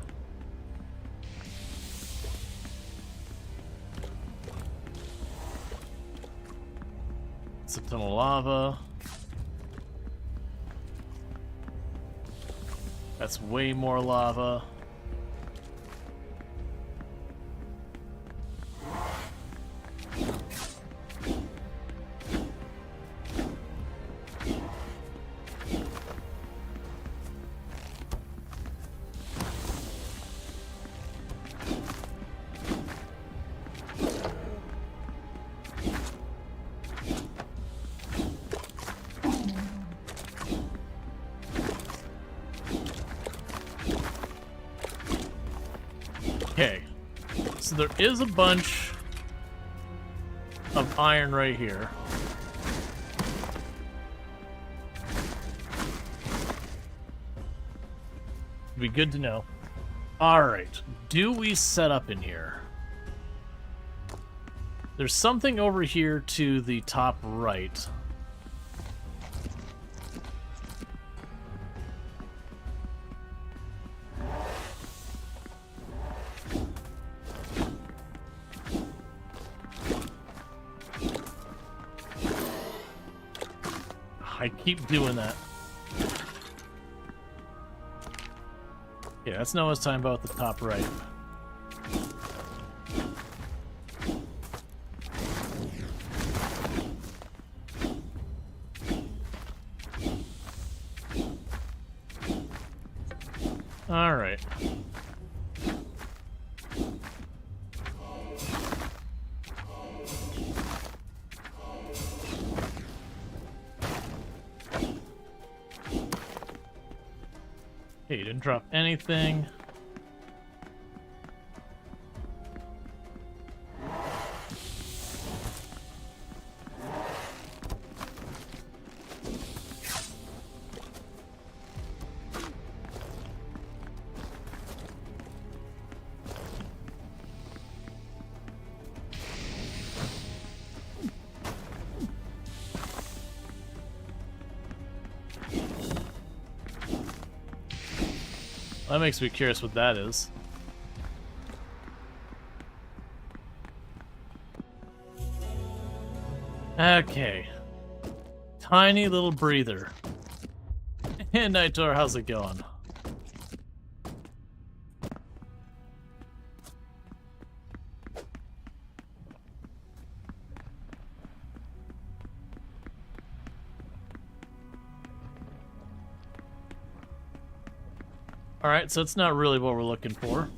It's a ton of lava. That's way more lava. So there is a bunch of iron right here. Be good to know. Alright, do we set up in here? There's something over here to the top right. I keep doing that. Yeah, that's Noah's time about the top right. All right. Okay, you didn't drop anything. That makes me curious what that is. Okay. Tiny little breather. Hey, Nightor, how's it going? Alright, so it's not really what we're looking for.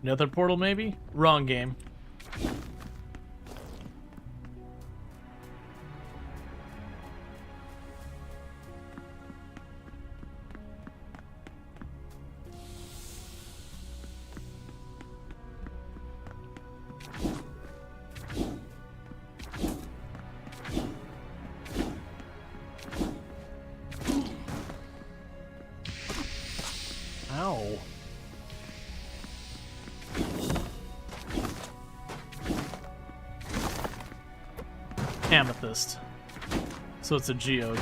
Nether portal, maybe? Wrong game. Ow. Amethyst. So it's a geode.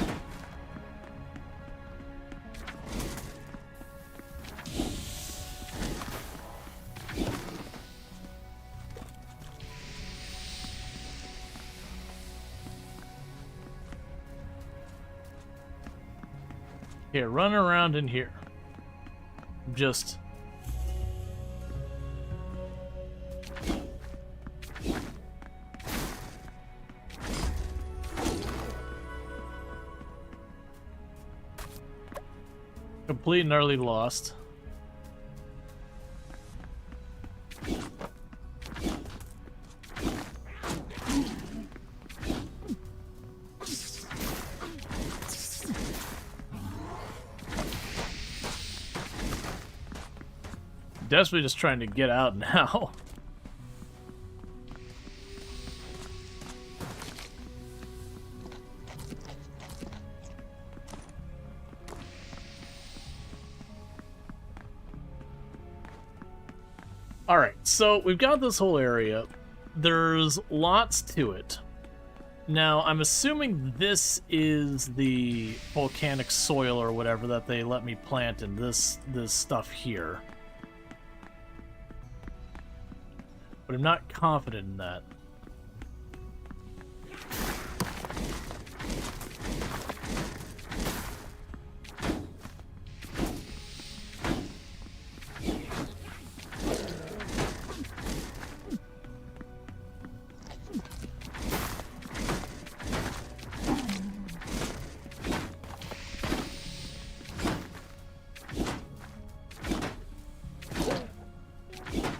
Here, run around in here. Just complete and utterly lost. Desperately just trying to get out now. Alright, so we've got this whole area. There's lots to it. Now, I'm assuming this is the volcanic soil or whatever that they let me plant in this stuff here. But I'm not confident in that.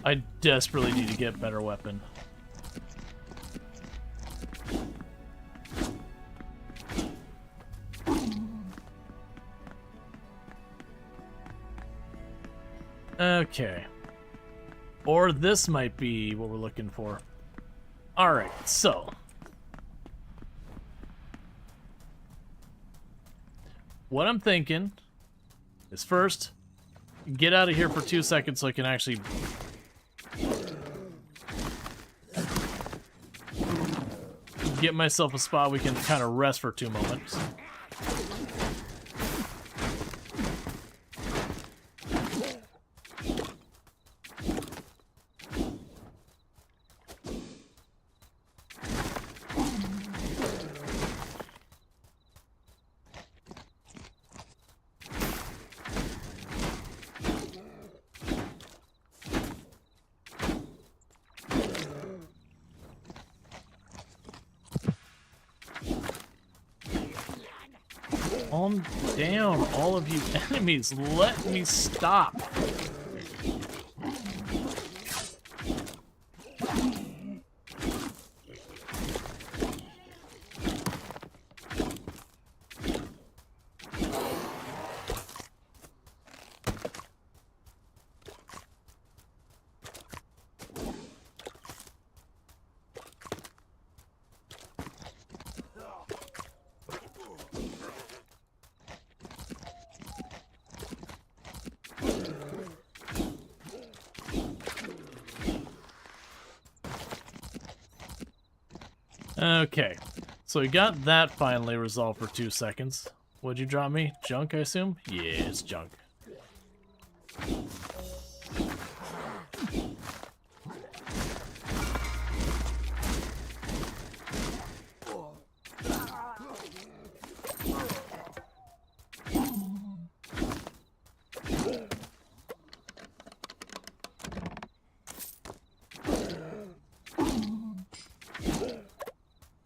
I desperately need to get a better weapon. Okay. Or this might be what we're looking for. Alright, so. What I'm thinking is first, get out of here for 2 seconds so I can actually get myself a spot we can kind of rest for 2 moments. Calm down, all of you enemies. Let me stop. Okay, so we got that finally resolved for 2 seconds. What'd you drop me? Junk, I assume? Yeah, it's junk.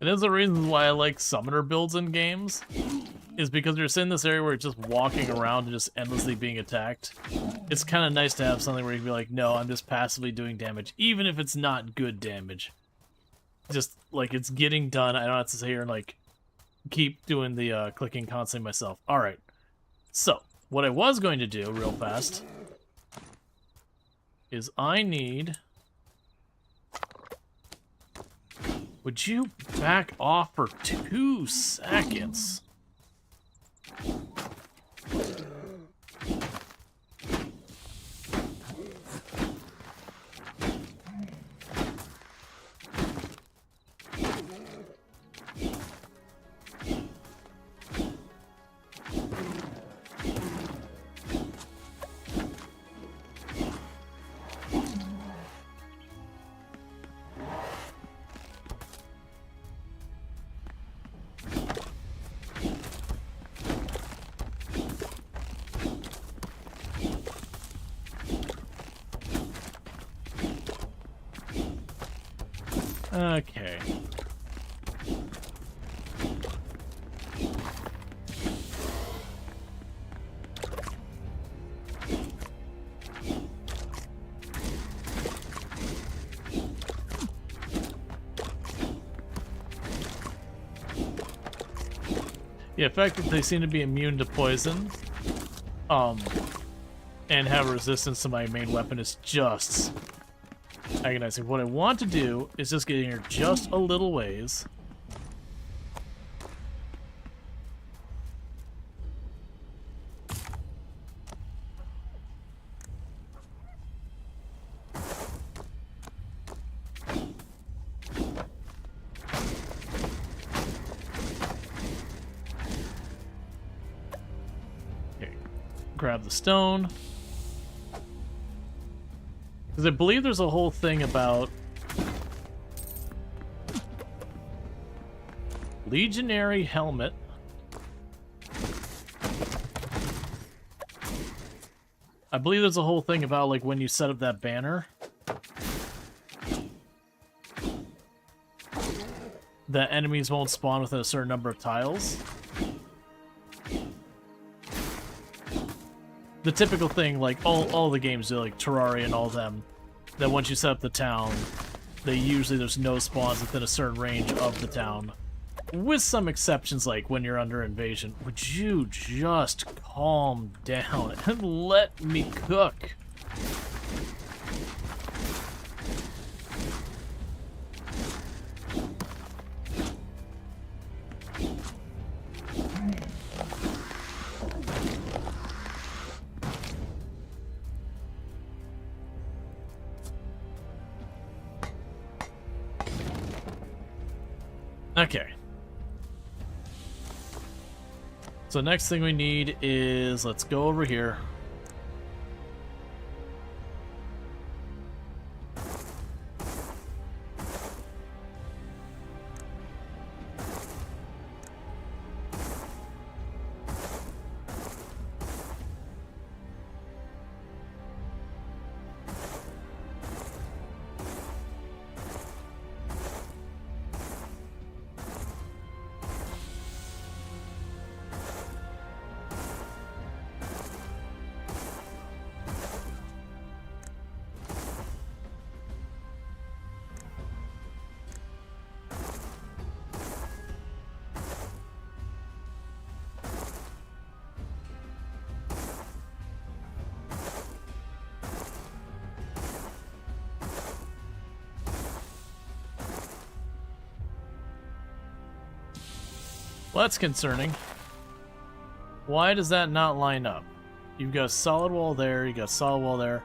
And there's a reason why I like summoner builds in games, is because you're sitting in this area where you're just walking around and just endlessly being attacked. It's kind of nice to have something where you can be like, no, I'm just passively doing damage, even if it's not good damage. Just, like, it's getting done. I don't have to sit here and, like, keep doing the clicking constantly myself. Alright, so, what I was going to do real fast is I need... Would you back off for 2 seconds? Okay. Yeah, the fact that they seem to be immune to poison, and have resistance to my main weapon is just agonizing. What I want to do is just get in here just a little ways. Okay, grab the stone. Because I believe there's a whole thing about Legionary helmet. I believe there's a whole thing about, like, when you set up that banner, that enemies won't spawn within a certain number of tiles. The typical thing, like, all the games do, like Terraria and all of them, that once you set up the town, there's no spawns within a certain range of the town. With some exceptions, like when you're under invasion. Would you just calm down and let me cook? Okay. So next thing we need is, let's go over here. Well, that's concerning. Why does that not line up? You've got a solid wall there, you got a solid wall there.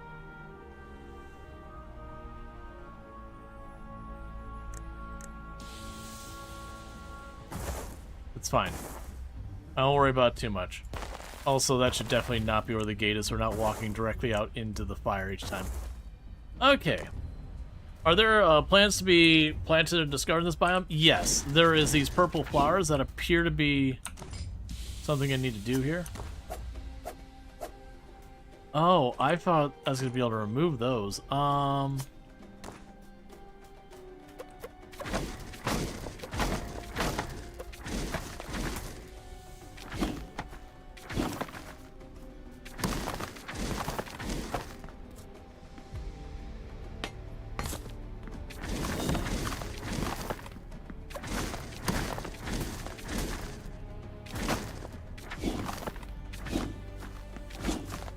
It's fine. I don't worry about it too much. Also, that should definitely not be where the gate is. We're not walking directly out into the fire each time. Okay. Are there plants to be planted or discarded in this biome? Yes. There is these purple flowers that appear to be something I need to do here. Oh, I thought I was going to be able to remove those.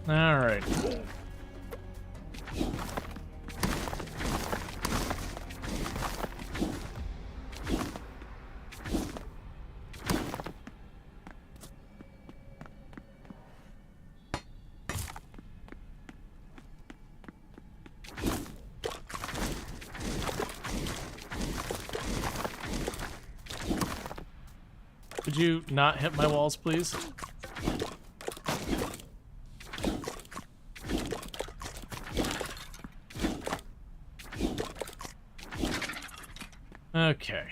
All right. Could you not hit my walls, please? Okay.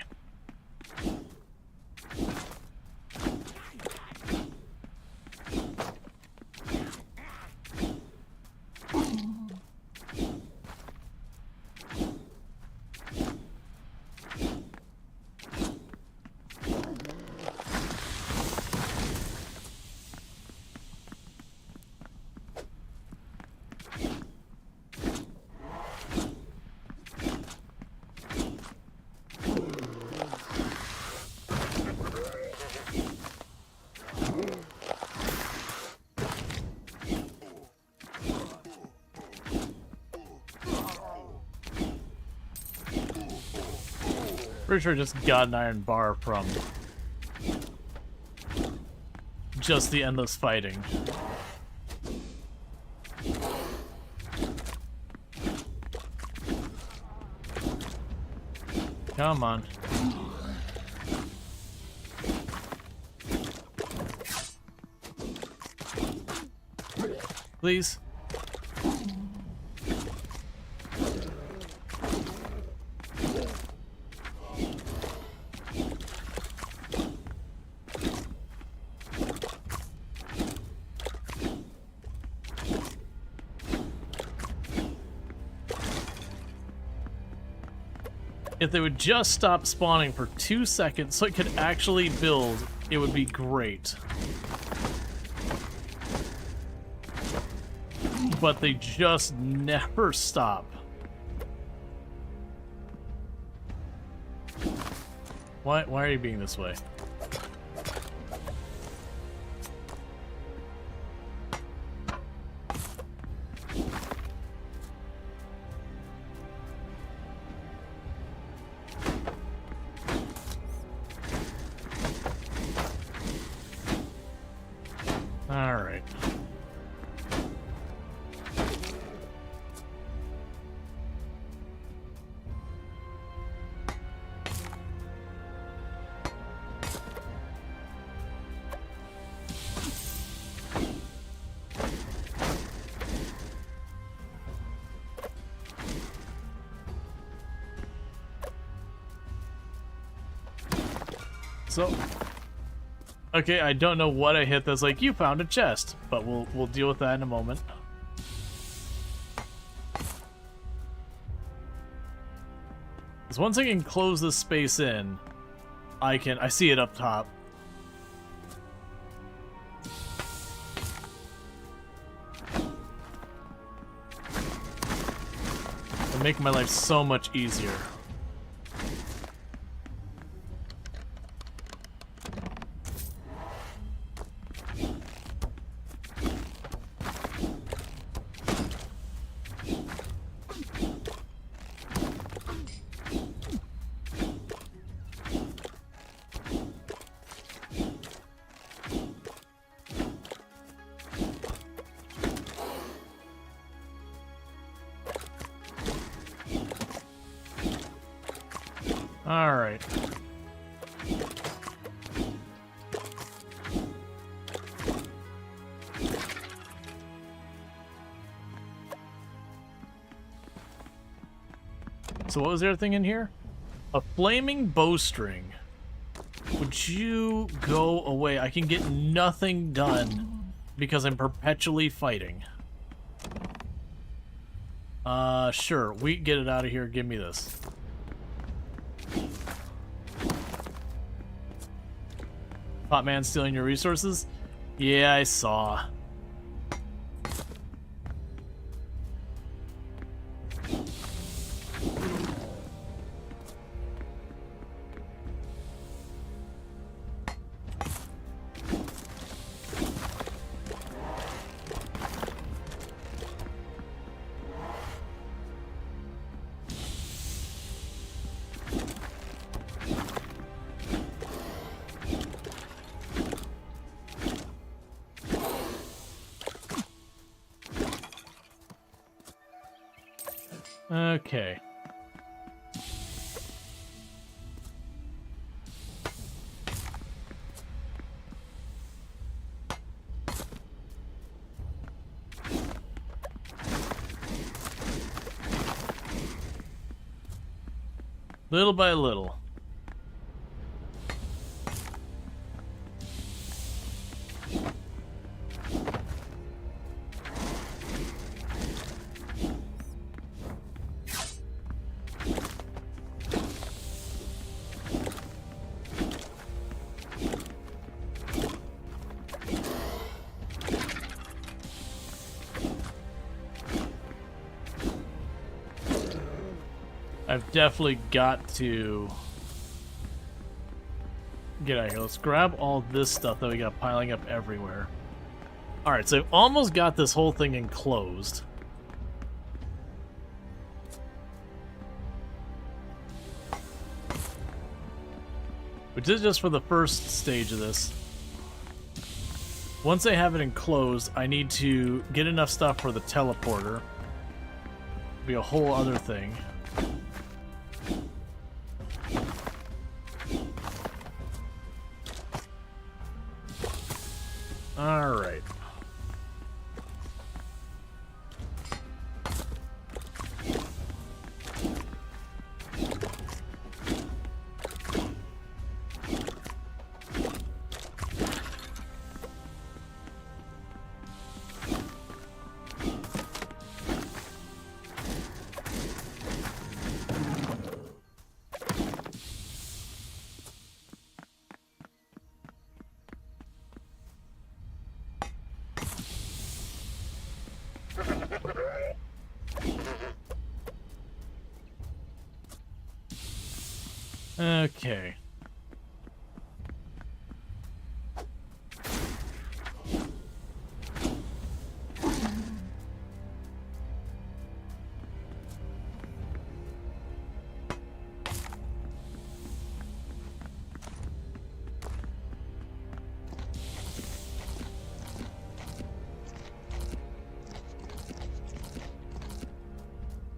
Pretty sure I just got an iron bar from just the endless fighting. Come on. Please. If they would just stop spawning for 2 seconds so it could actually build, it would be great. But they just never stop. Why are you being this way? So, okay, I don't know what I hit that's like, you found a chest, but we'll deal with that in a moment. Because once I can close this space in, I see it up top. It'll make my life so much easier. Alright. So what was the other thing in here? A flaming bowstring. Would you go away? I can get nothing done because I'm perpetually fighting. Sure. We get it out of here. Give me this. Hot man stealing your resources? Yeah, I saw. Okay. Little by little. I've definitely got to get out of here. Let's grab all this stuff that we got piling up everywhere. Alright, so I've almost got this whole thing enclosed. Which is just for the first stage of this. Once I have it enclosed, I need to get enough stuff for the teleporter. Be a whole other thing. Alright. Okay.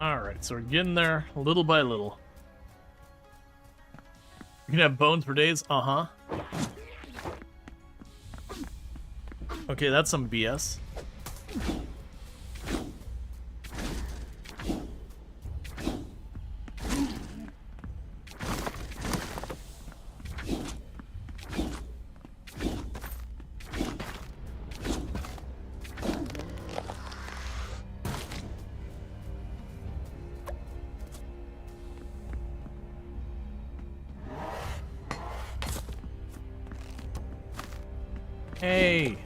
Alright, so we're getting there little by little. You can have bones for days? Uh-huh. Okay, that's some BS. Hey.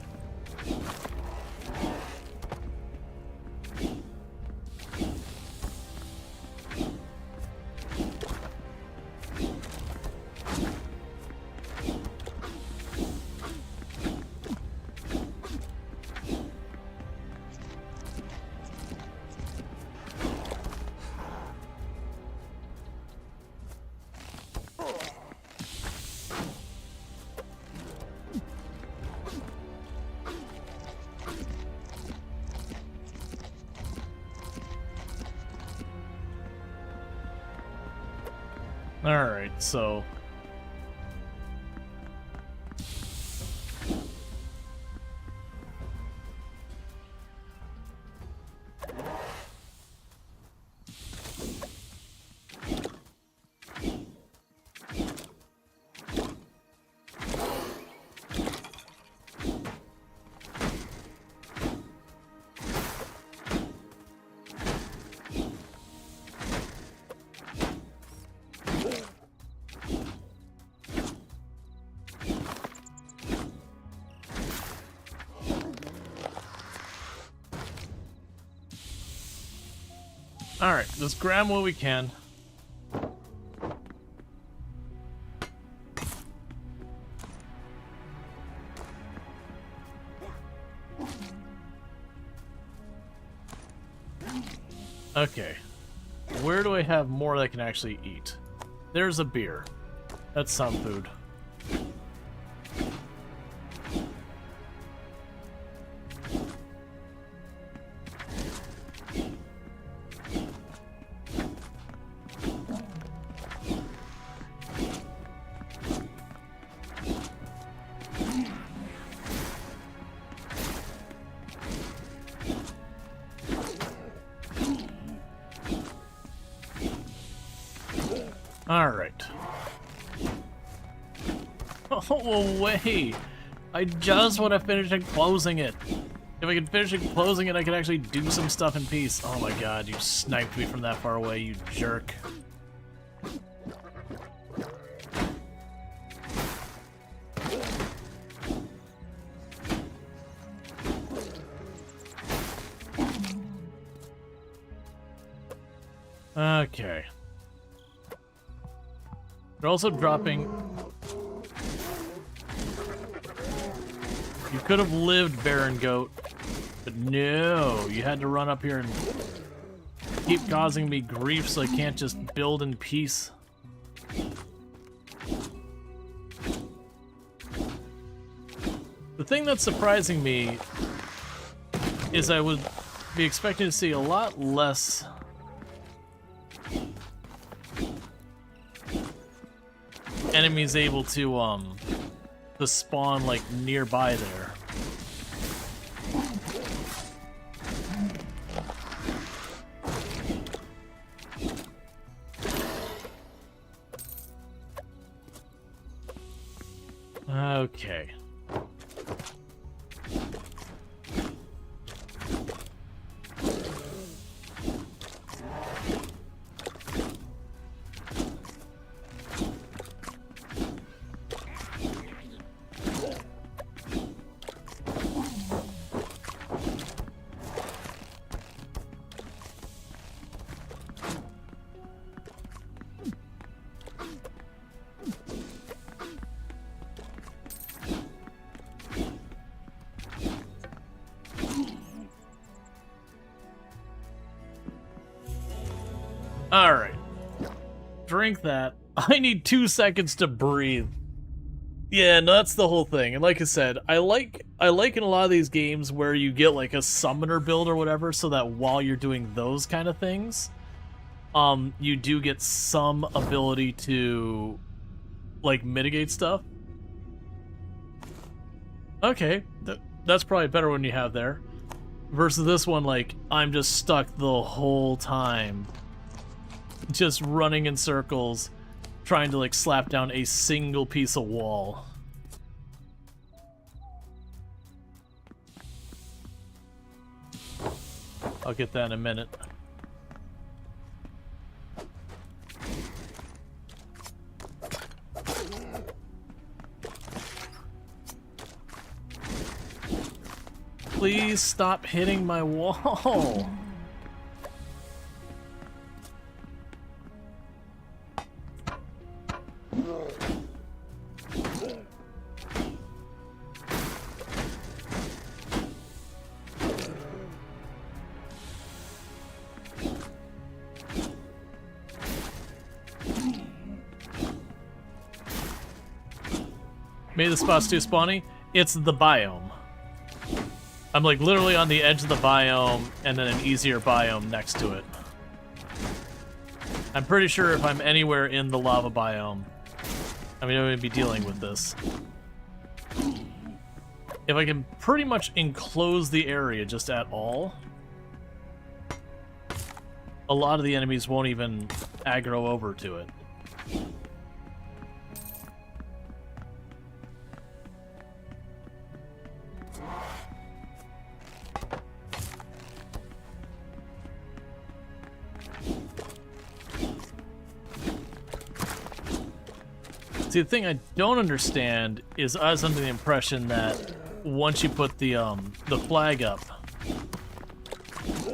Alright, so... Alright, let's grab what we can. Okay. Where do I have more that I can actually eat? There's a beer. That's some food. Alright. Oh, wait! I just want to finish and closing it. If I can finish and closing it, I can actually do some stuff in peace. Oh my god, you sniped me from that far away, you jerk. Okay. They're also dropping... You could have lived, Baron Goat, but no, you had to run up here and keep causing me grief so I can't just build in peace. The thing that's surprising me is I would be expecting to see a lot less enemies able to spawn like nearby there. Okay. Alright. Drink that. I need 2 seconds to breathe. Yeah, no, that's the whole thing. And like I said, I like in a lot of these games where you get like a summoner build or whatever, so that while you're doing those kind of things, you do get some ability to like mitigate stuff. Okay, that's probably better when you have there. Versus this one, like, I'm just stuck the whole time. Just running in circles, trying to, like, slap down a single piece of wall. I'll get that in a minute. please stop hitting my wall? Maybe the spot's too spawny. It's the biome. I'm like literally on the edge of the biome and then an easier biome next to it. I'm pretty sure if I'm anywhere in the lava biome, I'm going to be dealing with this. If I can pretty much enclose the area just at all, a lot of the enemies won't even aggro over to it. See, the thing I don't understand is I was under the impression that once you put the flag up,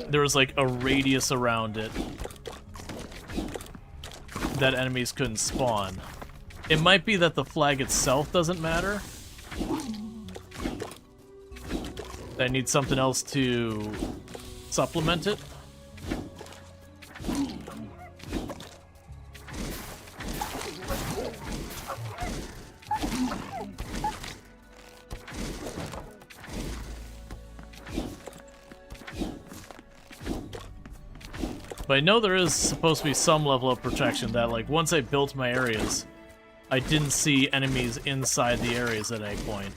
there was like a radius around it that enemies couldn't spawn. It might be that the flag itself doesn't matter. I need something else to supplement it. But I know there is supposed to be some level of protection that, like, once I built my areas, I didn't see enemies inside the areas at any point.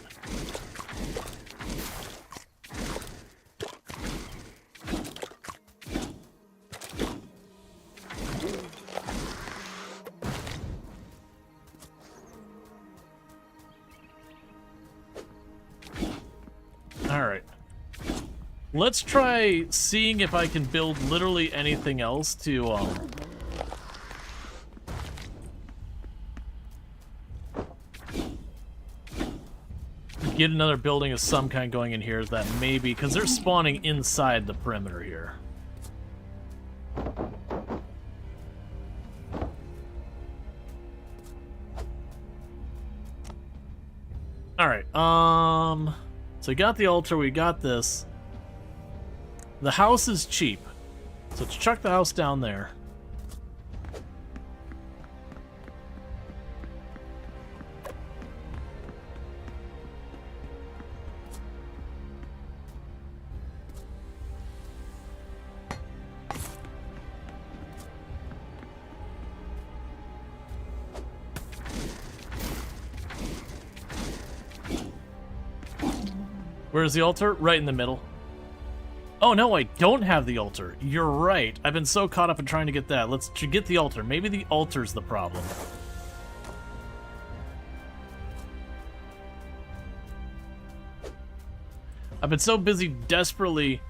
Alright. Let's try seeing if I can build literally anything else to, get another building of some kind going in here that maybe, because they're spawning inside the perimeter here. Alright, so we got the altar, we got this. The house is cheap, so let's chuck the house down there. Where's the altar? Right in the middle. Oh no, I don't have the altar. You're right. I've been so caught up in trying to get that. Let's get the altar. Maybe the altar's the problem. I've been so busy desperately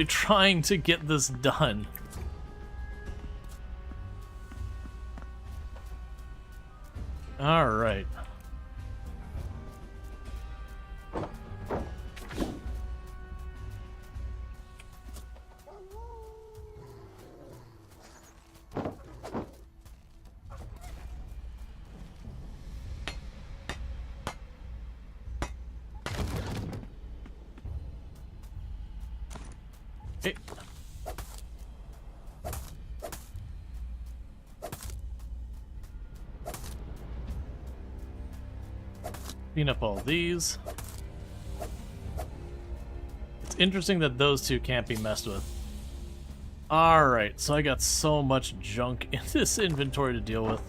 trying to get this done. All right. Okay. Clean up all these. It's interesting that those two can't be messed with. Alright, so I got so much junk in this inventory to deal with.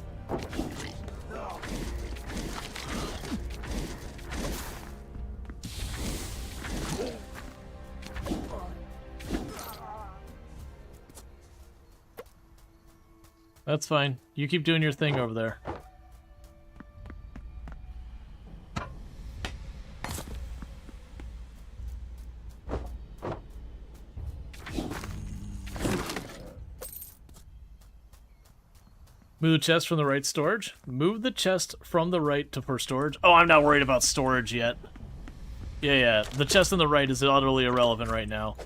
That's fine. You keep doing your thing over there. Move the chest from the right storage. Move the chest from the right to for storage. Oh, I'm not worried about storage yet. Yeah. The chest on the right is utterly irrelevant right now.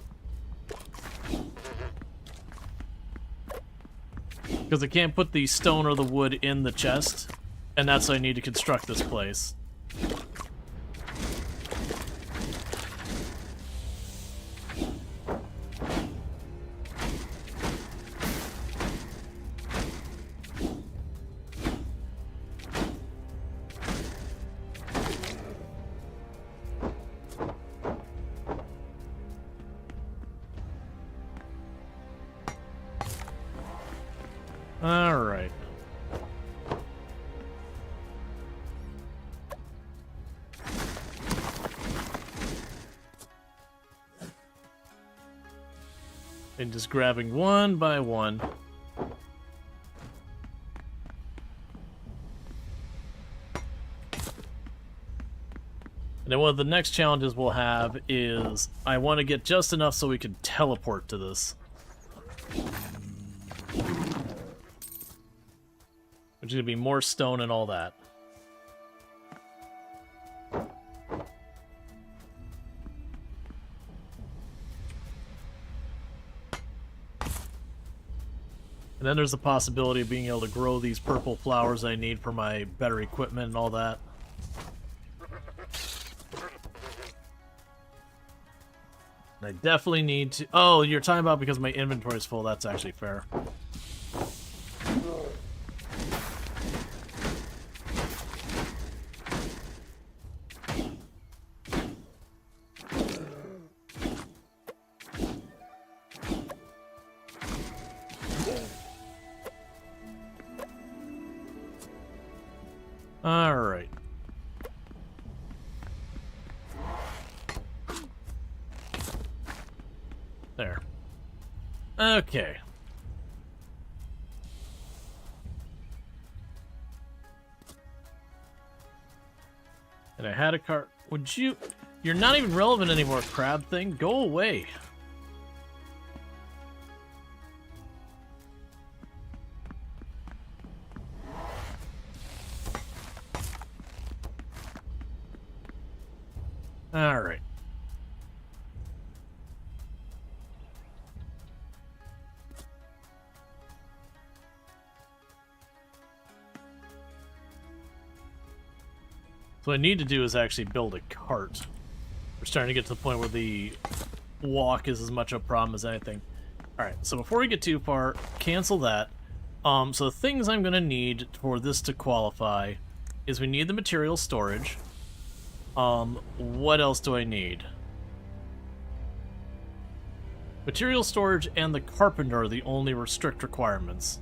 Because I can't put the stone or the wood in the chest, and that's what I need to construct this place. Alright. And just grabbing one by one. And then one of the next challenges we'll have is I want to get just enough so we can teleport to this. Which is going to be more stone and all that. And then there's the possibility of being able to grow these purple flowers I need for my better equipment and all that. And I definitely need to... Oh, you're talking about because my inventory is full. That's actually fair. Alright. There. Okay. And I had a cart. Would you... You're not even relevant anymore, crab thing. Go away. Alright. So what I need to do is actually build a cart. We're starting to get to the point where the walk is as much a problem as anything. Alright, so before we get too far, cancel that. So the things I'm going to need for this to qualify is we need the material storage. What else do I need? Material storage and the carpenter are the only strict requirements.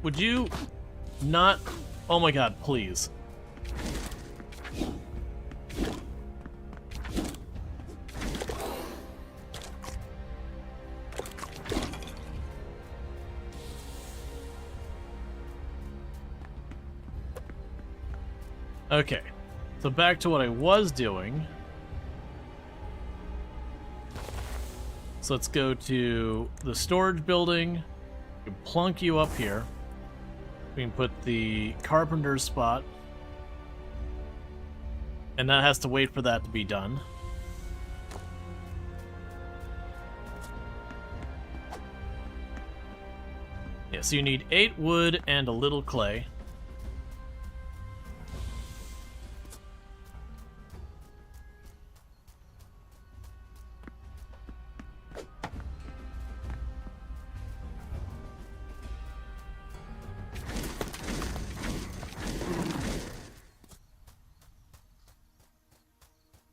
Would you not... Oh my god, please. Okay, so back to what I was doing. So let's go to the storage building. We can plunk you up here. We can put the carpenter's spot. And that has to wait for that to be done. Yeah, so you need 8 wood and a little clay.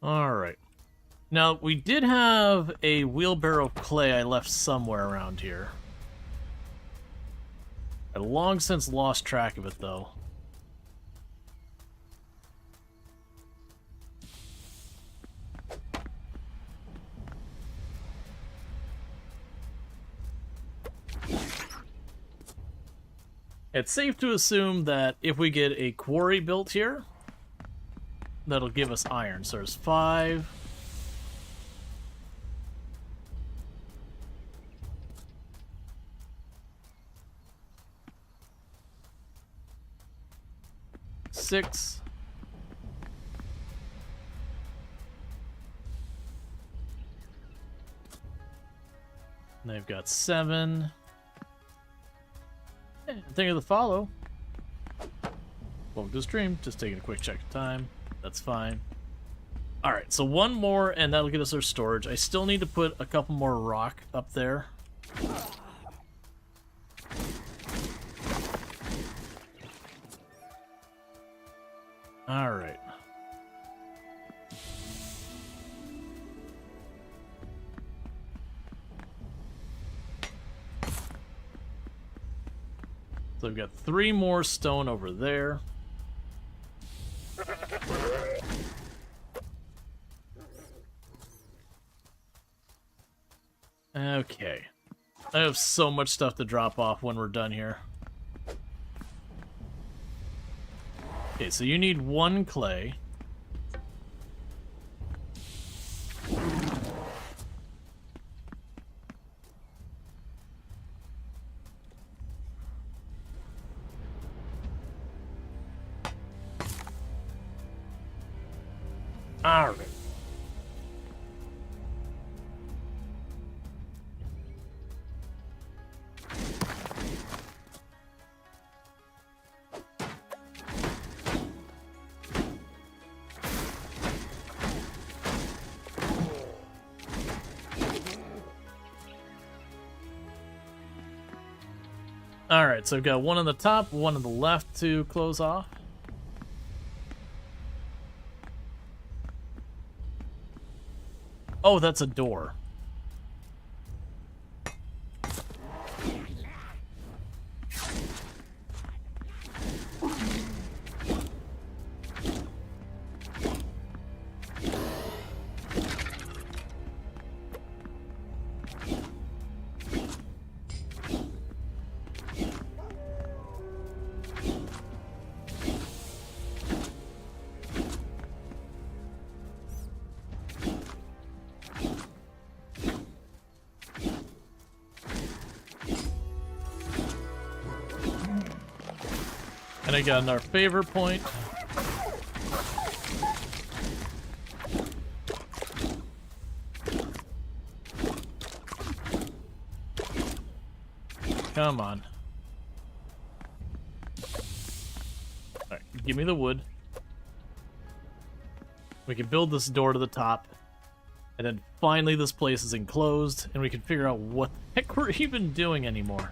Alright. Now, we did have a wheelbarrow of clay I left somewhere around here. I long since lost track of it, though. It's safe to assume that if we get a quarry built here, that'll give us iron. So there's 5. Six. They've got 7. Thank you for the follow. Welcome to the stream. Just taking a quick check of time. That's fine. Alright, so one more, and that'll get us our storage. I still need to put a couple more rock up there. Alright. So we've got 3 more stone over there. Okay. I have so much stuff to drop off when we're done here. Okay, so you need 1 clay. All right. All right, so I've got 1 on the top, 1 on the left to close off. Oh, that's a door. And I got another favor point. Come on. Alright, give me the wood. We can build this door to the top. And then finally this place is enclosed, and we can figure out what the heck we're even doing anymore.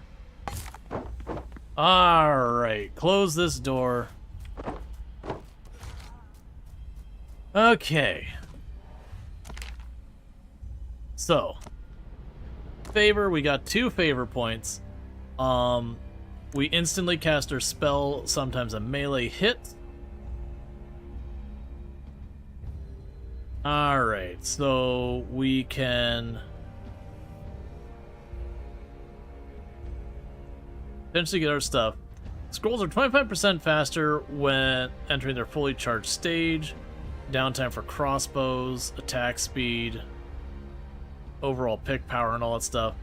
Alright, close this door. Okay. So, favor, we got 2 favor points. We instantly cast our spell, sometimes a melee hit. Alright, so we can potentially get our stuff. Scrolls are 25% faster when entering their fully charged stage. Downtime for crossbows, attack speed, overall pick power, and all that stuff.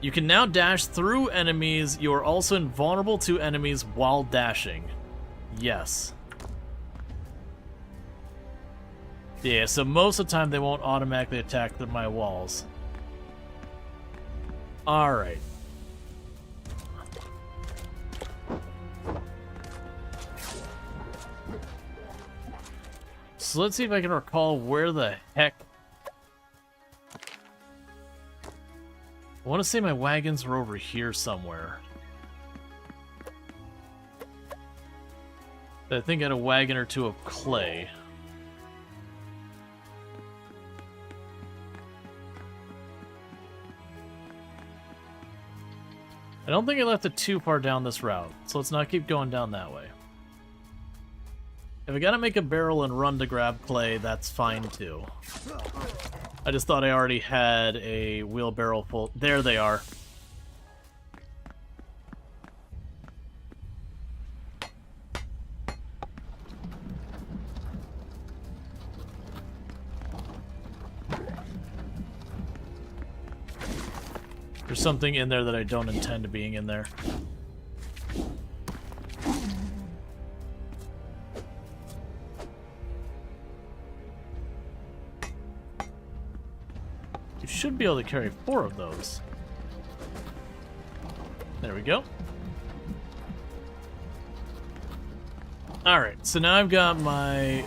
You can now dash through enemies. You are also invulnerable to enemies while dashing. Yes. Yeah, so most of the time they won't automatically attack my walls. Alright. So let's see if I can recall where the heck... I want to say my wagons were over here somewhere. I think I had a wagon or 2 of clay. I don't think I left it too far down this route, so let's not keep going down that way. If I gotta make a barrel and run to grab clay, that's fine too. I just thought I already had a wheelbarrow full. There they are. There's something in there that I don't intend to being in there. should be able to carry 4 of those. There we go. Alright, so now I've got my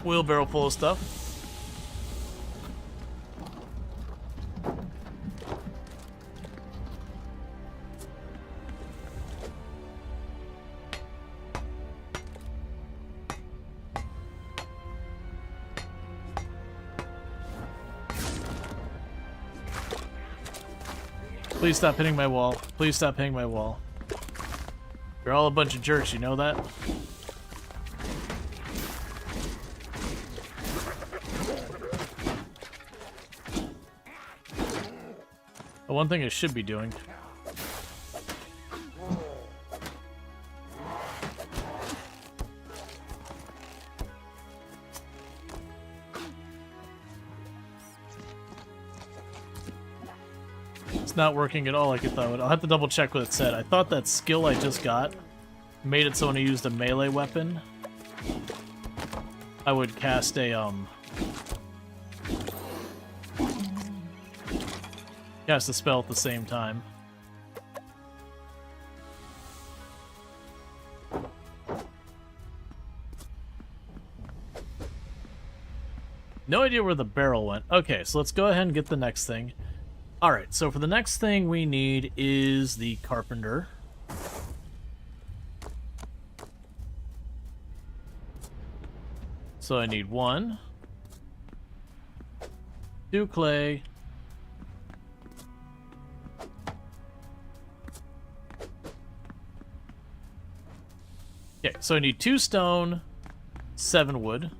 wheelbarrow full of stuff. Please stop hitting my wall. Please stop hitting my wall. You're all a bunch of jerks, you know that? The one thing I should be doing. Not working at all like I thought it would. I'll have to double check what it said. I thought that skill I just got made it so when I used a melee weapon, I would cast a cast a spell at the same time. No idea where the barrel went. Okay, so let's go ahead and get the next thing. Alright, so for the next thing we need is the carpenter. So I need 1, 2 clay, okay, so I need 2 stone, 7 wood.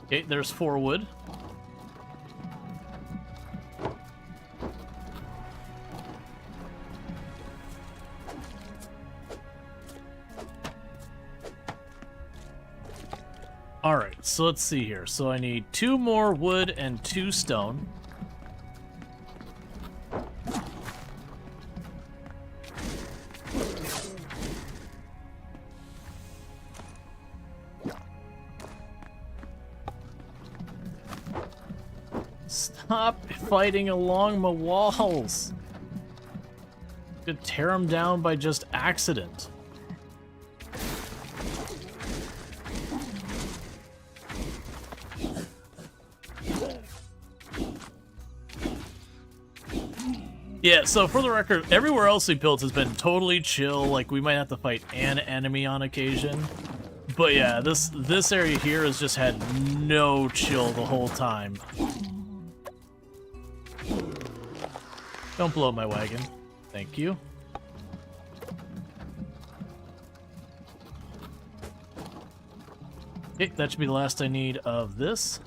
Okay, there's 4 wood. Alright, so let's see here. So I need 2 more wood and 2 stone. Stop fighting along my walls. To tear them down by just accident. Yeah, so for the record, everywhere else we built has been totally chill. Like, we might have to fight an enemy on occasion. But yeah, this area here has just had no chill the whole time. Don't blow my wagon. Thank you. Okay, that should be the last I need of this.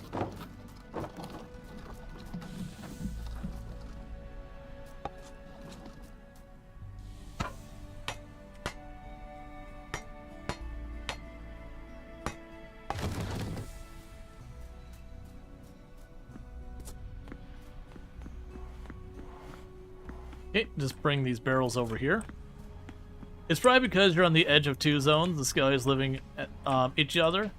Okay, just bring these barrels over here. It's probably because you're on the edge of 2 zones, the skellies living at each other.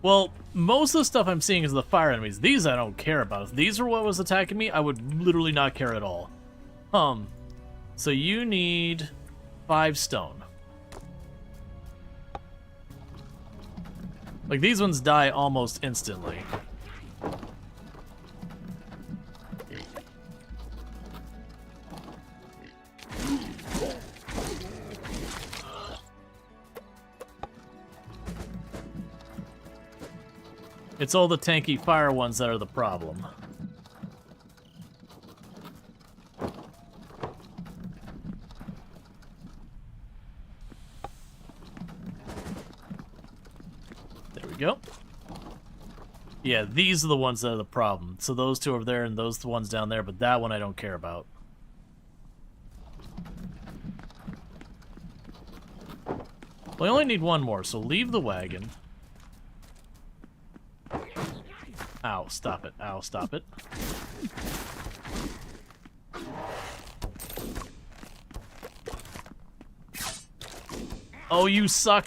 Well, most of the stuff I'm seeing is the fire enemies. These I don't care about. If these are what was attacking me, I would literally not care at all. So you need 5 stone. Like, these ones die almost instantly. It's all the tanky fire ones that are the problem. There we go. Yeah, these are the ones that are the problem. So those two over there and those the ones down there, but that one I don't care about. Well, I only need one more, so leave the wagon. Ow, stop it. Ow, stop it. Oh, you suck.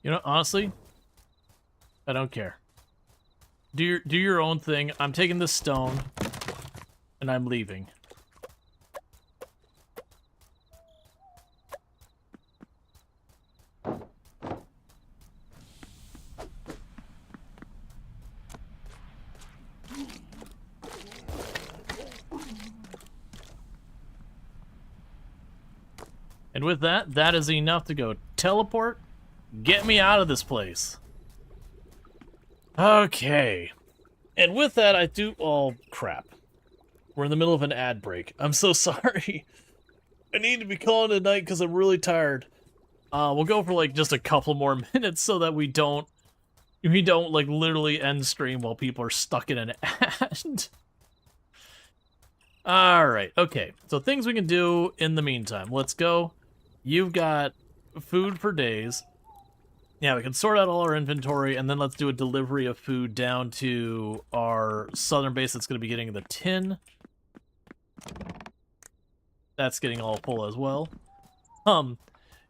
You know, honestly, I don't care. Do your own thing. I'm taking this stone, and I'm leaving. And with that, that is enough to go teleport. Get me out of this place. Okay. And with that, I do... Oh, crap. We're in the middle of an ad break. I'm so sorry. I need to be calling it a night because I'm really tired. We'll go for, like, just a couple more minutes so that we don't, like, literally end stream while people are stuck in an ad. Alright, okay. So things we can do in the meantime. Let's go. You've got food for days. Yeah, we can sort out all our inventory, and then let's do a delivery of food down to our southern base that's going to be getting the tin. That's getting all full as well.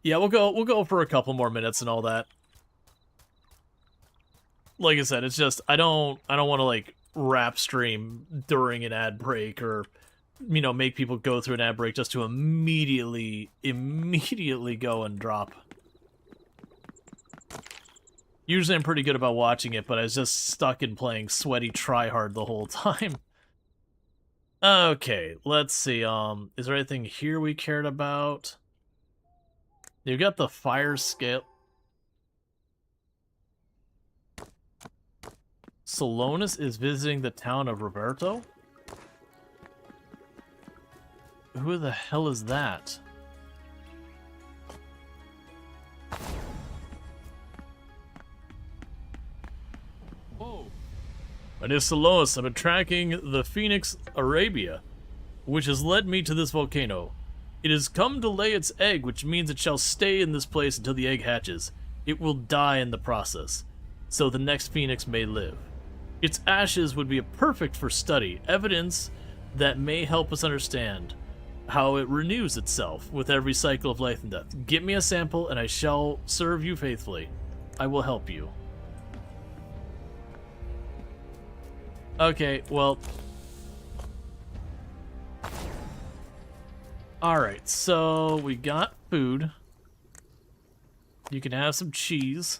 Yeah, we'll go for a couple more minutes and all that. Like I said, it's just I don't want to like wrap stream during an ad break or make people go through an ad break just to immediately go and drop. Usually I'm pretty good about watching it, but I was just stuck in playing sweaty tryhard the whole time. Okay, let's see. Is there anything here we cared about? You got the fire scale. Solonis is visiting the town of Roberto? Who the hell is that? My name is Solonis. I've been tracking the Phoenix Arabia, which has led me to this volcano. It has come to lay its egg, which means it shall stay in this place until the egg hatches. It will die in the process, so the next Phoenix may live. Its ashes would be perfect for study, evidence that may help us understand how it renews itself with every cycle of life and death. Give me a sample, and I shall serve you faithfully. I will help you. Okay, well... Alright, so we got food. You can have some cheese.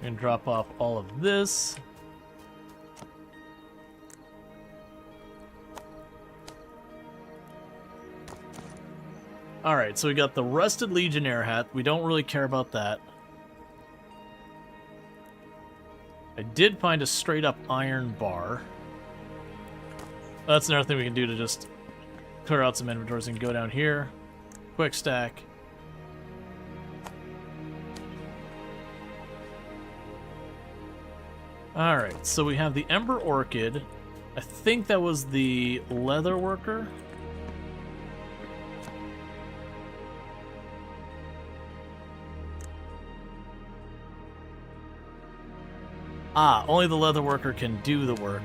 And drop off all of this. Alright, so we got the Rusted Legionnaire hat. We don't really care about that. I did find a straight-up iron bar. That's another thing we can do to just clear out some inventories and go down here. Quick stack. Alright, so we have the Ember Orchid. I think that was the leather worker. Ah, only the leather worker can do the work.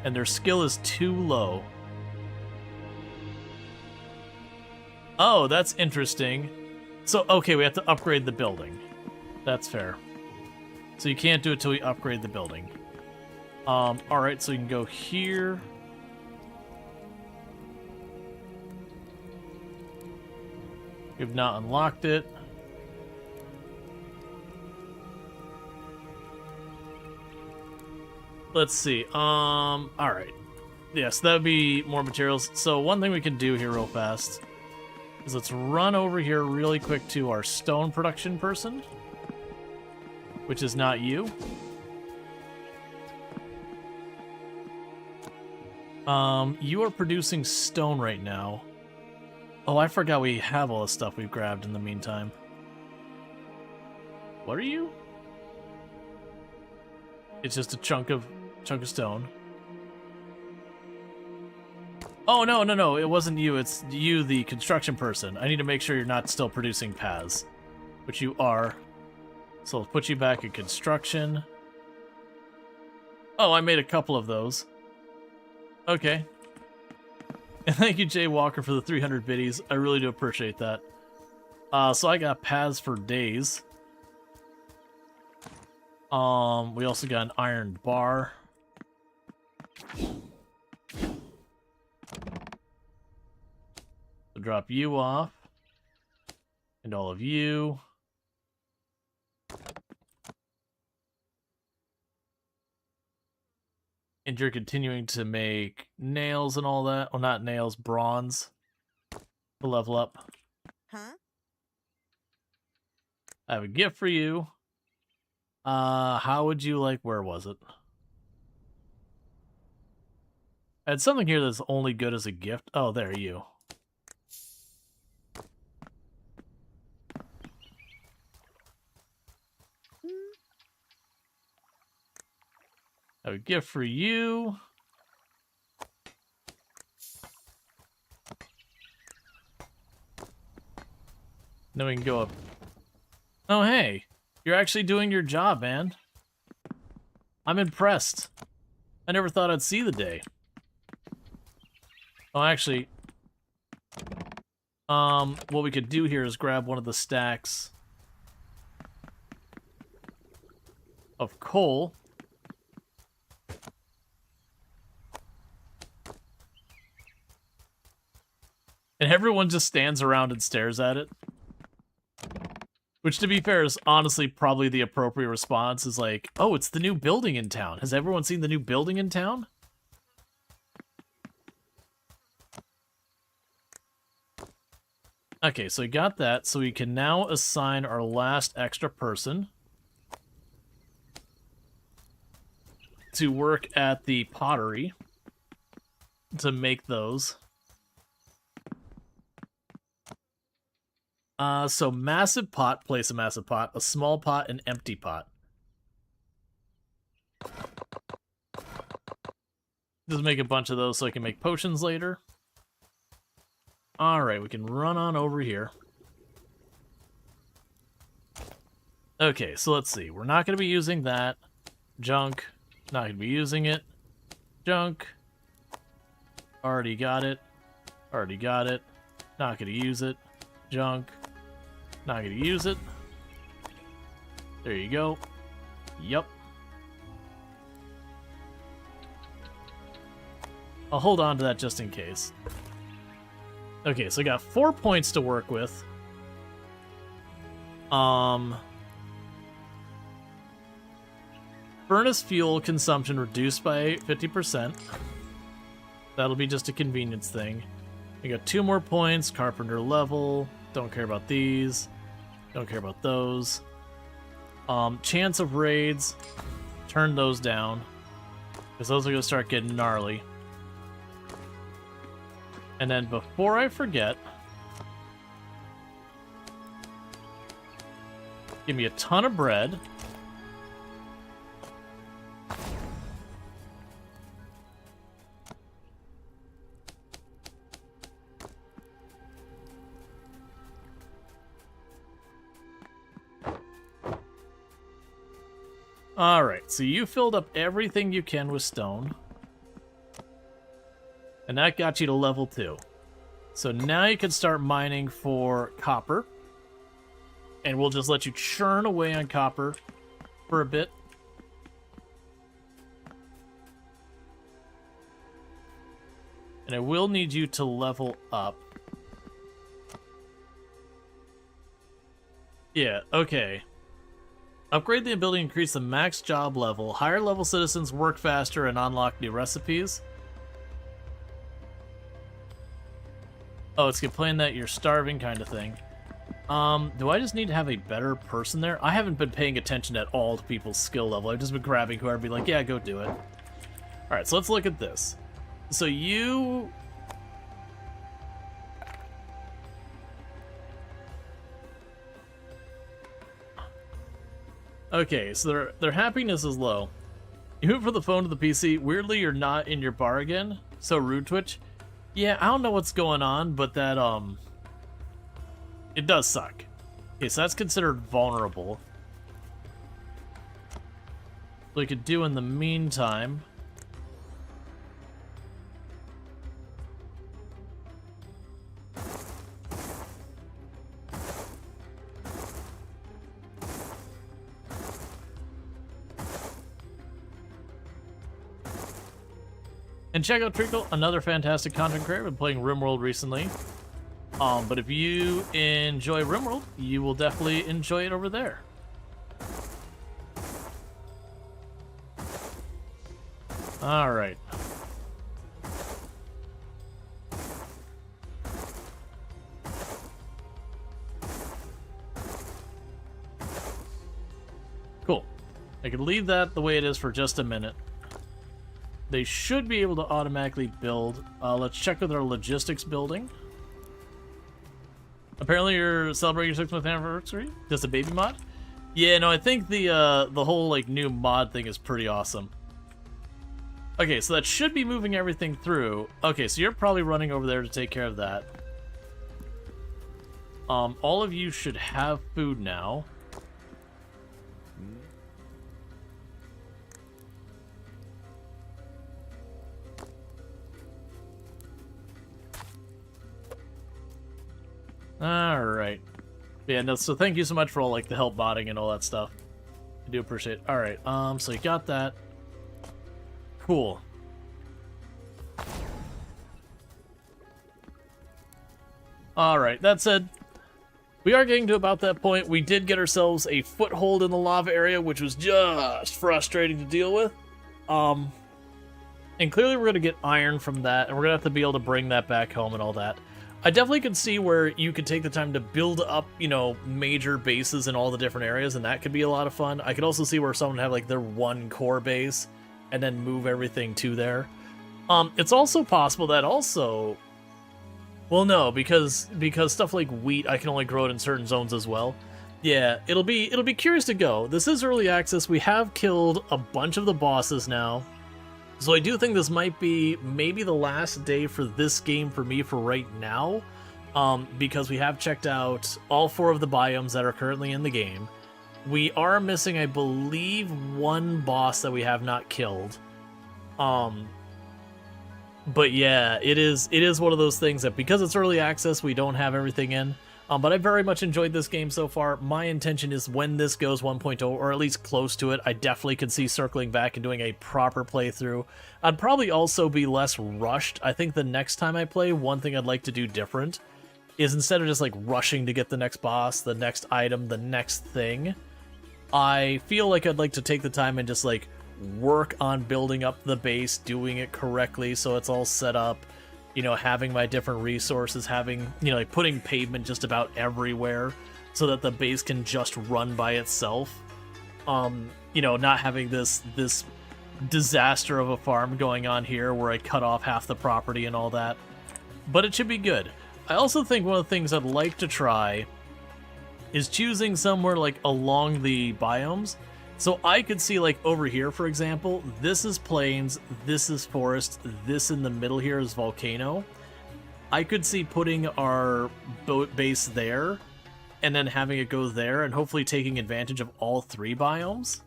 And their skill is too low. Oh, that's interesting. So, okay, we have to upgrade the building. That's fair. So you can't do it till we upgrade the building. Alright, so you can go here. We've not unlocked it. Let's see. All right. Yes, that would be more materials. So one thing we can do here real fast is let's run over here really quick to our stone production person, which is not you. You are producing stone right now. Oh, I forgot we have all the stuff we've grabbed in the meantime. What are you? It's just a chunk of stone. Oh, no, it wasn't you. It's you, the construction person. I need to make sure you're not still producing paths, which you are. So I'll put you back in construction. Oh, I made a couple of those. Okay. And thank you, Jay Walker, for the 300 biddies. I really do appreciate that. So I got paths for days. We also got an iron bar. So drop you off. And all of you. And you're continuing to make nails and all that. Well, not nails, bronze. To level up. Huh? I have a gift for you. How would you like, where was it? I had something here that's only good as a gift. Oh, there, you. I have a gift for you. Then we can go up. Oh, hey. You're actually doing your job, man. I'm impressed. I never thought I'd see the day. Oh, actually, what we could do here is grab one of the stacks of coal. And everyone just stands around and stares at it. Which, to be fair, is honestly probably the appropriate response, is like, oh, it's the new building in town. Has everyone seen the new building in town? Okay, so we got that. So we can now assign our last extra person to work at the pottery to make those. So massive pot, place a massive pot, a small pot, an empty pot. Just make a bunch of those so I can make potions later. Alright, we can run on over here. Okay, so let's see. We're not going to be using that. Junk. Not going to be using it. Junk. Already got it. Already got it. Not going to use it. Junk. Not going to use it. There you go. Yup. I'll hold on to that just in case. Okay, so I got 4 points to work with. Furnace fuel consumption reduced by 50%. That'll be just a convenience thing. I got 2 more points. Carpenter level. Don't care about these. Don't care about those. Chance of raids. Turn those down. Because those are going to start getting gnarly. And then before I forget, give me a ton of bread. Alright, so you filled up everything you can with stone. And that got you to level 2. So now you can start mining for copper. And we'll just let you churn away on copper for a bit. And I will need you to level up. Yeah, okay. Upgrade the ability to increase the max job level. Higher level citizens work faster and unlock new recipes. Oh, it's playing that you're starving kind of thing. Do I just need to have a better person there? I haven't been paying attention at all to people's skill level. I've just been grabbing whoever, be like, yeah, go do it. Alright, so let's look at this. So you... Okay, so their happiness is low. You move from the phone to the PC. Weirdly, you're not in your bar again. So rude, Twitch. Yeah, I don't know what's going on, but that, it does suck. Okay, so that's considered vulnerable. What we could do in the meantime... And check out Treacle, another fantastic content creator. Been playing RimWorld recently. But if you enjoy RimWorld, you will definitely enjoy it over there. Alright. Cool. I could leave that the way it is for just a minute. They should be able to automatically build. Let's check with our logistics building. Apparently you're celebrating your 6th anniversary? Just a baby mod? Yeah, no, I think the whole like new mod thing is pretty awesome. Okay, so that should be moving everything through. Okay, so you're probably running over there to take care of that. All of you should have food now. Alright. Yeah, no, so thank you so much for all, like, the help botting and all that stuff. I do appreciate it. Alright, so you got that. Cool. Alright, that said, we are getting to about that point. We did get ourselves a foothold in the lava area, which was just frustrating to deal with. And clearly we're going to get iron from that, and we're going to have to be able to bring that back home and all that. I definitely could see where you could take the time to build up, you know, major bases in all the different areas, and that could be a lot of fun. I could also see where someone would have, like, their one core base, and then move everything to there. It's also possible that also... Well, no, because stuff like wheat, I can only grow it in certain zones as well. Yeah, it'll be curious to go. This is early access. We have killed a bunch of the bosses now. So I do think this might be maybe the last day for this game for me for right now, because we have checked out all 4 of the biomes that are currently in the game. We are missing, I believe, one boss that we have not killed. But yeah, it is one of those things that because it's early access, we don't have everything in. But I very much enjoyed this game so far. My intention is when this goes 1.0, or at least close to it, I definitely could see circling back and doing a proper playthrough. I'd probably also be less rushed. I think the next time I play, one thing I'd like to do different is instead of just like rushing to get the next boss, the next item, the next thing, I feel like I'd like to take the time and just like work on building up the base, doing it correctly so it's all set up. You know, having my different resources, having, you know, like putting pavement just about everywhere so that the base can just run by itself. You know, not having this disaster of a farm going on here where I cut off half the property and all that. But it should be good. I also think one of the things I'd like to try is choosing somewhere like along the biomes. So I could see, like, over here, for example, this is plains, this is forest, this in the middle here is volcano. I could see putting our boat base there, and then having it go there, and hopefully taking advantage of all 3 biomes.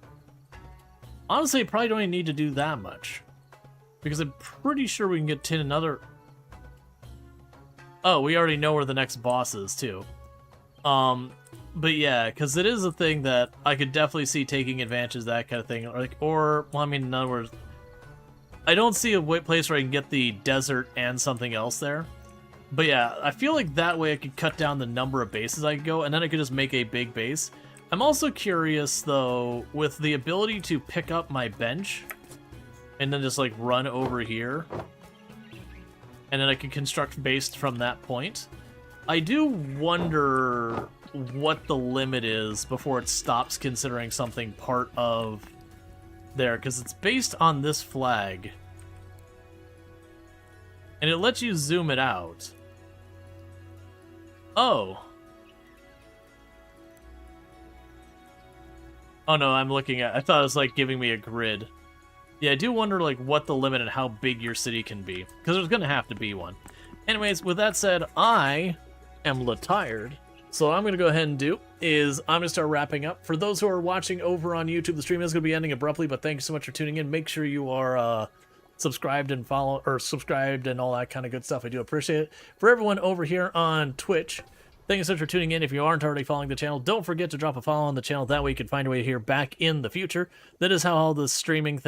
Honestly, I probably don't even need to do that much, because I'm pretty sure we can get to another... Oh, we already know where the next boss is, too. But yeah, because it is a thing that I could definitely see taking advantage of that kind of thing. Or well, I mean, in other words, I don't see a place where I can get the desert and something else there. But yeah, I feel like that way I could cut down the number of bases I could go, and then I could just make a big base. I'm also curious, though, with the ability to pick up my bench, and then just, like, run over here, and then I can construct based from that point. I do wonder what the limit is before it stops considering something part of there, because it's based on this flag. And it lets you zoom it out. Oh. Oh no, I'm looking at... I thought it was, like, giving me a grid. Yeah, I do wonder, like, what the limit and how big your city can be. Because there's going to have to be one. Anyways, with that said, I am tired. So what I'm going to go ahead and do is I'm going to start wrapping up. For those who are watching over on YouTube, the stream is going to be ending abruptly, but thank you so much for tuning in. Make sure you are subscribed and subscribed and all that kind of good stuff. I do appreciate it. For everyone over here on Twitch, thank you so much for tuning in. If you aren't already following the channel, don't forget to drop a follow on the channel. That way you can find a way to hear back in the future. That is how all the streaming thing